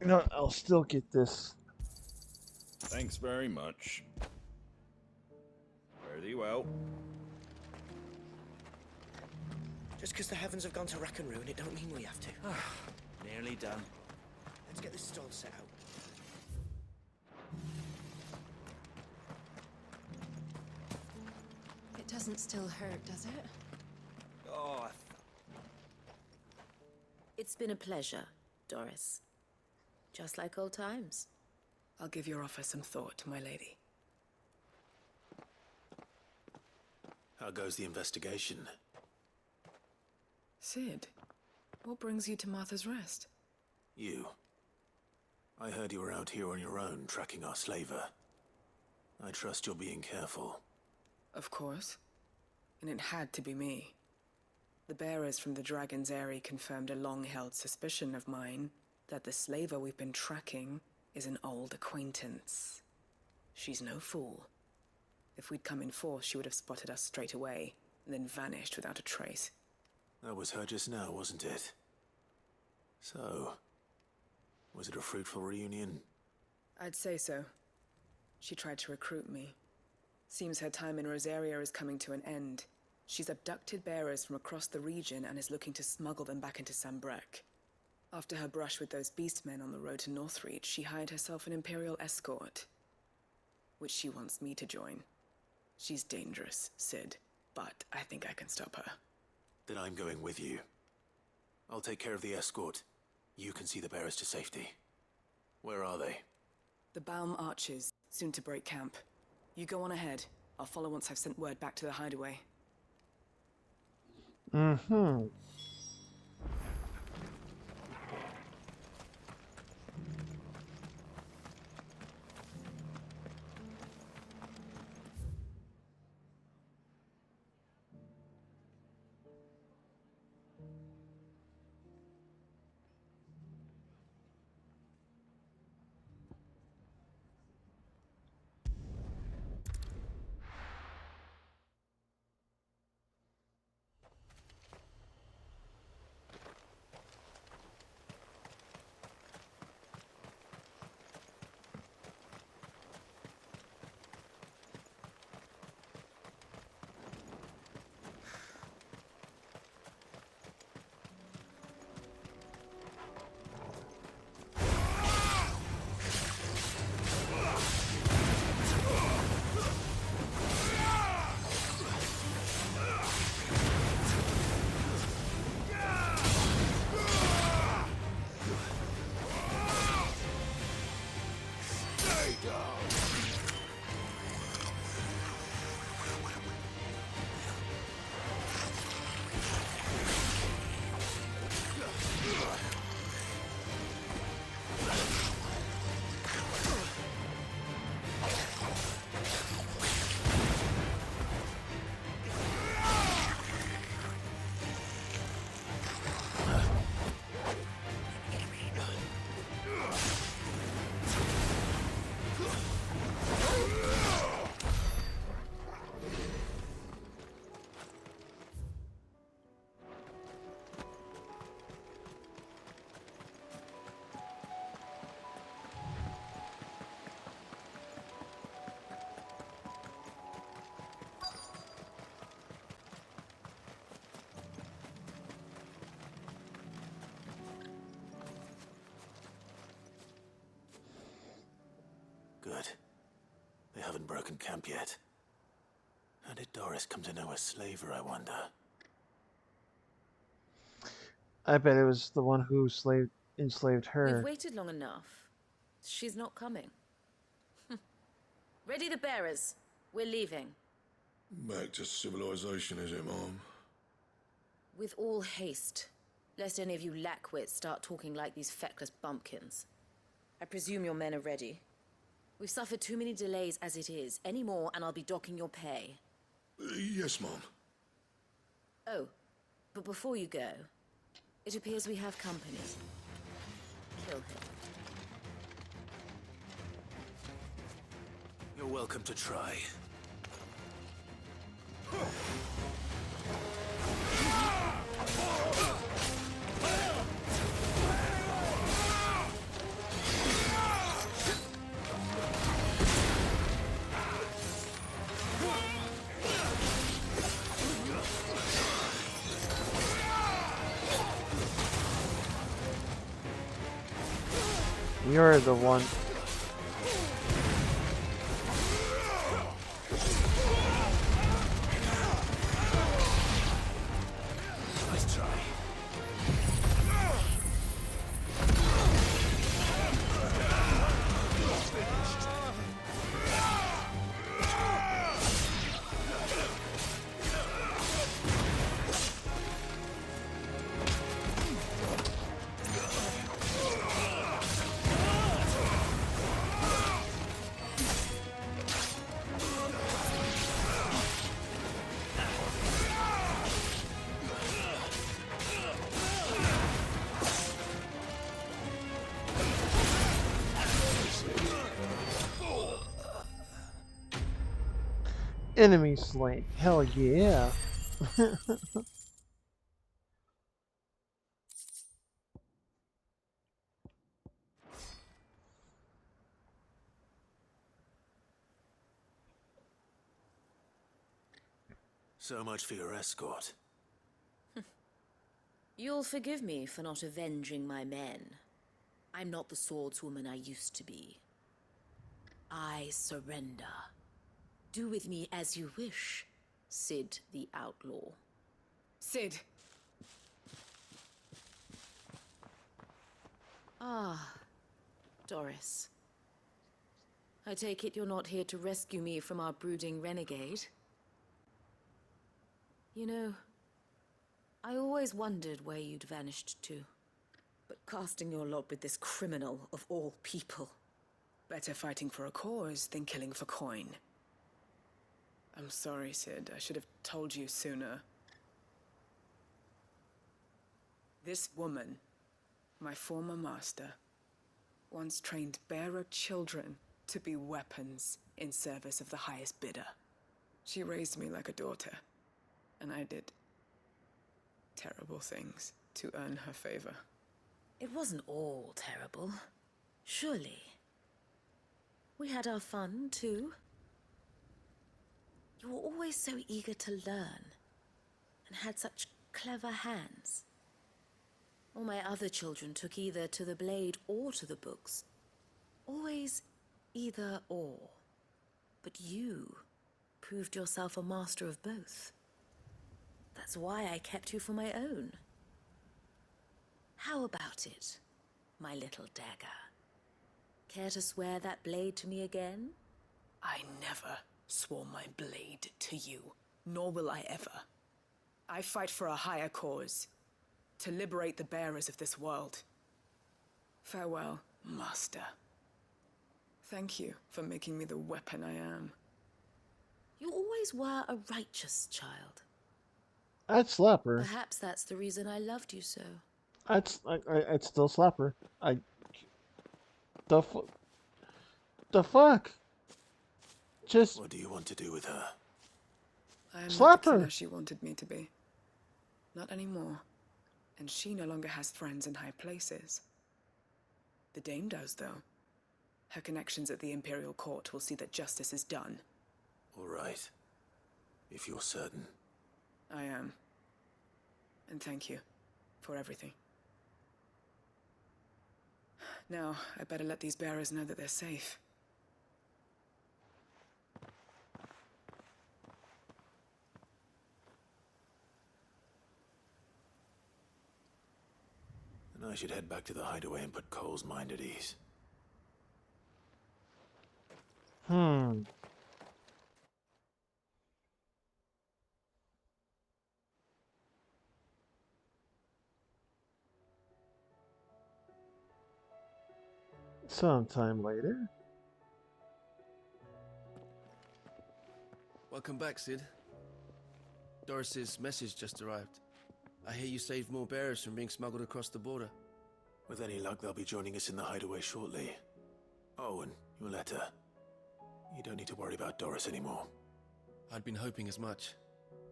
You know, I'll still get this. Thanks very much. Fare thee well. Just because the heavens have gone to rack and ruin, it don't mean we have to. Nearly done. Let's get this stall set out. It doesn't still hurt, does it? Oh, It's been a pleasure, Doris. Just like old times. I'll give your offer some thought, my lady. How goes the investigation? Sid, what brings you to Martha's Rest? You. I heard you were out here on your own, tracking our slaver. I trust you're being careful. Of course. And it had to be me. The bearers from the Dragon's Eyrie confirmed a long-held suspicion of mine that the slaver we've been tracking is an old acquaintance. She's no fool. If we'd come in force, she would have spotted us straight away, and then vanished without a trace. That was her just now, wasn't it? So, was it a fruitful reunion? I'd say so. She tried to recruit me. Seems her time in Rosaria is coming to an end. She's abducted bearers from across the region and is looking to smuggle them back into Sambrec. After her brush with those beastmen on the road to Northreach, she hired herself an Imperial escort, which she wants me to join. She's dangerous, Sid, but I think I can stop her. Then I'm going with you. I'll take care of the escort. You can see the bearers to safety. Where are they? The Baum Archers, soon to break camp. You go on ahead. I'll follow once I've sent word back to the hideaway. Mm-hmm. Good. They haven't broken camp yet. How did Doris come to know a slaver, I wonder? I bet it was the one who enslaved We've her. waited long enough. She's not coming. Ready the bearers. We're leaving. Back to civilization, is it, Mom? With all haste, lest any of you lackwits start talking like these feckless bumpkins. I presume your men are ready. We've suffered too many delays as it is. Any more and I'll be docking your pay. Yes, Mom. Oh, but before you go, it appears we have company. Kill him. You're welcome to try. You're the one. Nice try. Enemy slain. Hell yeah. So much for your escort. You'll forgive me for not avenging my men. I'm not the swordswoman I used to be. I surrender. Do with me as you wish, Sid the Outlaw. Sid. Ah, Doris. I take it you're not here to rescue me from our brooding renegade? You know, I always wondered where you'd vanished to. But casting your lot with this criminal of all people. Better fighting for a cause than killing for coin. I'm sorry, Sid. I should have told you sooner. This woman, my former master, once trained bearer children to be weapons in service of the highest bidder. She raised me like a daughter, and I did terrible things to earn her favor. It wasn't all terrible, surely. We had our fun, too. You were always so eager to learn, and had such clever hands. All my other children took either to the blade or to the books. Always either or. But you proved yourself a master of both. That's why I kept you for my own. How about it, my little dagger? Care to swear that blade to me again? I never swore my blade to you, nor will I ever. I fight for a higher cause, to liberate the bearers of this world. Farewell, Master. Thank you for making me the weapon I am. You always were a righteous child. I'd slap her. Perhaps that's the reason I loved you so. I'd still slap her. The fuck? Just What do you want to do with her? I am slap not the her. killer she wanted me to be. Not anymore. And she no longer has friends in high places. The Dame does, though. Her connections at the Imperial Court will see that justice is done. All right. If you're certain. I am. And thank you for everything. Now, I better let these bearers know that they're safe. And I should head back to the hideaway and put Cole's mind at ease. Sometime later. Welcome back, Sid. Doris's message just arrived. I hear you saved more bearers from being smuggled across the border. With any luck, they'll be joining us in the hideaway shortly. Oh, and your letter. You don't need to worry about Doris anymore. I'd been hoping as much.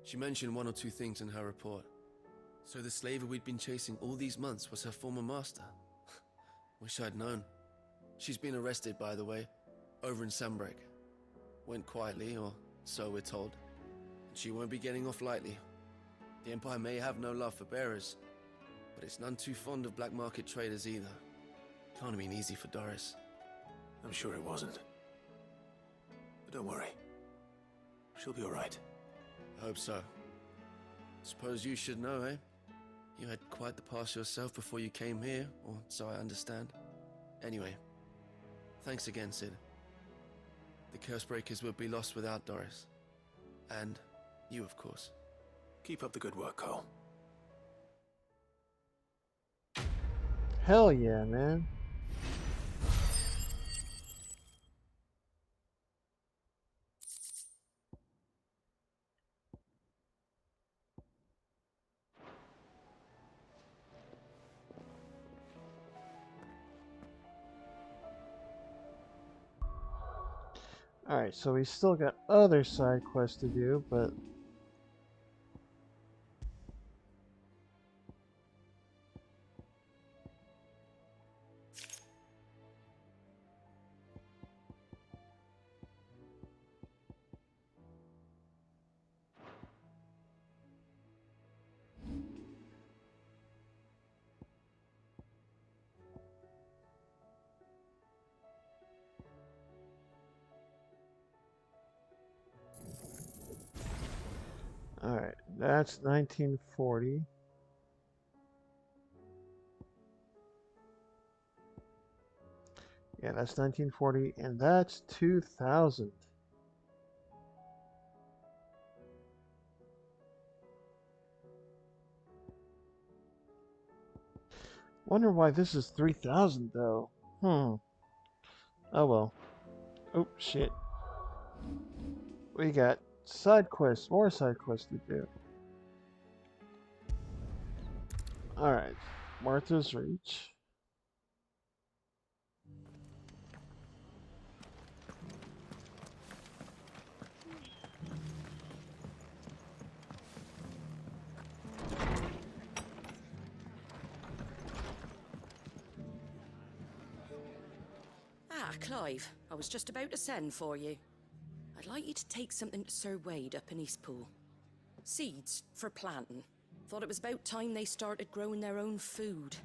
She mentioned one or two things in her report. So the slaver we'd been chasing all these months was her former master. Wish I'd known. She's been arrested, by the way, over in Sunbreak. Went quietly, or so we're told. She won't be getting off lightly. The Empire may have no love for bearers, but it's none too fond of black market traders either. Can't have been easy for Doris. I'm sure it wasn't. But don't worry. She'll be all right. I hope so. Suppose you should know, eh? You had quite the past yourself before you came here, or so I understand. Anyway, thanks again, Sid. The Cursebreakers would be lost without Doris. And you, of course. Keep up the good work, Cole. Hell yeah, man. Alright, so we still got other side quests to do, but alright, that's 1940. Yeah, that's 1940, and that's 2000. Wonder why this is 3000 though. Oh well. Oh shit. We got side quests, more side quests to do. Alright, Martha's Reach. Ah, Clive, I was just about to send for you. I'd like you to take something to Sir Wade up in Eastpool. Seeds for planting. Thought it was about time they started growing their own food.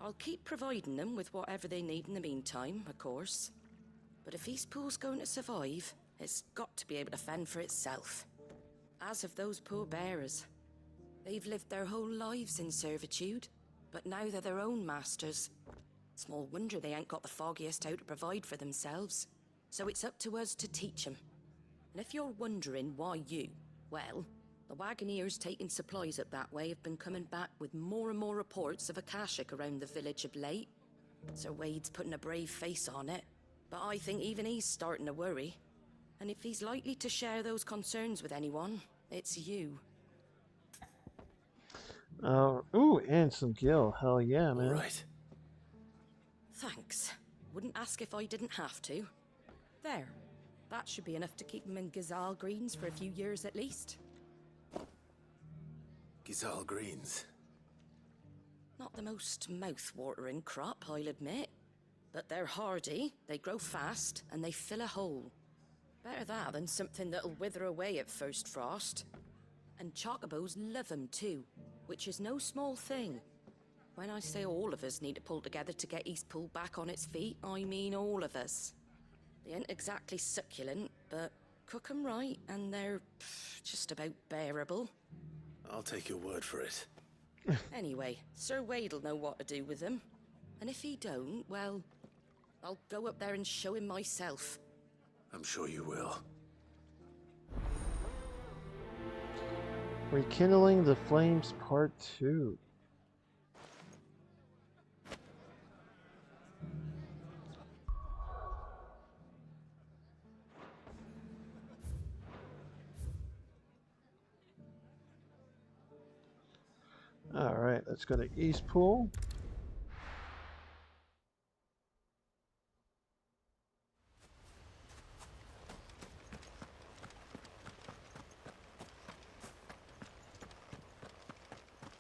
I'll keep providing them with whatever they need in the meantime, of course. But if Eastpool's going to survive, it's got to be able to fend for itself. As have those poor bearers. They've lived their whole lives in servitude, but now they're their own masters. Small wonder they ain't got the foggiest how to provide for themselves. So it's up to us to teach 'em. And if you're wondering why you, well, the Wagoneers taking supplies up that way have been coming back with more and more reports of Akashic around the village of late. Sir Wade's putting a brave face on it, but I think even he's starting to worry. And if he's likely to share those concerns with anyone, it's you. Ooh, and some gil. Hell yeah, man. All right. Thanks. Wouldn't ask if I didn't have to. There. That should be enough to keep him in Gazal Greens for a few years at least. Gazal Greens. Not the most mouth-watering crop, I'll admit. But they're hardy, they grow fast, and they fill a hole. Better that than something that'll wither away at first frost. And chocobos love 'em too, which is no small thing. When I say all of us need to pull together to get Eastpool back on its feet, I mean all of us. They ain't exactly succulent, but cook 'em right, and they're just about bearable. I'll take your word for it. Anyway, Sir Wade'll know what to do with them. And if he don't, well, I'll go up there and show him myself. I'm sure you will. Rekindling the Flames Part 2. All right, let's go to Eastpool.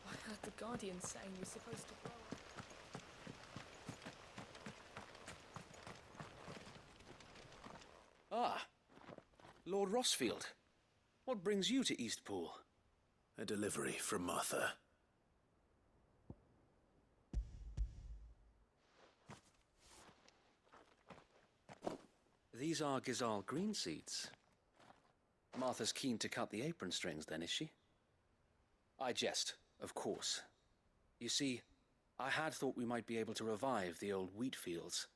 I heard the Guardian saying you're supposed to blow. Ah, Lord Rossfield. What brings you to Eastpool? A delivery from Martha. These are Gazal green seeds. Martha's keen to cut the apron strings then, is she? I jest, of course. You see, I had thought we might be able to revive the old wheat fields,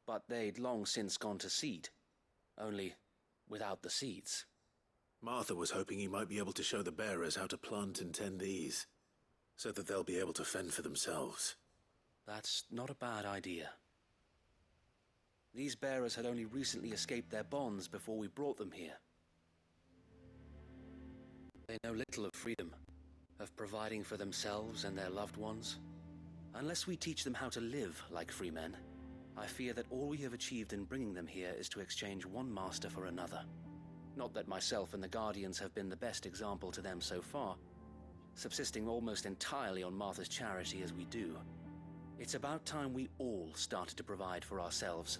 but they'd long since gone to seed, only without the seeds. Martha was hoping he might be able to show the bearers how to plant and tend these, so that they'll be able to fend for themselves. That's not a bad idea. These bearers had only recently escaped their bonds before we brought them here. They know little of freedom, of providing for themselves and their loved ones. Unless we teach them how to live like free men, I fear that all we have achieved in bringing them here is to exchange one master for another. Not that myself and the Guardians have been the best example to them so far, subsisting almost entirely on Martha's charity as we do. It's about time we all started to provide for ourselves,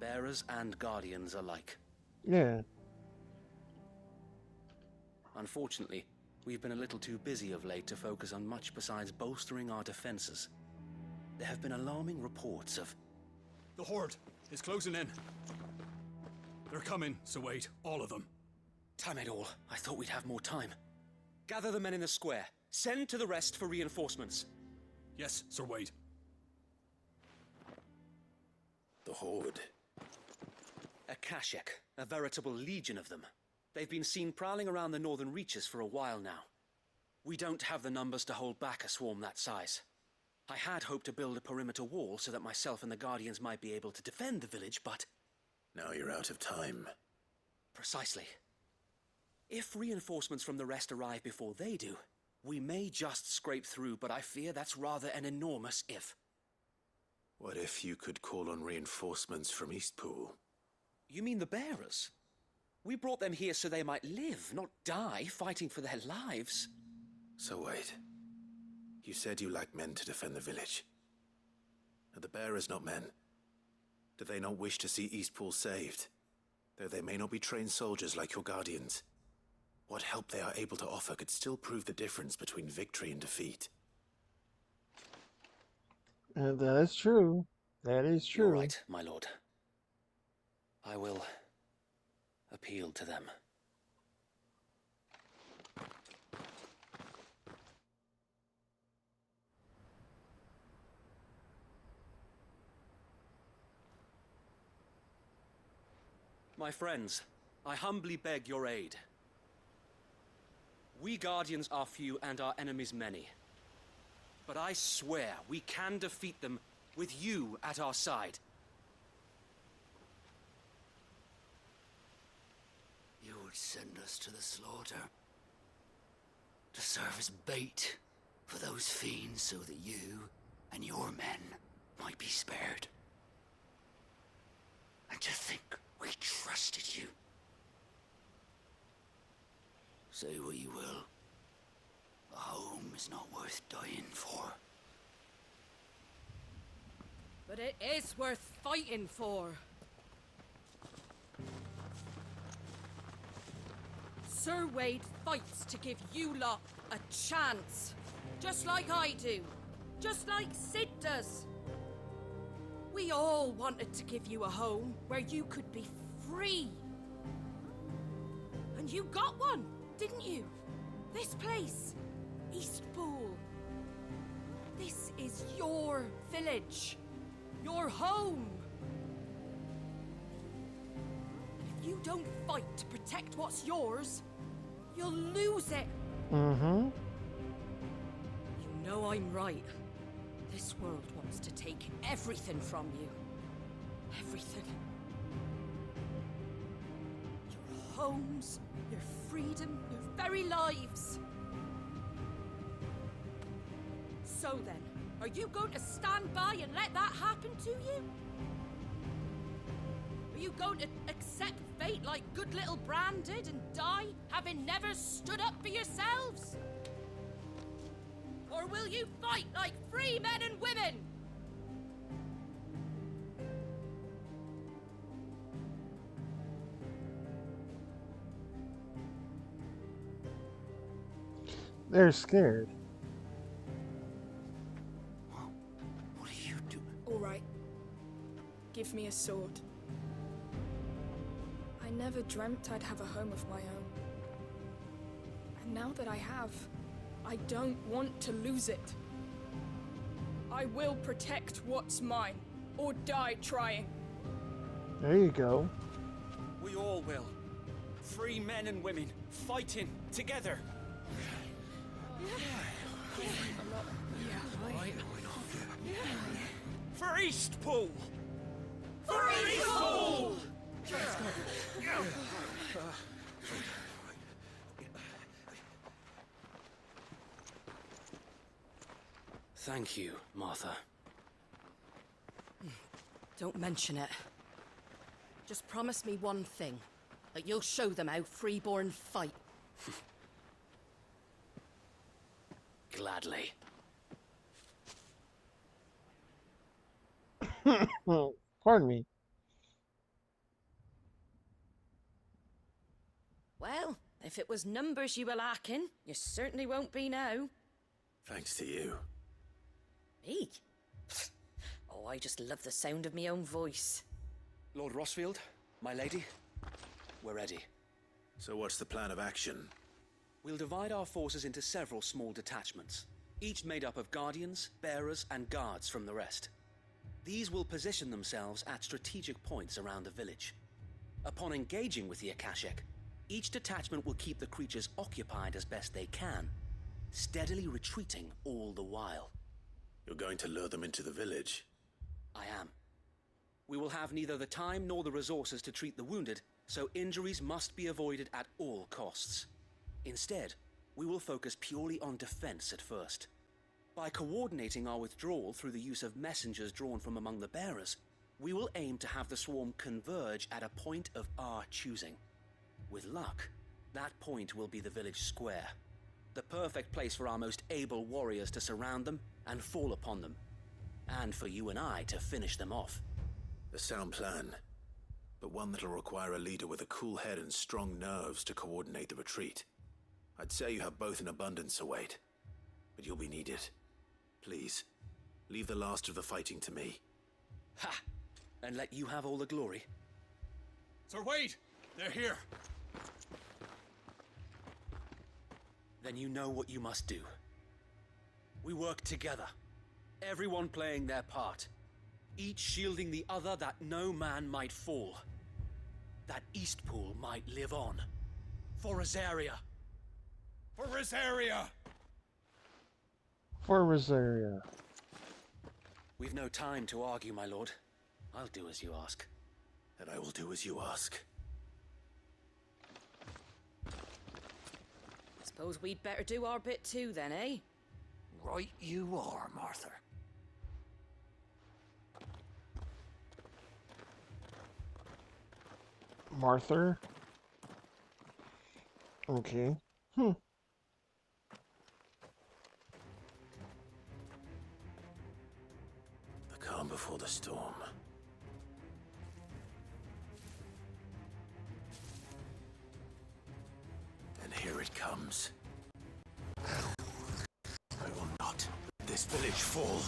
bearers and Guardians alike. Yeah. Unfortunately, we've been a little too busy of late to focus on much besides bolstering our defenses. There have been alarming reports of... The Horde is closing in. They're coming, so wait, all of them. Damn it all, I thought we'd have more time. Gather the men in the square. Send to the rest for reinforcements. Yes, Sir Wade. The Horde. Akashic, a veritable legion of them. They've been seen prowling around the northern reaches for a while now. We don't have the numbers to hold back a swarm that size. I had hoped to build a perimeter wall so that myself and the Guardians might be able to defend the village, but... Now you're out of time. Precisely. If reinforcements from the rest arrive before they do, we may just scrape through, but I fear that's rather an enormous if. What if you could call on reinforcements from Eastpool? You mean the bearers? We brought them here so they might live, not die, fighting for their lives. So wait. You said you lack men to defend the village. Are the bearers not men? Do they not wish to see Eastpool saved? Though they may not be trained soldiers like your Guardians. What help they are able to offer could still prove the difference between victory and defeat. That is true. That is true. You're right, my lord. I will appeal to them. My friends, I humbly beg your aid. We Guardians are few and our enemies many. But I swear we can defeat them with you at our side. You would send us to the slaughter. To serve as bait for those fiends so that you and your men might be spared. And to think we trusted you. Say what you will. A home is not worth dying for. But it is worth fighting for. Sir Wade fights to give you lot a chance. Just like I do. Just like Sid does. We all wanted to give you a home where you could be free. And you got one, didn't you? This place, Eastpool. This is your village. Your home. And if you don't fight to protect what's yours, you'll lose it. Mm-hmm. You know I'm right. This world wants to take everything from you. Everything. Your homes, your freedom, your very lives. So then, are you going to stand by and let that happen to you? Are you going to accept fate like good little Bran did and die, having never stood up for yourselves? Or will you fight like free men and women? They're scared. What are you doing? All right. Give me a sword. I never dreamt I'd have a home of my own. And now that I have, I don't want to lose it. I will protect what's mine, or die trying. There you go. We all will. Free men and women, fighting together. For Eastpool! For Eastpool! Thank you, Martha. Don't mention it. Just promise me one thing. That you'll show them how freeborn fight. Gladly. Pardon me. Well, if it was numbers you were lacking, you certainly won't be now. Thanks to you. Me? Oh, I just love the sound of my own voice. Lord Rossfield, my lady, we're ready. So what's the plan of action? We'll divide our forces into several small detachments, each made up of guardians, bearers, and guards from the rest. These will position themselves at strategic points around the village. Upon engaging with the Akashic, each detachment will keep the creatures occupied as best they can, steadily retreating all the while. You're going to lure them into the village? I am. We will have neither the time nor the resources to treat the wounded, so injuries must be avoided at all costs. Instead, we will focus purely on defense at first. By coordinating our withdrawal through the use of messengers drawn from among the bearers, we will aim to have the swarm converge at a point of our choosing. With luck, that point will be the village square, the perfect place for our most able warriors to surround them and fall upon them, and for you and I to finish them off. A sound plan, but one that'll require a leader with a cool head and strong nerves to coordinate the retreat. I'd say you have both in abundance, Sir Wade, but you'll be needed. Please, leave the last of the fighting to me. Ha! And let you have all the glory. Sir Wade! They're here! Then you know what you must do. We work together, everyone playing their part, each shielding the other that no man might fall. that Eastpool might live on. For Rosaria. For Rosaria! For Rosaria. We've no time to argue, my lord. I'll do as you ask. And I will do as you ask. Suppose we'd better do our bit too, then, eh? Right you are, Martha. Martha? Okay. Hmm. The calm before the storm. And here it comes. I will not let this village fall.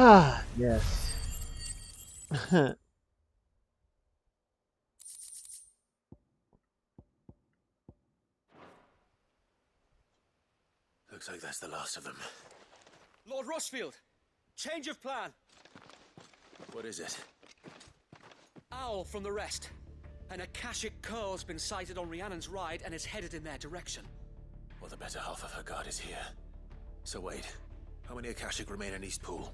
Ah, yes. Looks like that's the last of them. Lord Rossfield! Change of plan! What is it? Owl from the rest. An Akashic Curl's been sighted on Rhiannon's ride and is headed in their direction. Well, the better half of her guard is here. So wait, how many Akashic remain in Eastpool?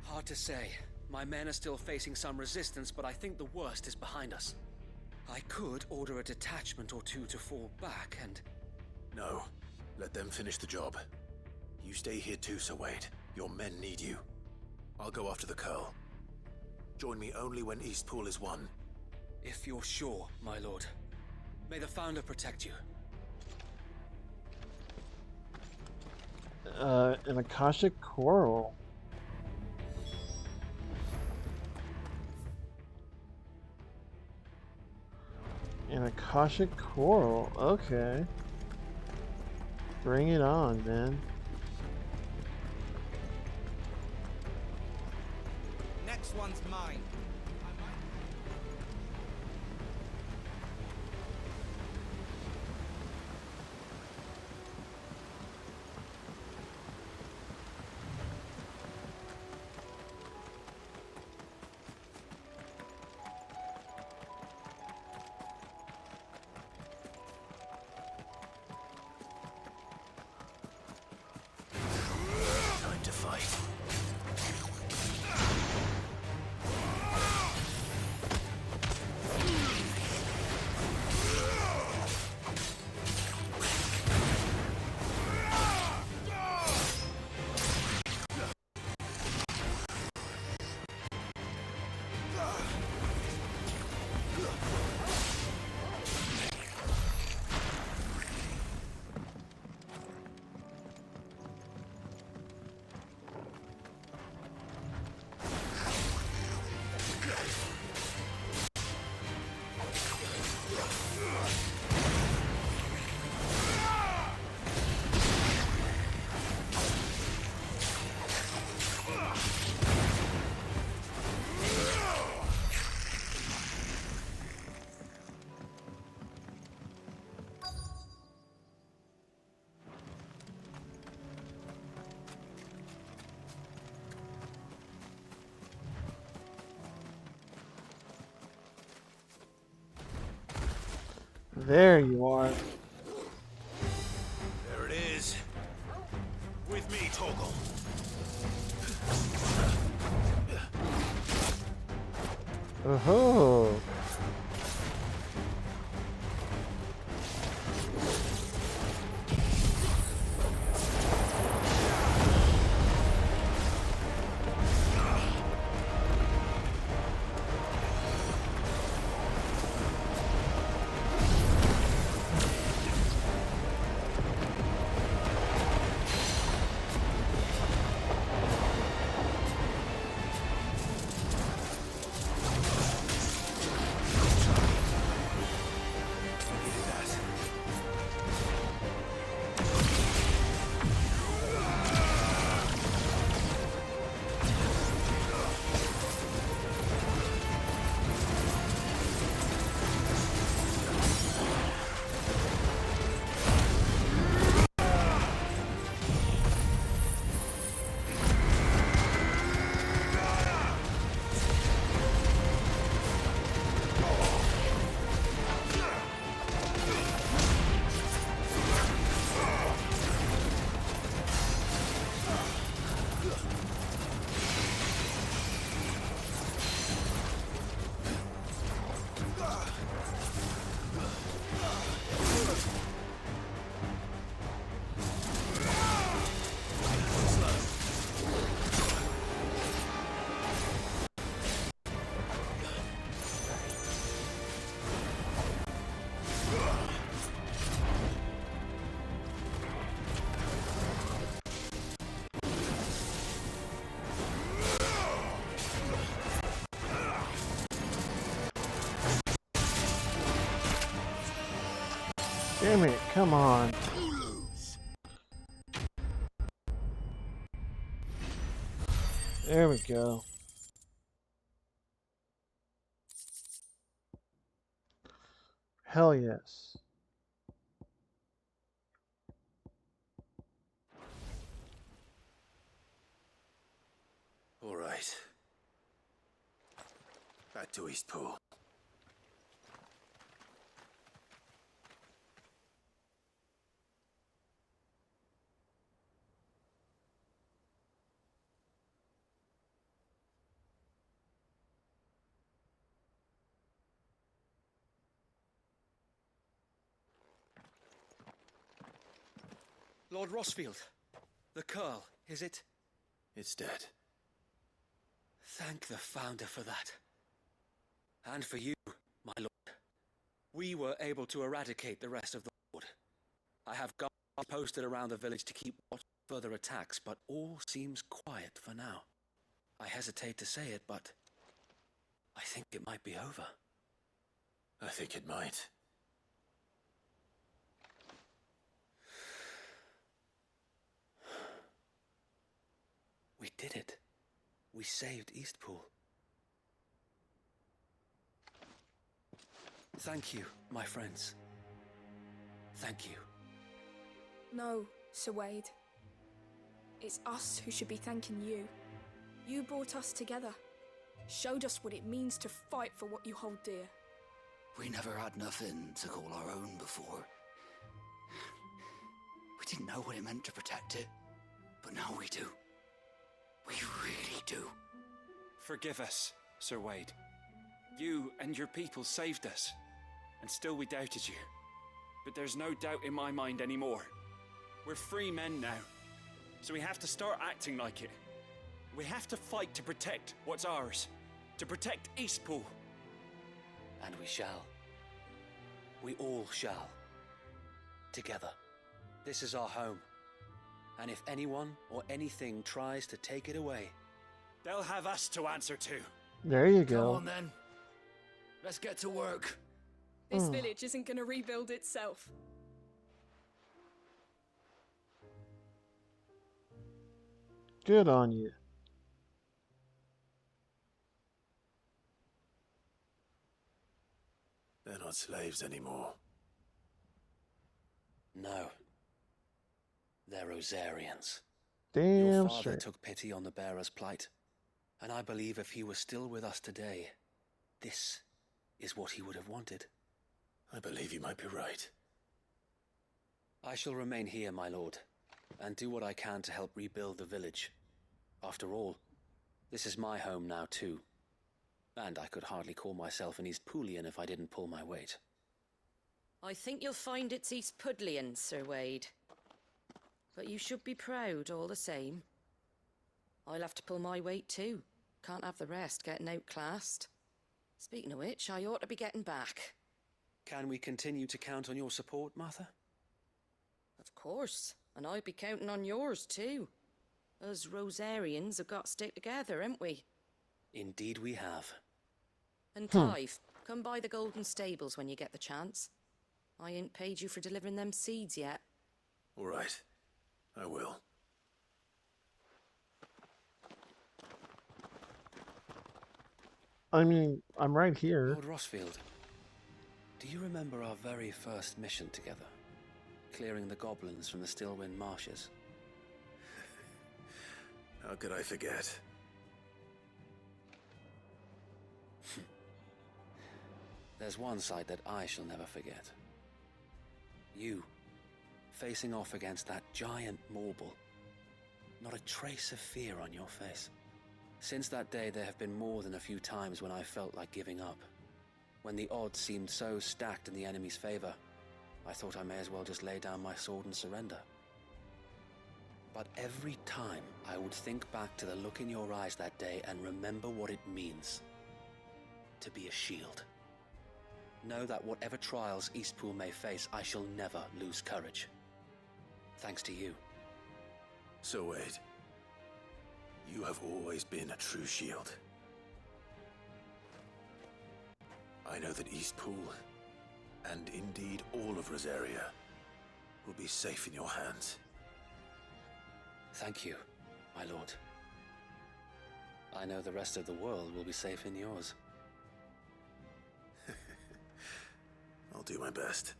Hard to say. My men are still facing some resistance, but I think the worst is behind us. I could order a detachment or two to fall back and... No. Let them finish the job. You stay here too, Sir Wade. Your men need you. I'll go after the Curl. Join me only when Eastpool is won. If you're sure, my lord. May the Founder protect you. An Akashic Coral. An Akashic Coral, okay. Bring it on, man. Next one's mine. There you are. There it is. With me, Toggle. Oh. Damn it, come on. There we go. Hell yes. All right. Back to Eastpool. Lord Rossfield, the Curl, is it? It's dead. Thank the Founder for that. And for you, my lord. We were able to eradicate the rest of the Horde. I have guards posted around the village to keep watch for further attacks, but all seems quiet for now. I hesitate to say it, but I think it might be over. I think it might. We did it. We saved Eastpool. Thank you, my friends. Thank you. No, Sir Wade. It's us who should be thanking you. You brought us together. Showed us what it means to fight for what you hold dear. We never had nothing to call our own before. We didn't know what it meant to protect it, but now we do. We really do. Forgive us, Sir Wade. You and your people saved us, and still we doubted you. But there's no doubt in my mind anymore. We're free men now, so we have to start acting like it. We have to fight to protect what's ours, to protect Eastpool. And we shall. We all shall. Together. This is our home. And if anyone or anything tries to take it away, they'll have us to answer to. There you go. Come on then. Let's get to work. This village isn't going to rebuild itself. Good on you. They're not slaves anymore. No. They're Rosarians. Damn Your father straight. took pity on the bearer's plight, and I believe if he was still with us today, this is what he would have wanted. I believe you might be right. I shall remain here, my lord, and do what I can to help rebuild the village. After all, this is my home now too. And I could hardly call myself an East Poolian if I didn't pull my weight. I think you'll find it's East Pudlian, Sir Wade. But you should be proud all the same. I'll have to pull my weight too. Can't have the rest getting outclassed. Speaking of which, I ought to be getting back. Can we continue to count on your support, Martha? Of course, and I'll be counting on yours too. Us Rosarians have got to stick together, haven't we? Indeed we have. And Clive, come by the Golden Stables when you get the chance. I ain't paid you for delivering them seeds yet. All right. I will. I mean, I'm right here. Lord Rossfield, do you remember our very first mission together? Clearing the goblins from the Stillwind marshes? How could I forget? There's one sight that I shall never forget. You, facing off against that giant Morble. Not a trace of fear on your face. Since that day, there have been more than a few times when I felt like giving up. When the odds seemed so stacked in the enemy's favor, I thought I may as well just lay down my sword and surrender. But every time, I would think back to the look in your eyes that day and remember what it means to be a shield. Know that whatever trials Eastpool may face, I shall never lose courage. Thanks to you. So Wade, you have always been a true shield. I know that Eastpool, and indeed all of Rosaria, will be safe in your hands. Thank you, my lord. I know the rest of the world will be safe in yours. I'll do my best.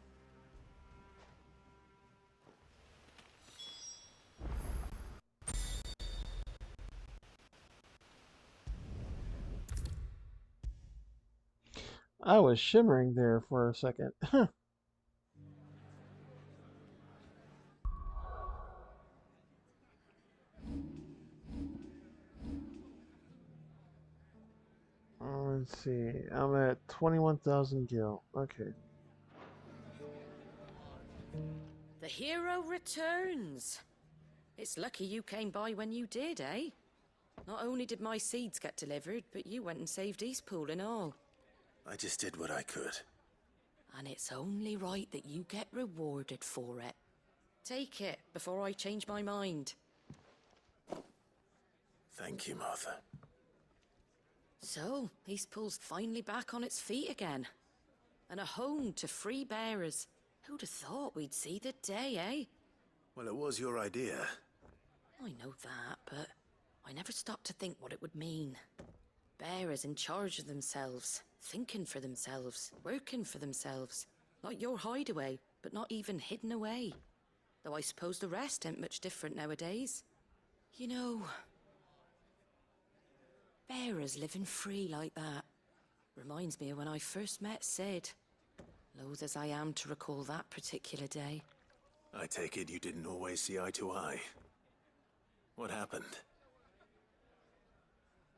I was shimmering there for a second. Let's see. I'm at 21,000 gil. Okay. The hero returns. It's lucky you came by when you did, eh? Not only did my seeds get delivered, but you went and saved Eastpool and all. I just did what I could. And it's only right that you get rewarded for it. Take it before I change my mind. Thank you, Martha. So, Eastpool's finally back on its feet again. And a home to free bearers. Who'd have thought we'd see the day, eh? Well, it was your idea. I know that, but I never stopped to think what it would mean. Bearers in charge of themselves, thinking for themselves, working for themselves. Not your hideaway, but not even hidden away. Though I suppose the rest ain't much different nowadays. You know, bearers living free like that reminds me of when I first met Sid. Loath as I am to recall that particular day. I take it you didn't always see eye to eye. What happened?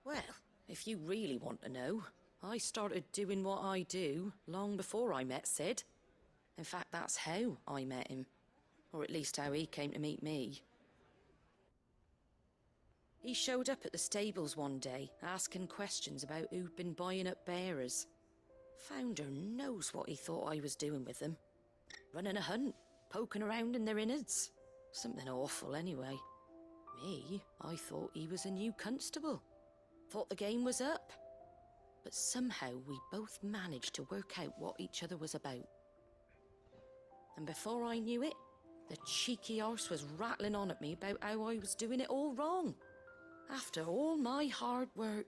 Well, if you really want to know, I started doing what I do long before I met Sid. In fact, that's how I met him. Or at least how he came to meet me. He showed up at the stables one day, asking questions about who'd been buying up bearers. Founder knows what he thought I was doing with them. Running a hunt, poking around in their innards. Something awful anyway. Me, I thought he was a new constable. Thought the game was up. But somehow we both managed to work out what each other was about. And before I knew it, the cheeky arse was rattling on at me about how I was doing it all wrong. After all my hard work.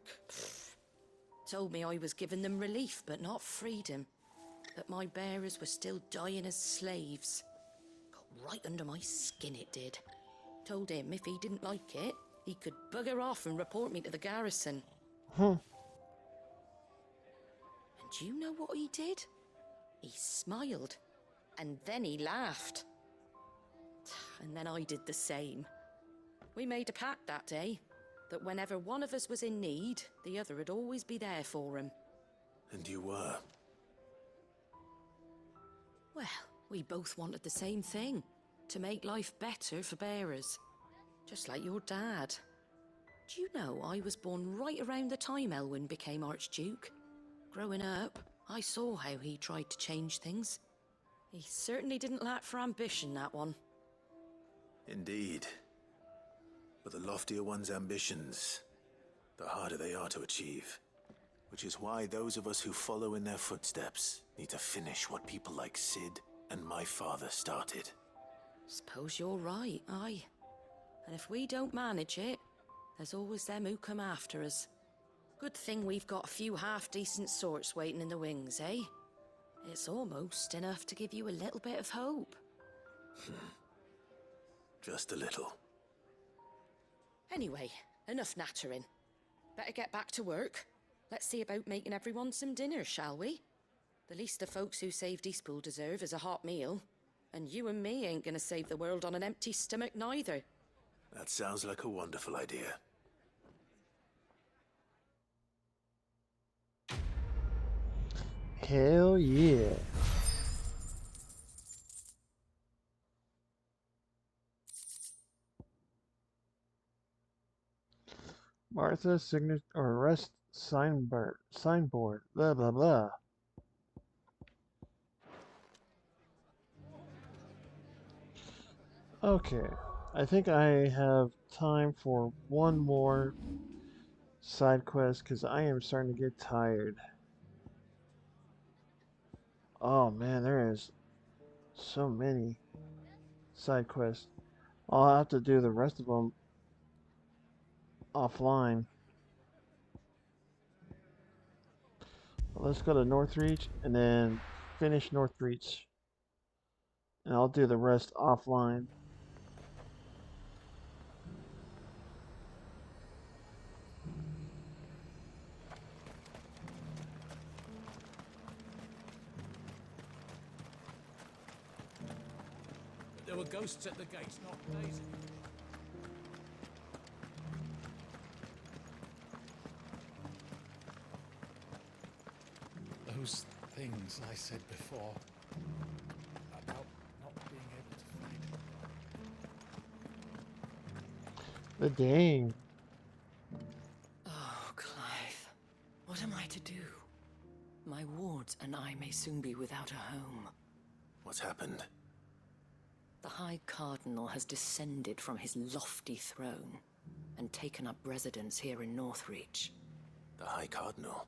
Told me I was giving them relief but not freedom. That my bearers were still dying as slaves. Got right under my skin it did. Told him if he didn't like it, he could bugger off and report me to the garrison. And do you know what he did? He smiled, and then he laughed. And then I did the same. We made a pact that day, that whenever one of us was in need, the other would always be there for him. And you were? Well, we both wanted the same thing, to make life better for bearers. Just like your dad. Do you know I was born right around the time Elwyn became Archduke? Growing up, I saw how he tried to change things. He certainly didn't lack for ambition, that one. Indeed. But the loftier one's ambitions, the harder they are to achieve. Which is why those of us who follow in their footsteps need to finish what people like Sid and my father started. Suppose you're right, aye. And if we don't manage it, there's always them who come after us. Good thing we've got a few half-decent sorts waiting in the wings, eh? It's almost enough to give you a little bit of hope. Just a little. Anyway, enough nattering. Better get back to work. Let's see about making everyone some dinner, shall we? The least the folks who saved Eastpool deserve is a hot meal. And you and me ain't gonna save the world on an empty stomach neither. That sounds like a wonderful idea. Hell yeah. Martha's signature or arrest signboard. Blah blah blah. Okay, I think I have time for one more side quest because I am starting to get tired. Oh man, there is so many side quests. I'll have to do the rest of them offline. Let's go to Northreach and then finish Northreach. And I'll do the rest offline. There were ghosts at the gates, not Daisy. Those things I said before about not being able to fight. The dang. Oh, Clive. What am I to do? My wards and I may soon be without a home. What's happened? The High Cardinal has descended from his lofty throne and taken up residence here in Northreach. The High Cardinal?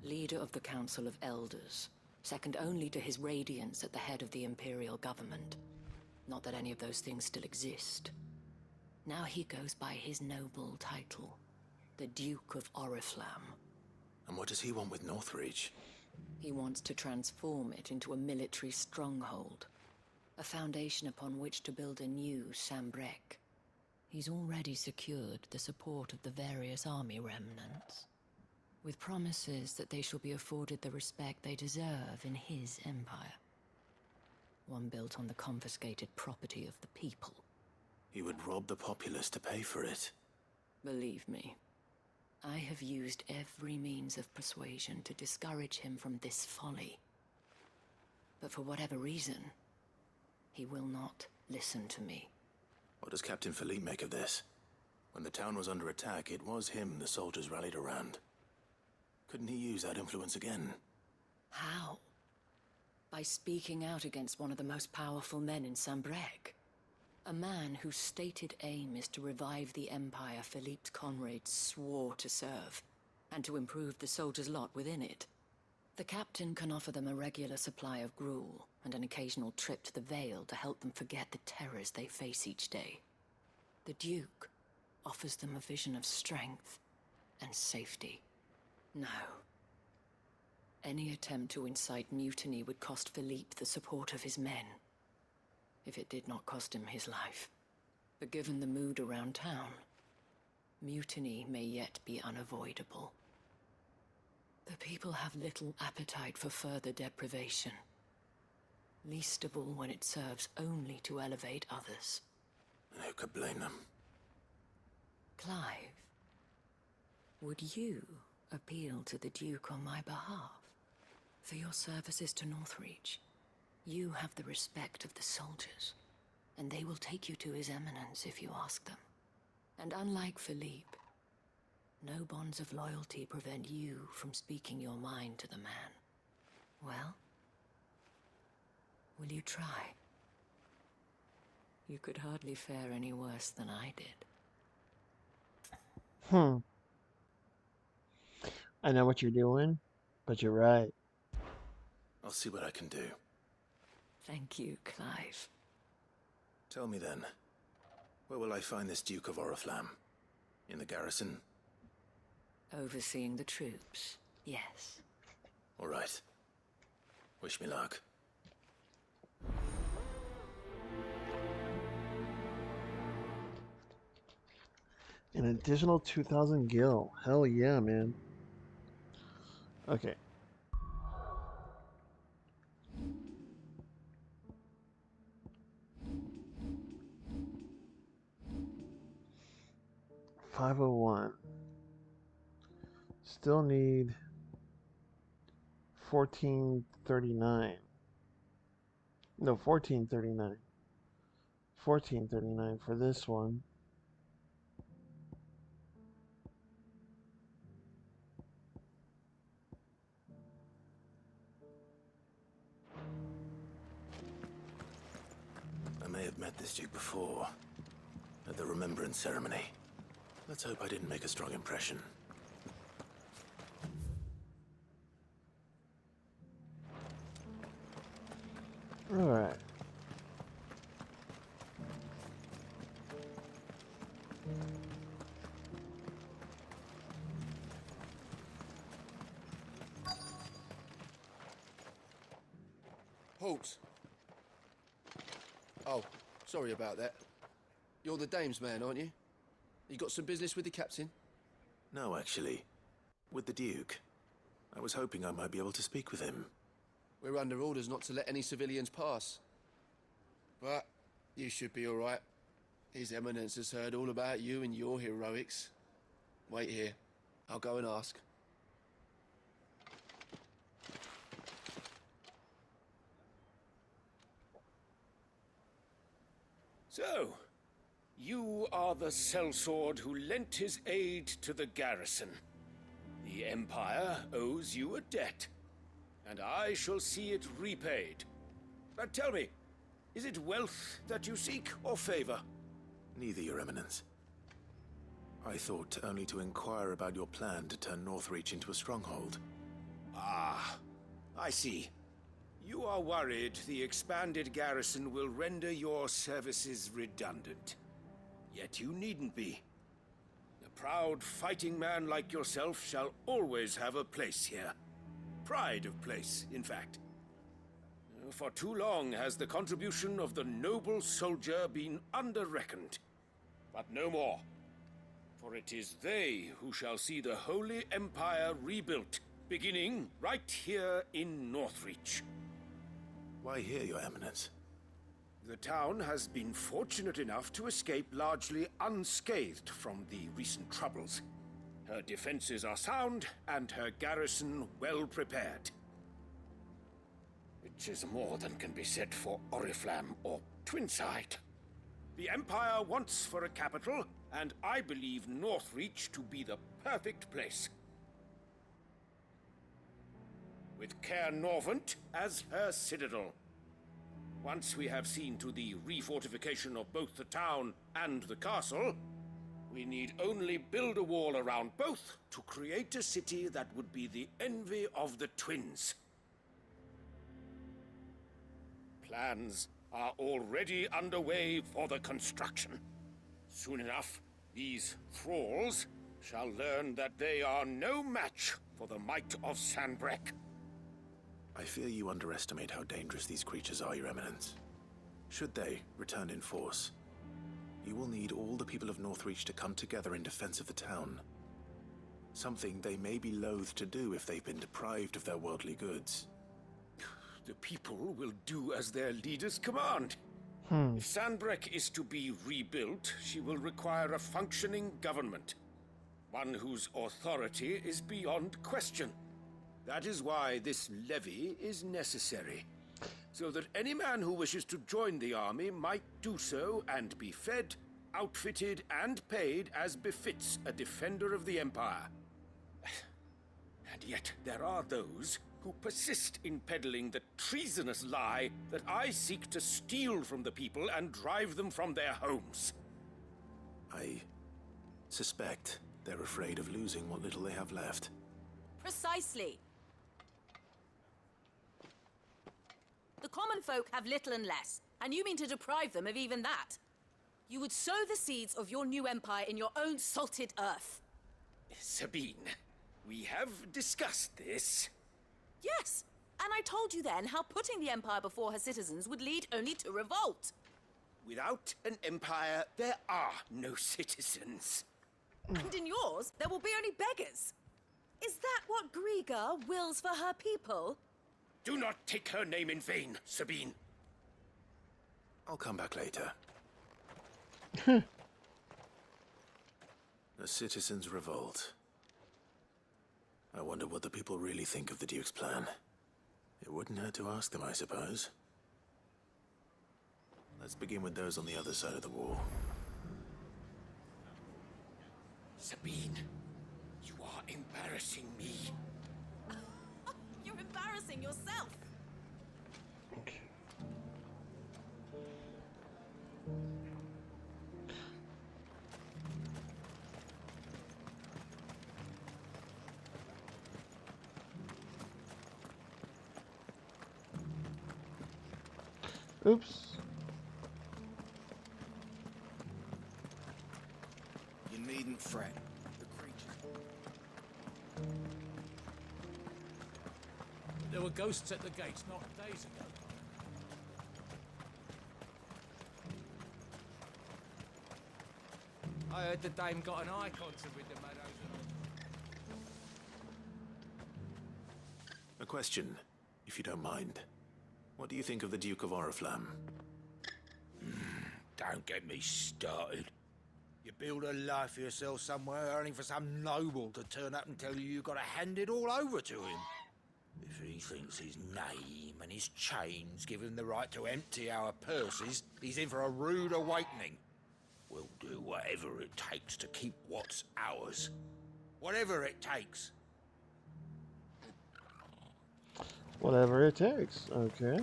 Leader of the Council of Elders, second only to his Radiance at the head of the Imperial government. Not that any of those things still exist. Now he goes by his noble title, the Duke of Oriflamme. And what does he want with Northreach? He wants to transform it into a military stronghold, a foundation upon which to build a new Sambrec. He's already secured the support of the various army remnants, with promises that they shall be afforded the respect they deserve in his empire. One built on the confiscated property of the people. He would rob the populace to pay for it. Believe me, I have used every means of persuasion to discourage him from this folly. But for whatever reason, he will not listen to me. What does Captain Philippe make of this? When the town was under attack, it was him the soldiers rallied around. Couldn't he use that influence again? How? By speaking out against one of the most powerful men in Sambrec. A man whose stated aim is to revive the empire Philippe's comrades swore to serve, and to improve the soldiers' lot within it. The captain can offer them a regular supply of gruel, and an occasional trip to the Vale to help them forget the terrors they face each day. The Duke offers them a vision of strength and safety. No. Any attempt to incite mutiny would cost Philippe the support of his men, if it did not cost him his life. But given the mood around town, mutiny may yet be unavoidable. The people have little appetite for further deprivation. Least of all when it serves only to elevate others. Who could blame them? Clive, would you appeal to the Duke on my behalf? For your services to Northreach, you have the respect of the soldiers, and they will take you to His Eminence if you ask them. And unlike Philippe, no bonds of loyalty prevent you from speaking your mind to the man. Well, will you try? You could hardly fare any worse than I did. I know what you're doing, but you're right. I'll see what I can do. Thank you, Clive. Tell me then, where will I find this Duke of Oriflamme? In the garrison? Overseeing the troops, yes. All right. Wish me luck. An additional 2,000 gil. Hell yeah, man. Okay. $501. Still need 1439. No, 1439. 1439 for this one. I may have met this Duke before, at the Remembrance Ceremony. Let's hope I didn't make a strong impression. All right. Halt! Oh, sorry about that. You're the dame's man, aren't you? You got some business with the captain? No, actually. With the Duke. I was hoping I might be able to speak with him. We're under orders not to let any civilians pass. But you should be all right. His Eminence has heard all about you and your heroics. Wait here. I'll go and ask. So, you are the sellsword who lent his aid to the garrison. The Empire owes you a debt, and I shall see it repaid. But tell me, is it wealth that you seek, or favor? Neither, Your Eminence. I thought only to inquire about your plan to turn Northreach into a stronghold. Ah, I see. You are worried the expanded garrison will render your services redundant. Yet you needn't be. A proud fighting man like yourself shall always have a place here. Pride of place, in fact. For too long has the contribution of the noble soldier been under-reckoned. But no more. For it is they who shall see the Holy Empire rebuilt, beginning right here in Northreach. Why here, Your Eminence? The town has been fortunate enough to escape largely unscathed from the recent troubles. Her defenses are sound, and her garrison well prepared. Which is more than can be said for Oriflamme or Twinside. The Empire wants for a capital, and I believe Northreach to be the perfect place. With Caer Norvent as her citadel. Once we have seen to the refortification of both the town and the castle, we need only build a wall around both to create a city that would be the envy of the twins. Plans are already underway for the construction. Soon enough, these thralls shall learn that they are no match for the might of Sanbreque. I fear you underestimate how dangerous these creatures are, Your Eminence. Should they return in force, you will need all the people of Northreach to come together in defense of the town. Something they may be loath to do if they've been deprived of their worldly goods. The people will do as their leaders command. If Sandbreck is to be rebuilt, she will require a functioning government. One whose authority is beyond question. That is why this levy is necessary. So that any man who wishes to join the army might do so and be fed, outfitted, and paid as befits a defender of the Empire. And yet there are those who persist in peddling the treasonous lie that I seek to steal from the people and drive them from their homes. I suspect they're afraid of losing what little they have left. Precisely. The common folk have little and less, and you mean to deprive them of even that. You would sow the seeds of your new empire in your own salted earth. Sabine, we have discussed this. Yes, and I told you then how putting the empire before her citizens would lead only to revolt. Without an empire, there are no citizens. And in yours, there will be only beggars. Is that what Griga wills for her people? Do not take her name in vain, Sabine. I'll come back later. A citizens' revolt. I wonder what the people really think of the Duke's plan. It wouldn't hurt to ask them, I suppose. Let's begin with those on the other side of the wall. Sabine, you are embarrassing me. You're embarrassing yourself. Oops. You needn't fret. The creatures. There were ghosts at the gates not days ago. I heard the dame got an eye concert with the meadows. A question, if you don't mind. What do you think of the Duke of Oriflamme? Don't get me started. You build a life for yourself somewhere, only for some noble to turn up and tell you you've got to hand it all over to him. If he thinks his name and his chains give him the right to empty our purses, he's in for a rude awakening. We'll do whatever it takes to keep what's ours. Whatever it takes. Whatever it takes. Okay.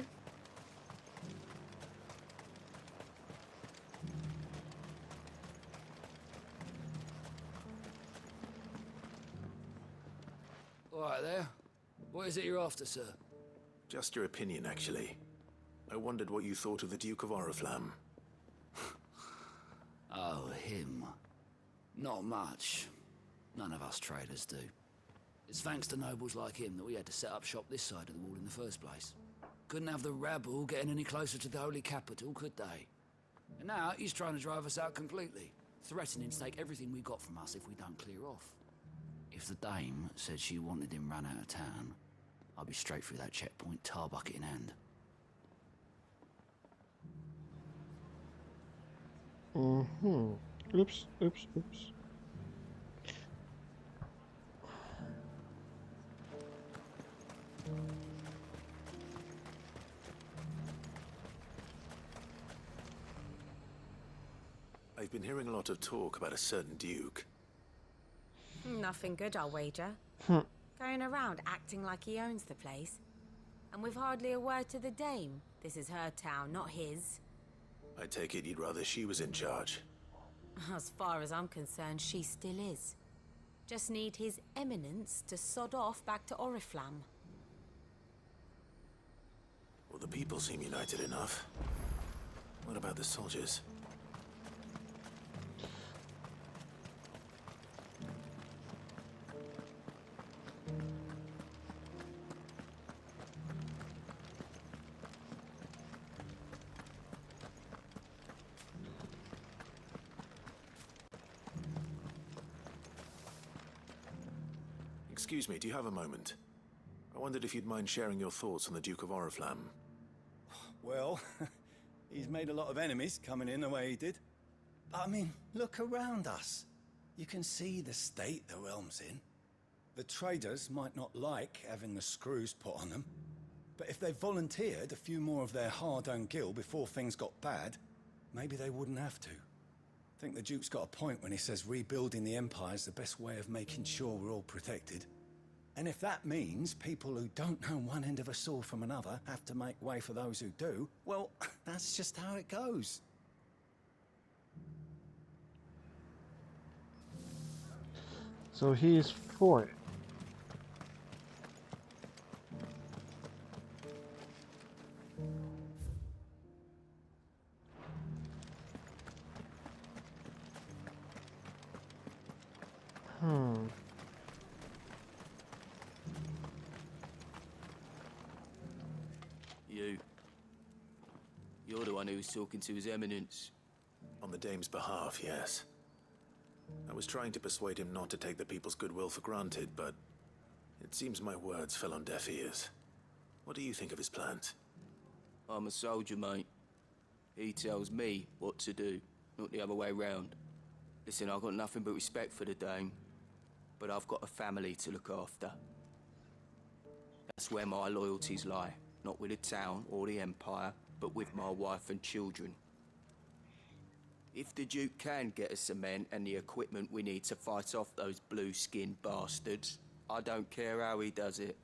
All right there. What is it you're after, sir? Just your opinion, actually. I wondered what you thought of the Duke of Oriflamme. Oh, him. Not much. None of us traders do. It's thanks to nobles like him that we had to set up shop this side of the wall in the first place. Couldn't have the rabble getting any closer to the holy capital, could they? And now he's trying to drive us out completely, threatening to take everything we got from us if we don't clear off. If the dame said she wanted him run out of town, I'd be straight through that checkpoint, tar bucket in hand. Oops, oops, oops. I've been hearing a lot of talk about a certain Duke. Nothing good, I'll wager. Going around acting like he owns the place. And with hardly a word to the dame. This is her town, not his. I take it you'd rather she was in charge. As far as I'm concerned, she still is. Just need his eminence to sod off back to Oriflamme. Well, the people seem united enough. What about the soldiers? Excuse me, do you have a moment? I wondered if you'd mind sharing your thoughts on the Duke of Oriflamme. Well, he's made a lot of enemies coming in the way he did. But I mean, look around us. You can see the state the realm's in. The traders might not like having the screws put on them, but if they volunteered a few more of their hard-earned gil before things got bad, maybe they wouldn't have to. I think the Duke's got a point when he says rebuilding the Empire's the best way of making sure we're all protected. And if that means people who don't know one end of a sword from another have to make way for those who do, well, that's just how it goes. So he's for it. You're the one who was talking to His Eminence. On the Dame's behalf, yes. I was trying to persuade him not to take the people's goodwill for granted, but it seems my words fell on deaf ears. What do you think of his plans? I'm a soldier, mate. He tells me what to do, not the other way round. Listen, I've got nothing but respect for the Dame, but I've got a family to look after. That's where my loyalties lie, not with the town or the Empire, but with my wife and children. If the Duke can get us cement and the equipment we need to fight off those blue-skinned bastards, I don't care how he does it.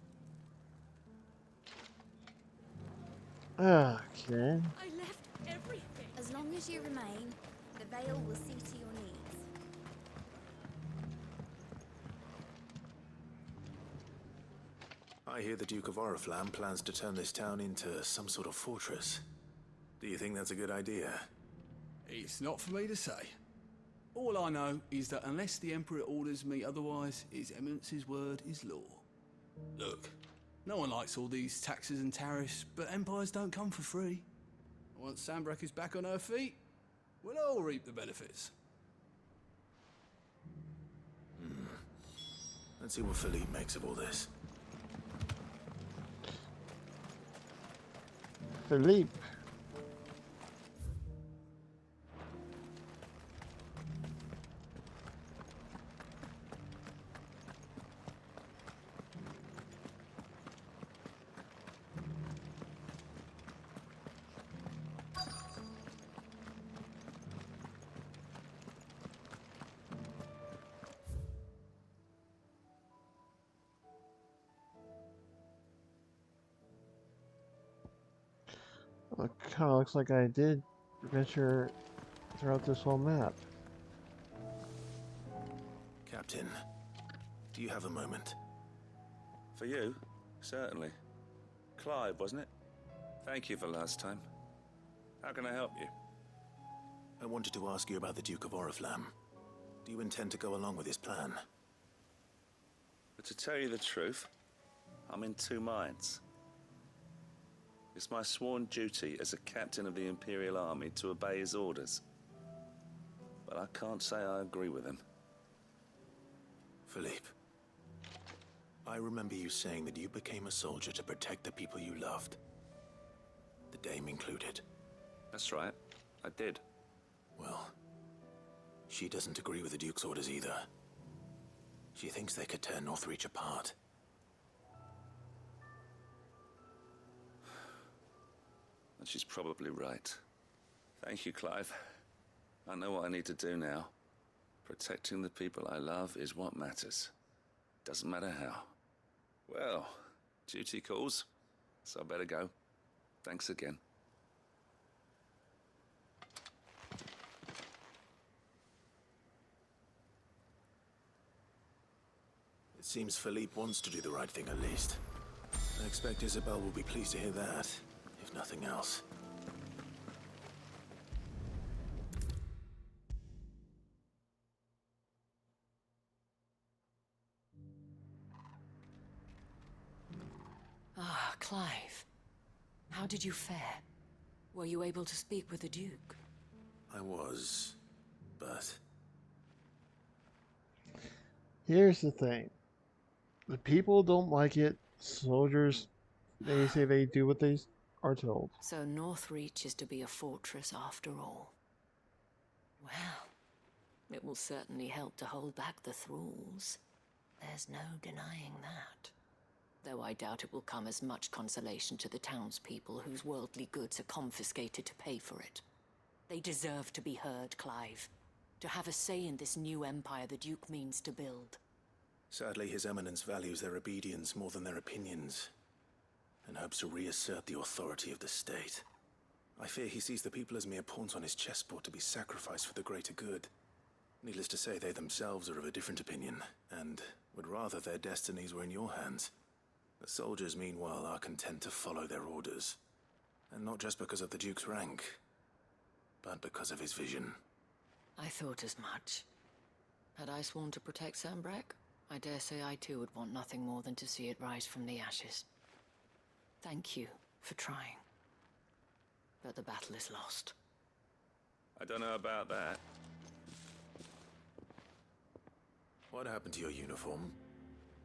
Okay. I left everything. As long as you remain, the Veil will see to your needs. I hear the Duke of Oriflamme plans to turn this town into some sort of fortress. Do you think that's a good idea? It's not for me to say. All I know is that unless the Emperor orders me otherwise, His Eminence's word is law. Look, no one likes all these taxes and tariffs, but empires don't come for free. Once Sandbreak is back on her feet, we'll all reap the benefits. Let's see what Philippe makes of all this. Philippe. It kind of looks like I did venture throughout this whole map. Captain, do you have a moment? For you? Certainly. Clive, wasn't it? Thank you for last time. How can I help you? I wanted to ask you about the Duke of Oriflamme. Do you intend to go along with his plan? But to tell you the truth, I'm in two minds. It's my sworn duty as a captain of the Imperial Army to obey his orders. But I can't say I agree with him. Philippe, I remember you saying that you became a soldier to protect the people you loved. The Dame included. That's right, I did. Well, she doesn't agree with the Duke's orders either. She thinks they could tear Northreach apart. And she's probably right. Thank you, Clive. I know what I need to do now. Protecting the people I love is what matters. Doesn't matter how. Well, duty calls, so I better go. Thanks again. It seems Philippe wants to do the right thing at least. I expect Isabel will be pleased to hear that, if nothing else. Ah, Clive. How did you fare? Were you able to speak with the Duke? I was, but... Here's the thing. The people don't like it. Soldiers, they say they do what they are told. So Northreach is to be a fortress after all. Well, it will certainly help to hold back the thralls. There's no denying that. Though I doubt it will come as much consolation to the townspeople whose worldly goods are confiscated to pay for it. They deserve to be heard, Clive. To have a say in this new empire the Duke means to build. Sadly, His Eminence values their obedience more than their opinions, and hopes to reassert the authority of the state. I fear he sees the people as mere pawns on his chessboard to be sacrificed for the greater good. Needless to say, they themselves are of a different opinion, and would rather their destinies were in your hands. The soldiers, meanwhile, are content to follow their orders. And not just because of the Duke's rank, but because of his vision. I thought as much. Had I sworn to protect Sandbreck, I dare say I too would want nothing more than to see it rise from the ashes. Thank you for trying. But the battle is lost. I don't know about that. What happened to your uniform?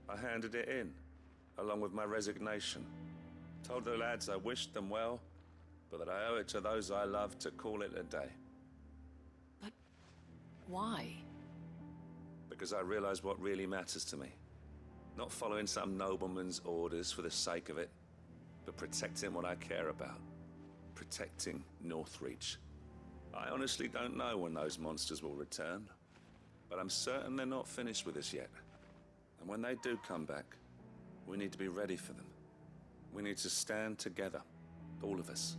I handed it in, along with my resignation. Told the lads I wished them well, but that I owe it to those I love to call it a day. Why? Because I realize what really matters to me. Not following some nobleman's orders for the sake of it, but protecting what I care about. Protecting Northreach. I honestly don't know when those monsters will return, but I'm certain they're not finished with us yet. And when they do come back, we need to be ready for them. We need to stand together, all of us.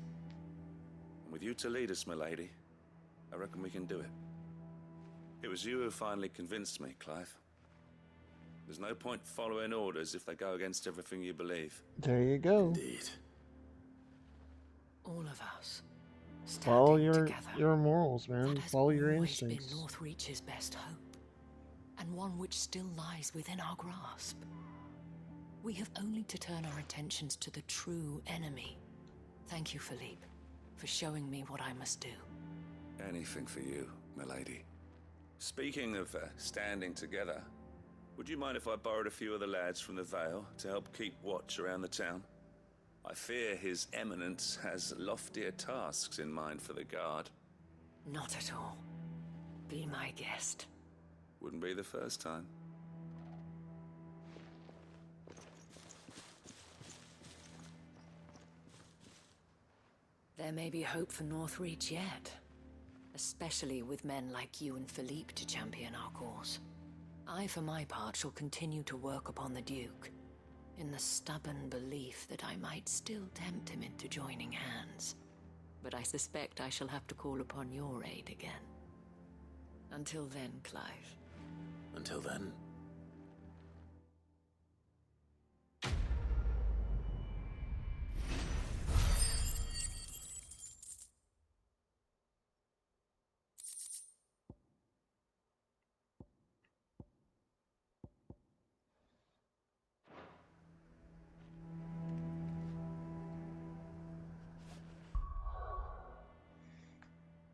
And with you to lead us, milady, I reckon we can do it. It was you who finally convinced me, Clive. There's no point following orders if they go against everything you believe. There you go. Indeed. All of us. Follow together. your morals, man. Follow your Always been instincts. Northreach's best hope, and one which still lies within our grasp. We have only to turn our attentions to the true enemy. Thank you, Philippe, for showing me what I must do. Anything for you, milady. Speaking of standing together, would you mind if I borrowed a few of the lads from the Vale to help keep watch around the town? I fear His Eminence has loftier tasks in mind for the guard. Not at all. Be my guest. Wouldn't be the first time. There may be hope for Northreach yet. Especially with men like you and Philippe to champion our cause. I, for my part, shall continue to work upon the Duke, in the stubborn belief that I might still tempt him into joining hands. But I suspect I shall have to call upon your aid again. Until then, Clive. Until then.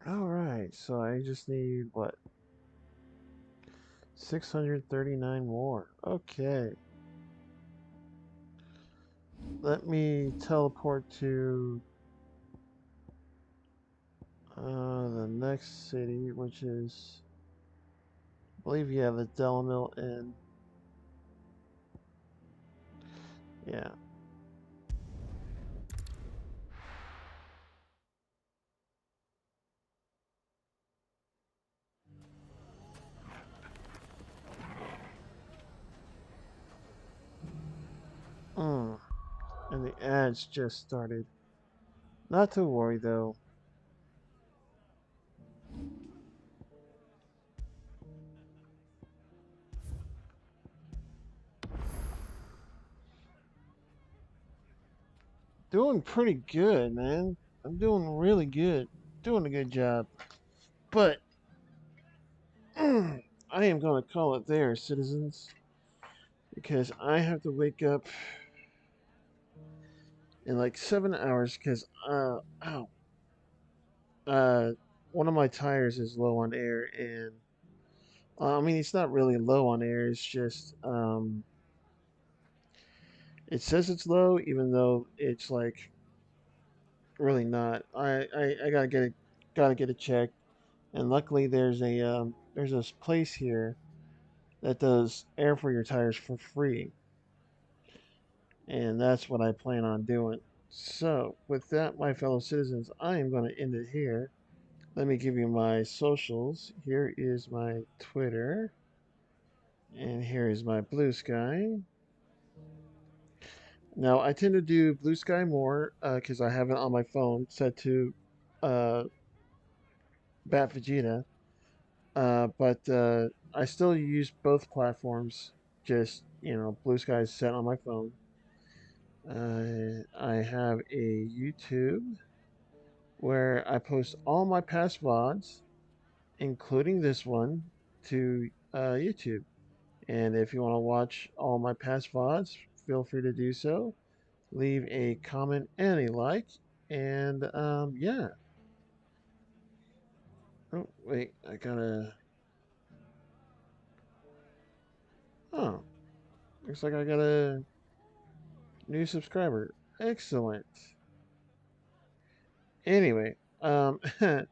Alright, so I just need, what? 639 more. Okay. Let me teleport to the next city, which is, I believe, yeah, the Delamil Inn. Yeah. And the ads just started. Not to worry though. Doing pretty good, man. I'm doing really good. Doing a good job. But I am going to call it there, citizens. Because I have to wake up in like 7 hours because, one of my tires is low on air and, I mean, it's not really low on air. It's just, It says it's low, even though it's like really not. I gotta get it checked. And luckily, there's this place here that does air for your tires for free, and that's what I plan on doing. So, with that, my fellow citizens, I am going to end it here. Let me give you my socials. Here is my Twitter, and here is my Blue Sky. Now, I tend to do Blue Sky more because I have it on my phone set to uh, Bat Vegeta. But I still use both platforms. Just Blue Sky is set on my phone. I have a YouTube where I post all my past VODs, including this one, to YouTube. And if you want to watch all my past VODs, feel free to do so. Leave a comment and a like. And yeah. Oh, wait, I gotta. Oh, looks like I got a new subscriber. Excellent. Anyway, let's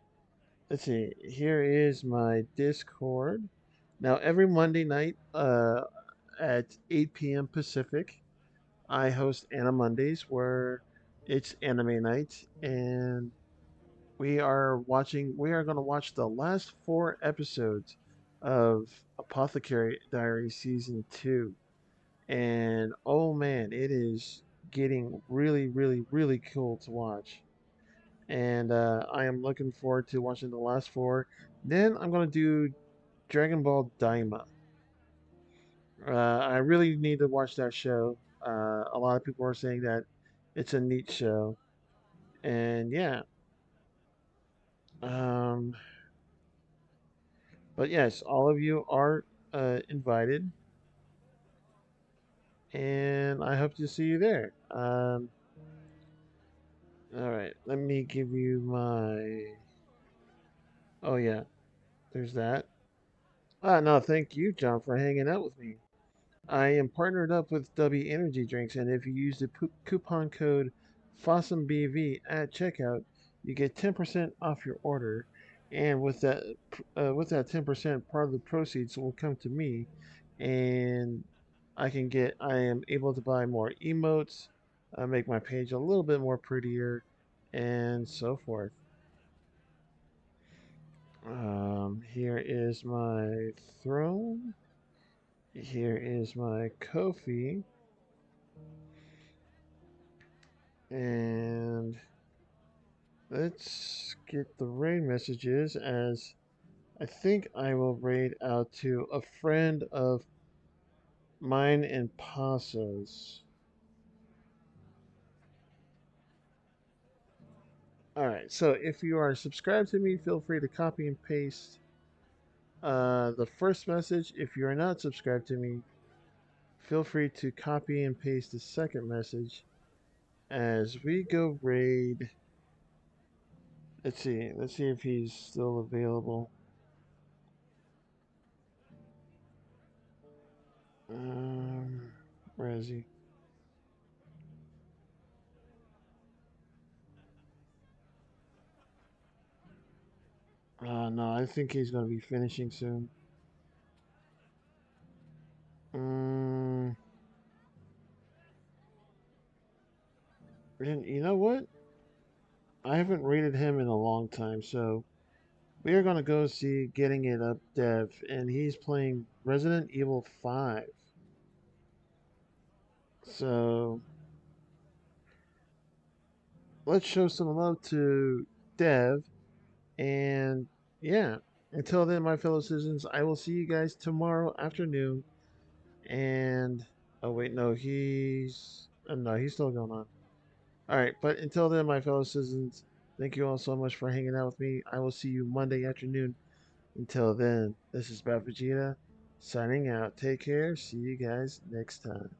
see. Here is my Discord. Now, every Monday night, at 8 p.m. Pacific, I host Anna Mondays, where it's anime night, and we are going to watch the last 4 episodes of Apothecary Diary Season 2. And oh man, it is getting really, really, really cool to watch. And I am looking forward to watching the last 4. Then I'm going to do Dragon Ball Daima. I really need to watch that show. A lot of people are saying that it's a neat show. And yeah. Um, but yes, all of you are invited. And I hope to see you there. All right, let me give you my. Oh, yeah, there's that. No, thank you, John, for hanging out with me. I am partnered up with W Energy Drinks, and if you use the coupon code FOSSUMBV at checkout, you get 10% off your order. And with that 10%, part of the proceeds will come to me, and I am able to buy more emotes, make my page a little bit more prettier, and so forth. Here is my throne. Here is my Ko-fi. And let's get the raid messages, as I think I will raid out to a friend of mine and Paso's. Alright, so if you are subscribed to me, feel free to copy and paste the first message. If you are not subscribed to me, feel free to copy and paste the second message as we go raid. Let's see if he's still available. Where is he? No, I think he's going to be finishing soon. And you know what? I haven't rated him in a long time, so we are going to go see Getting It Up Dev, and he's playing Resident Evil 5. So let's show some love to Dev, and yeah, until then, my fellow citizens, I will see you guys tomorrow afternoon. And oh wait, no, he's still going on. All right, but until then, my fellow citizens, thank you all so much for hanging out with me. I will see you Monday afternoon. Until then, this is Bat Vegeta signing out. Take care. See you guys next time.